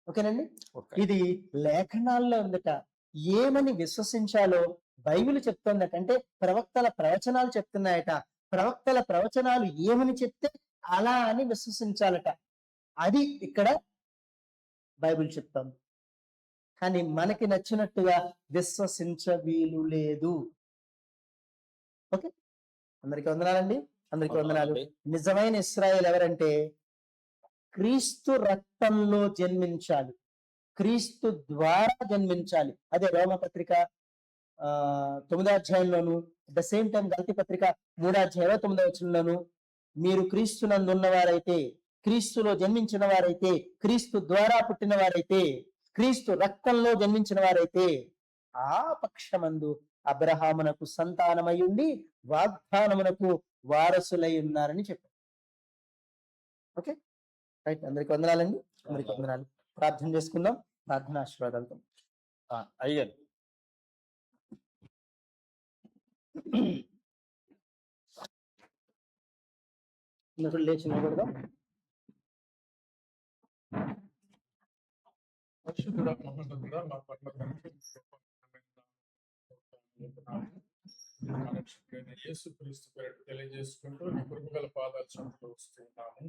ఓకేనండి. ఇది లేఖనాల్లో ఉందట. ఏమని విశ్వసించాలో బైబిల్ చెప్తుందట. అంటే ప్రవక్తల ప్రవచనాలు చెప్తున్నాయట. ప్రవక్తల ప్రవచనాలు ఏమని చెప్తే అలా అని విశ్వసించాలట. అది ఇక్కడ బైబిల్ చెప్తాను. కానీ మనకి నచ్చినట్టుగా విశ్వసించ వీలు లేదు. ఓకే, అందరికీ వందనాలండి. అందరికీ వందనాలు. నిజమైన ఇశ్రాయేల్ ఎవరంటే క్రీస్తు రక్తంలో జన్మించాలి, క్రీస్తు ద్వారా జన్మించాలి. అదే రోమపత్రిక 9వ అధ్యాయంలోను, అట్ ద సేమ్ టైం గలతీ పత్రిక 3వ అధ్యాయం 9వ వచనంలోను మీరు క్రీస్తునందున్నవారైతే, క్రీస్తులో జన్మించిన వారైతే, క్రీస్తు ద్వారా పుట్టిన వారైతే, క్రీస్తు రక్తంలో జన్మించిన వారైతే ఆ పక్షమందు అబ్రహామునకు సంతానమై ఉండి వాగ్దానమునకు వారసులై ఉన్నారని చెప్పారు. Okay, right. అందరికి వందనాలండి. అందరికి వందనాలు. ప్రార్థన చేసుకుందాం. ప్రార్థన ఆశీర్వాదాలతో. అయ్యారు అందరూ లేచి నిలబడదాం. పరిశుద్ధుడా, మహోన్నతుడా, మా పట్ల మా రక్షకుడైన యేసుక్రీస్తు పేరిట తెలియజేసుకుంటూ నీ కృపగల పాదాల చెంతకు వస్తున్నాము.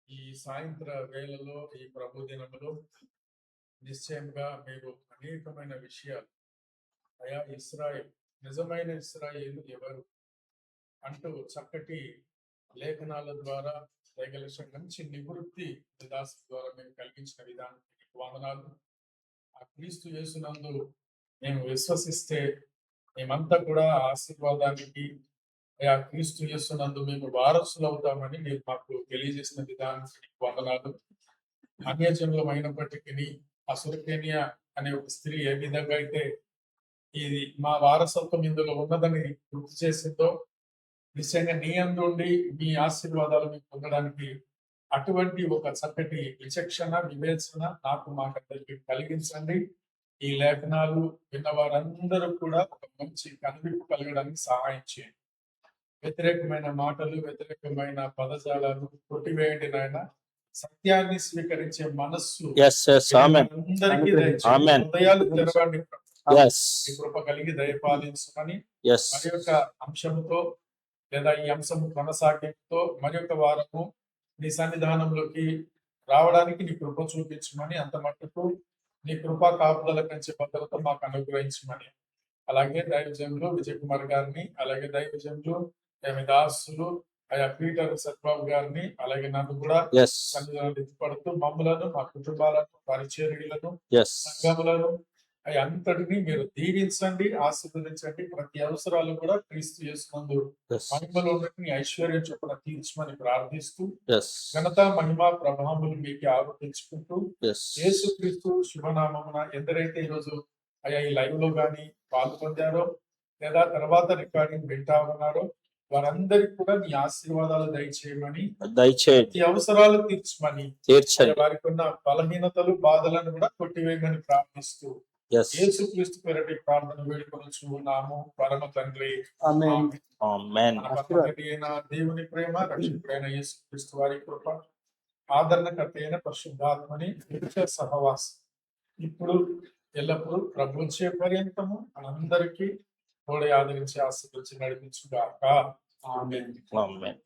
ఈ సాయంత్ర వేళలో, ఈ ప్రభు దినములో నిశ్చయంగా మీరు అనేకమైన విషయాలు, అయా ఇశ్రాయేల్, నిజమైన ఇశ్రాయేలు ఎవరు అంటూ చక్కటి లేఖనాల ద్వారా దయగలిసిన మంచి నివృత్తి దాసు ద్వారా మేము కలిగించిన విధానానికి వందనాలు. ఆ క్రీస్తు యేసునందు మేము విశ్వసిస్తే మేమంతా కూడా ఆశీర్వాదానికి, ఆ క్రీస్తు యేసునందు మేము వారసులు అవుతామని మీరు మాకు తెలియజేసిన విధానానికి వందనాలు. అన్యజనులం అయినప్పటికీ అసురకేనియా అనే ఒక స్త్రీ ఏ విధంగా అయితే ఇది మా వారసత్వం ఇందులో ఉన్నదని గుర్తు చేసిందో, నిశ్చయంగా నీ అందుండి మీ ఆశీర్వాదాలు మీకు పొందడానికి అటువంటి ఒక చక్కటి విచక్షణ, వివేచన నాకు మాకందరికి కలిగించండి. ఈ లేఖనాలు విన్న వారందరూ కూడా ఒక మంచి కనువిప్పు కలగడానికి సహాయం చేయండి. వ్యతిరేకమైన మాటలు, వ్యతిరేకమైన పదజాలాలు కొట్టివేయండి నాయన. సత్యాన్ని స్వీకరించే మనస్సు అందరికీ దయచేయండి. హృదయాలు తెరవండి. ఈ కృప కలిగి దయపాలించమని మరి యొక్క అంశంతో లేదా ఈ అంశం కొనసాగింపుతో మరి యొక్క వారము నీ సన్నిధానంలోకి రావడానికి నీ కృప చూపించమని, అంత మట్టుకు నీ కృపా కాపుదల కంచి భద్రత మాకు అనుగ్రహించమని, అలాగే దైవజనులు విజయ్ కుమార్ గారిని, అలాగే దైవజనులు దాసులు ఆయా పీటర్ సత్బాబు గారిని, అలాగే నన్ను కూడా సన్నిధానం ఎత్తుపడుతూ మమ్మలను, మా కుటుంబాలను, పరిచర్యలను, సంఘములను అంతటిని మీరు దీవించండి, ఆశీర్వదించండి. ప్రతి అవసరాలు కూడా క్రీస్తు యేసునందు మహిమలో ఉన్నట్టు ఐశ్వర్యం చొప్పున తీర్చమని ప్రార్థిస్తూ, ఘనత, మహిమ, ప్రభావములు మీకు ఆరోపించుకుంటూ, యేసు క్రీస్తు శుభనామమున ఎందరైతే ఈరోజు ఈ లైవ్ లో గాని పాల్పొందారో లేదా తర్వాత రికార్డింగ్ వింటా ఉన్నారో వారందరికీ కూడా నీ ఆశీర్వాదాలు దయచేయమని, ఈ అవసరాలు తీర్చమని, వారికి ఉన్న బలహీనతలు, బాధలను కూడా కొట్టివేయమని ప్రార్థిస్తూ యేసుక్రీస్తు పేరిట ప్రార్థన వేడుకొనుచున్నాము పరమ తండ్రి. ఆమేన్. దేవుని ప్రేమ, రక్షకుడైన యేసుక్రీస్తు వారి కృప, ఆదరణకర్త అయిన పరిశుద్ధాత్మని నిత్య సహవాసం ఇప్పుడు ఎల్లప్పుడూ ప్రభు వచ్చే పర్యంతము అందరికీ తోడే ఆదరించి ఆశీర్వదించి నడిపించుగాక. ఆమేన్. ఆమేన్.